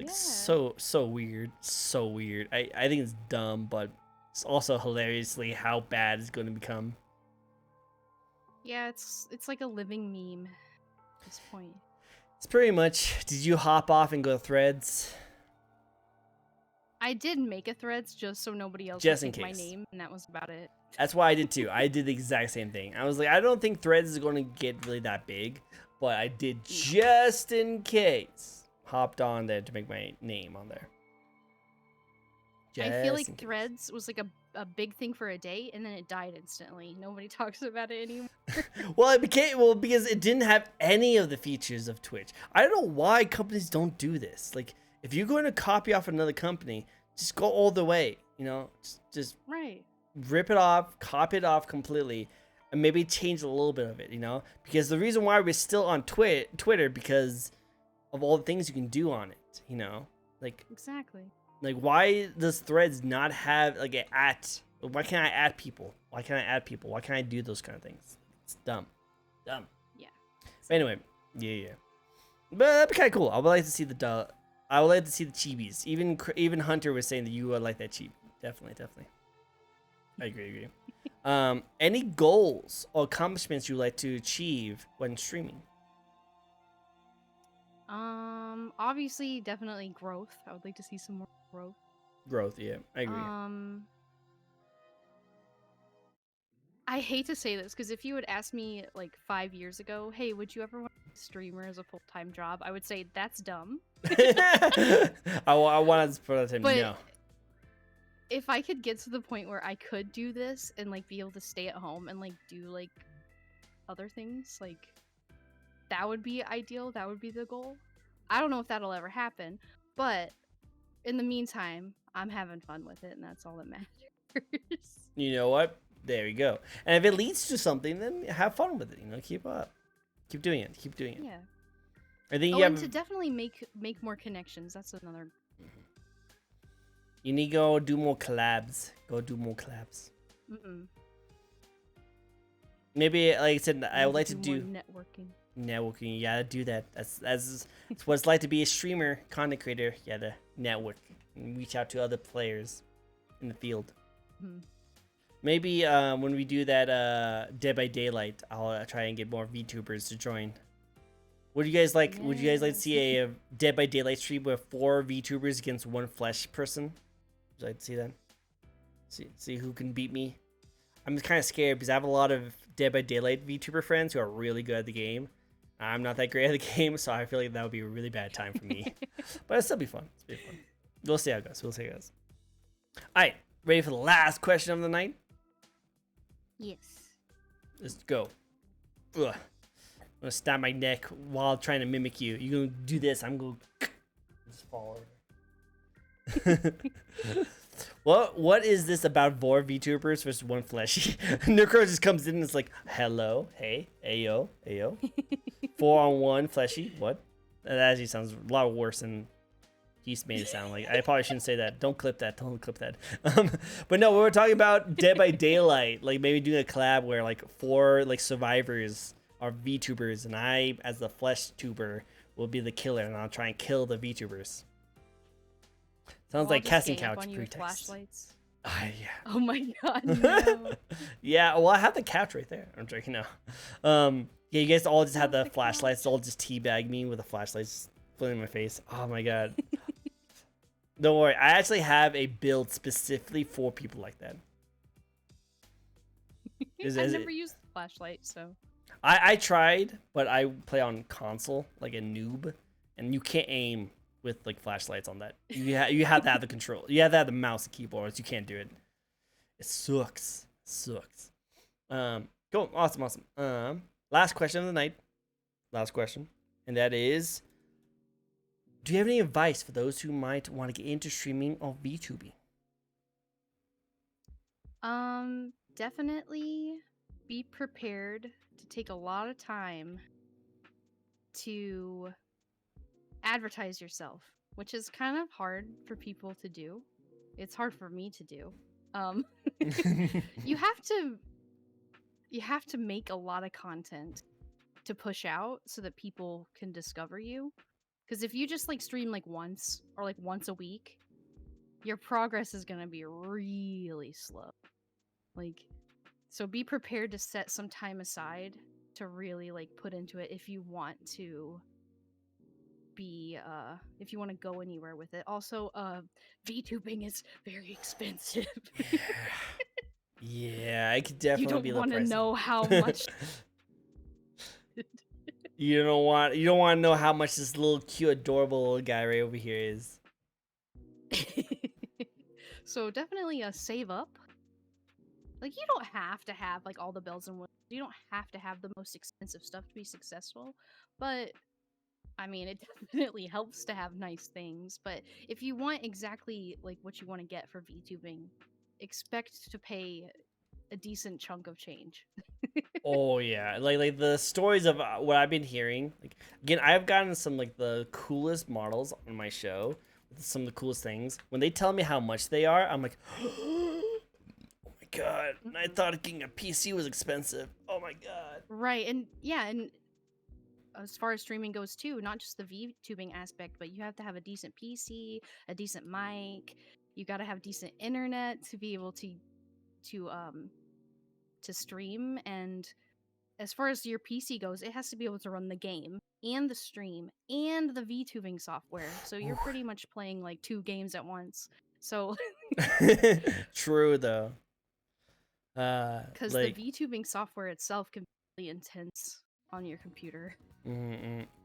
So weird. So weird. I think it's dumb, but it's also hilariously how bad it's going to become.
Yeah, it's like a living meme at this point.
It's pretty much. Did you hop off and go to Threads?
I did make a Threads just so nobody else
just
would
in
think
case.
my name, and that was about it.
That's why I did too. I did the exact same thing. I was like, I don't think Threads is going to get really that big, but I did just in case. Hopped on there to make my name on there.
I feel like Threads was like a big thing for a day, and then it died instantly. Nobody talks about it anymore.
Well, it became because it didn't have any of the features of Twitch. I don't know why companies don't do this. Like, if you're going to copy off another company, just go all the way. You know, just
right.
Rip it off, copy it off completely, and maybe change a little bit of it. You know, because the reason why we're still on Twitter because of all the things you can do on it. You know, like
exactly.
Like, why does Threads not have like an at? Why can't I add people? Why can't I add people? Why can't I do those kind of things? It's dumb. Yeah. But anyway, yeah. But that'd be kind of cool. I would like to see the chibis. Even Hunter was saying that you would like that chibi. Definitely. I agree. Any goals or accomplishments you would like to achieve when streaming?
Obviously, definitely growth. I would like to see some more growth.
Growth, yeah, I agree.
I hate to say this, because if you had asked me like 5 years ago, hey, would you ever want to be a streamer as a full-time job? I would say that's dumb.
I wanted to put that no.
If I could get to the point where I could do this and like be able to stay at home and like do like other things, like that would be ideal. That would be the goal. I don't know if that'll ever happen, but in the meantime, I'm having fun with it, and that's all that matters.
You know what? There you go. And if it leads to something, then have fun with it. You know, keep doing it. Yeah. I think you have
to definitely make more connections. That's another.
You need to go do more collabs. Maybe, like I said, I would like to do networking. You gotta do that. That's what it's like to be a streamer, content creator. You gotta network and reach out to other players in the field. Maybe when we do that Dead by Daylight, I'll try and get more VTubers to join. Would you guys like? Yes. Would you guys like to see a Dead by Daylight stream with 4 VTubers against 1 flesh person? Would you like to see that? See who can beat me? I'm just kind of scared because I have a lot of Dead by Daylight VTuber friends who are really good at the game. I'm not that great at the game, so I feel like that would be a really bad time for me. But it'll still be fun. We'll see how it goes. All right, ready for the last question of the night?
Yes.
Let's go. Ugh. I'm gonna stab my neck while trying to mimic you. You're gonna do this. I'm gonna just fall over. What is this about four VTubers versus one fleshy? Necro just comes in and it's like, hello, hey, ayo, ayo. 4-on-1 fleshy. What? That actually sounds a lot worse than he's made it sound like. I probably shouldn't say that. Don't clip that. Don't clip that. But no, we were talking about Dead by Daylight, like maybe doing a collab where like 4 like survivors are VTubers, and I, as the flesh tuber, will be the killer, and I'll try and kill the VTubers. Sounds like casting couch pretext.
Flashlights.
Yeah.
Oh my god, no.
Yeah, well, I have the couch right there. I'm joking now. Yeah, you guys all just have the flashlights. All just teabag me with the flashlights flying in my face. Oh my god. Don't worry, I actually have a build specifically for people like that.
I've never used the flashlight, so.
I tried, but I play on console like a noob, and you can't aim with like flashlights on that. You have to have the control. You have to have the mouse and keyboard. You can't do it. It sucks. Sucks. Cool. Awesome. Last question of the night. Last question, and that is: do you have any advice for those who might want to get into streaming or VTubing?
Definitely be prepared to take a lot of time to advertise yourself, which is kind of hard for people to do. It's hard for me to do. You have to make a lot of content to push out so that people can discover you. Because if you just like stream like once or like once a week, your progress is gonna be really slow. Like, so be prepared to set some time aside to really like put into it if you want to be if you want to go anywhere with it. Also, VTubing is very expensive.
Yeah, I could definitely be the price.
You don't want to know how much.
You don't want to know how much this little cute, adorable little guy right over here is.
So definitely save up. Like, you don't have to have like all the bells and whistles. You don't have to have the most expensive stuff to be successful, but I mean, it definitely helps to have nice things. But if you want exactly like what you want to get for VTubing, expect to pay a decent chunk of change.
Oh yeah, like the stories of what I've been hearing. Like again, I've gotten some like the coolest models on my show, with some of the coolest things. When they tell me how much they are, I'm like, oh my god! I thought getting a PC was expensive. Oh my god!
Right, and yeah, and as far as streaming goes too, not just the VTubing aspect, but you have to have a decent PC, a decent mic. You got to have decent internet to be able to stream. And as far as your PC goes, it has to be able to run the game and the stream and the VTubing software. So you're pretty much playing like 2 games at once. So
True though.
Because
like,
the VTubing software itself can be really intense on your computer.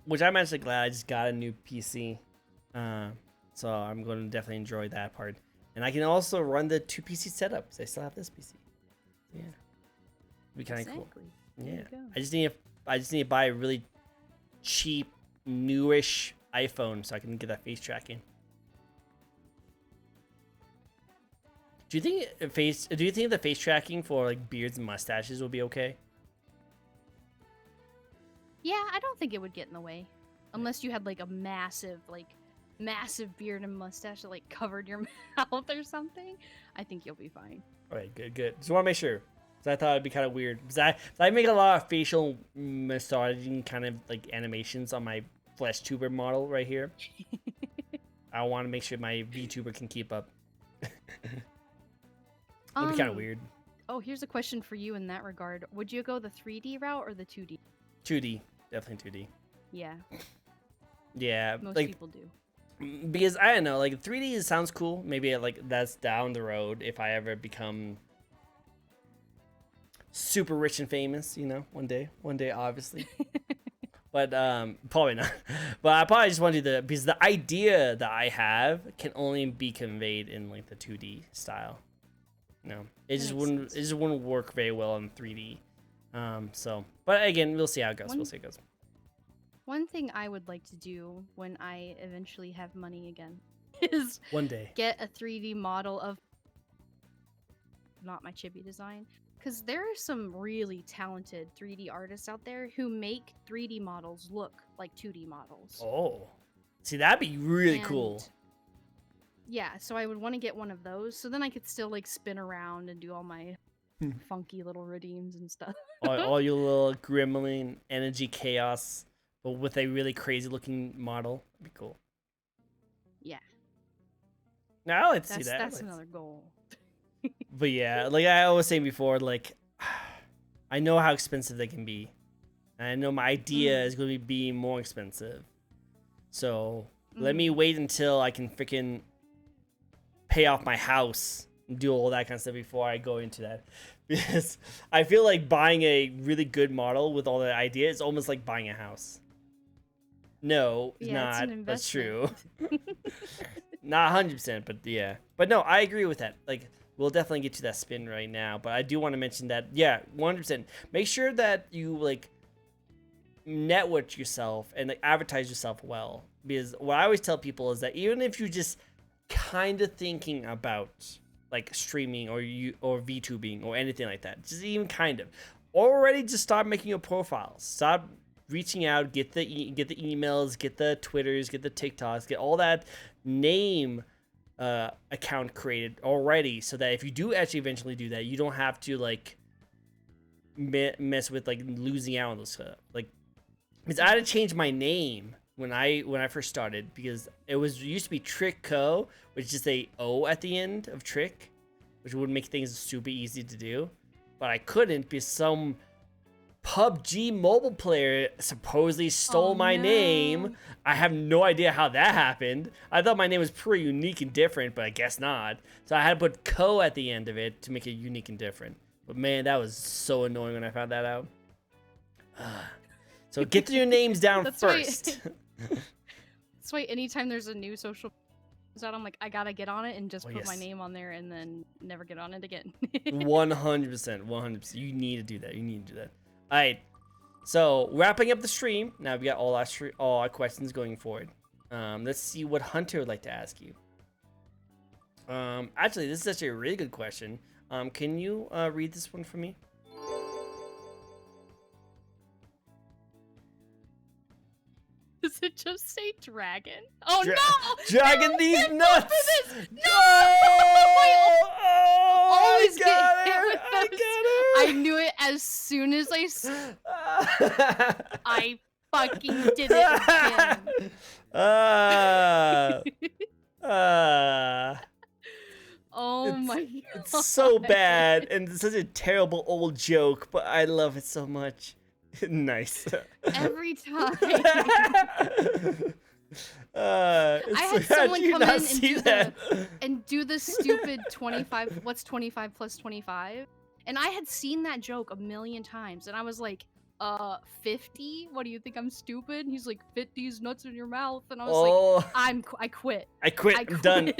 Which I'm actually glad I just got a new PC. So I'm going to definitely enjoy that part. And I can also run the 2 PC setups. I still have this PC. Yeah. It'd be kind of cool. Yeah. I just need to buy a really cheap, newish iPhone so I can get that face tracking. Do you think the face tracking for like beards and mustaches will be okay?
Yeah, I don't think it would get in the way. Unless you had like a massive beard and mustache that like covered your mouth or something. I think you'll be fine.
Alright, good. Just want to make sure. Because I thought it'd be kind of weird. Because I make a lot of facial massaging kind of like animations on my flesh tuber model right here. I want to make sure my VTuber can keep up. It'd be kind of weird.
Oh, here's a question for you in that regard. Would you go the 3D route or the 2D?
2D. Definitely 2D.
Yeah.
Yeah.
Most people do.
Because, I don't know, like 3D sounds cool. Maybe like that's down the road if I ever become super rich and famous, you know, one day, obviously. but probably not. But I probably just want to do because the idea that I have can only be conveyed in like the 2D style. No, it just wouldn't work very well in 3D. So, but again, we'll see how it goes. We'll see how it goes.
One thing I would like to do when I eventually have money again is
one day
get a 3D model of not my chibi design, because there are some really talented 3D artists out there who make 3D models look like 2D models.
Oh, see, that'd be really cool.
Yeah, so I would want to get one of those, so then I could still like spin around and do all my funky little redeems and stuff.
all your little gremlin energy chaos, but with a really crazy looking model. That'd be cool.
Yeah.
Now let's see that.
That's another goal.
But yeah, like I was saying before, like I know how expensive they can be. And I know my idea is going to be more expensive. So let me wait until I can freaking pay off my house and do all that kind of stuff before I go into that. Because I feel like buying a really good model with all the idea is almost like buying a house. No, it's not. That's true. Not 100%, but yeah. But no, I agree with that. Like, we'll definitely get to that spin right now. But I do want to mention that, yeah, 100%. Make sure that you, like, network yourself and like, advertise yourself well. Because what I always tell people is that even if you're just kind of thinking about, like, streaming or VTubing or anything like that, just even kind of, already just start making your profiles. Start reaching out, get the emails, get the Twitters, get the TikToks, get all that name account created already, so that if you do actually eventually do that, you don't have to like mess with like losing out on those stuff. Like, because I had to change my name when I first started, because it used to be TrickCo, which is just a O at the end of Trick, which would make things super easy to do, but I couldn't because some PUBG mobile player supposedly stole my name. I have no idea how that happened. I thought my name was pretty unique and different, but I guess not. So I had to put co at the end of it to make it unique and different. But man, that was so annoying when I found that out. So get your names down first.
That's why anytime there's a new social out, I'm like, I gotta get on it and just put my name on there and then never get on it again.
100%. You need to do that. All right, so wrapping up the stream. Now we got all our questions going forward. Let's see what Hunter would like to ask you. Actually, this is actually a really good question. Can you read this one for me?
Does it just say dragon? Oh no!
Dragon
no,
these nuts!
No!
I got
it! I knew it as soon as I fucking did it again. Oh my god.
It's so bad, and it's such a terrible old joke, but I love it so much. Nice.
Every time. I had someone come in and do the stupid 25. What's 25 plus 25? And I had seen that joke a million times, and I was like, 50? What do you think, I'm stupid? And he's like, fit these nuts in your mouth, and I was like, I quit.
I'm done.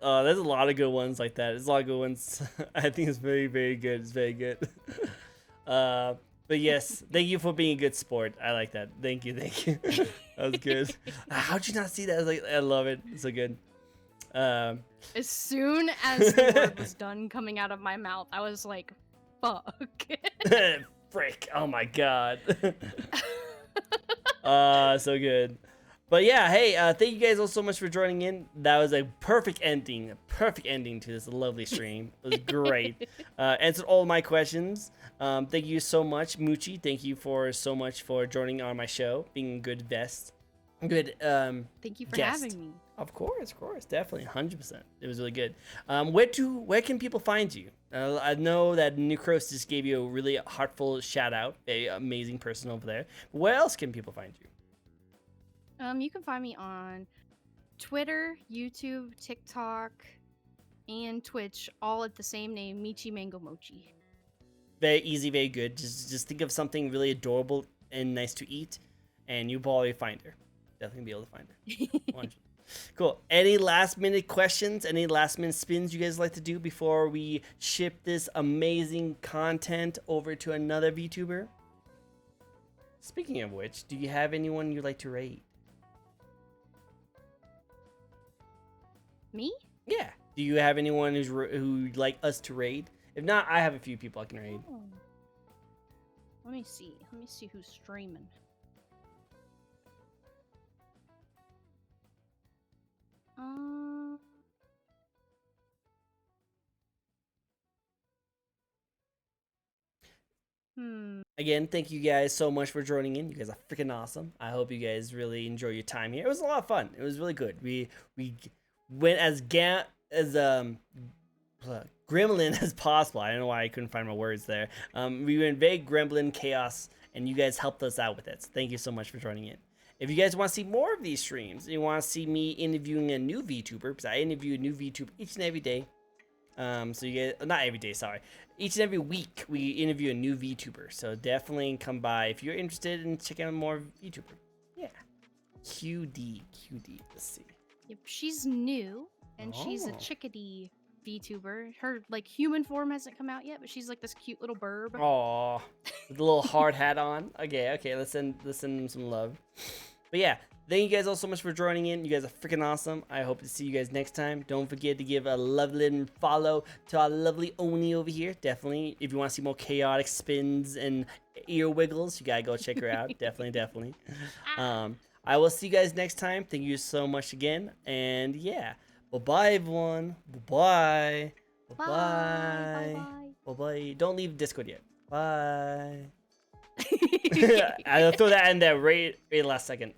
There's a lot of good ones like that. There's a lot of good ones. I think it's very, very good. It's very good. But yes, thank you for being a good sport. I like that. Thank you. That was good. How'd you not see that? I love it. It's so good.
As soon as the word was done coming out of my mouth, I was like, fuck.
Frick. Oh my god. So good. But yeah, hey, thank you guys all so much for joining in. That was a perfect ending to this lovely stream. It was great. Answered all my questions. Thank you so much, Moochie. Thank you so much for joining on my show, being a good guest. Thank
you for having me.
Of course, definitely, 100%. It was really good. Where can people find you? I know that Necros just gave you a really heartful shout out, a amazing person over there. Where else can people find you?
You can find me on Twitter, YouTube, TikTok, and Twitch, all at the same name, Michi Mango Mochi.
very easy, very good. Just think of something really adorable and nice to eat, and you'll probably find her. Definitely be able to find her. Cool. Any last minute questions? Any last minute spins you guys like to do before we ship this amazing content over to another VTuber? Speaking of which, do you have anyone you'd like to raid?
Me?
Yeah. Do you have anyone who'd like us to raid? If not, I have a few people I can raid.
Oh. Let me see. Let me see who's streaming.
Again, thank you guys so much for joining in. You guys are freaking awesome. I hope you guys really enjoy your time here. It was a lot of fun. It was really good. We went as gremlin as possible. I don't know why I couldn't find my words there. We went very gremlin chaos, and you guys helped us out with it. So thank you so much for joining in. If you guys want to see more of these streams, you want to see me interviewing a new VTuber, because I interview a new VTuber each and every day. So you guys, not every day, sorry. Each and every week, we interview a new VTuber. So definitely come by if you're interested in checking out more VTuber. Yeah. QD. Let's see.
Yep, she's new, and she's a chickadee VTuber. Her like human form hasn't come out yet, but she's like this cute little burb.
Aww, with the little hard hat on. Okay, let's send them some love. But yeah, thank you guys all so much for joining in. You guys are freaking awesome. I hope to see you guys next time. Don't forget to give a lovely follow to our lovely Oni over here. Definitely, if you want to see more chaotic spins and ear wiggles, you gotta go check her out. Definitely. I will see you guys next time. Thank you so much again. And yeah, bye-bye, everyone. Bye-bye. Bye-bye. Don't leave Discord yet. Bye. I'll throw that in there right last second.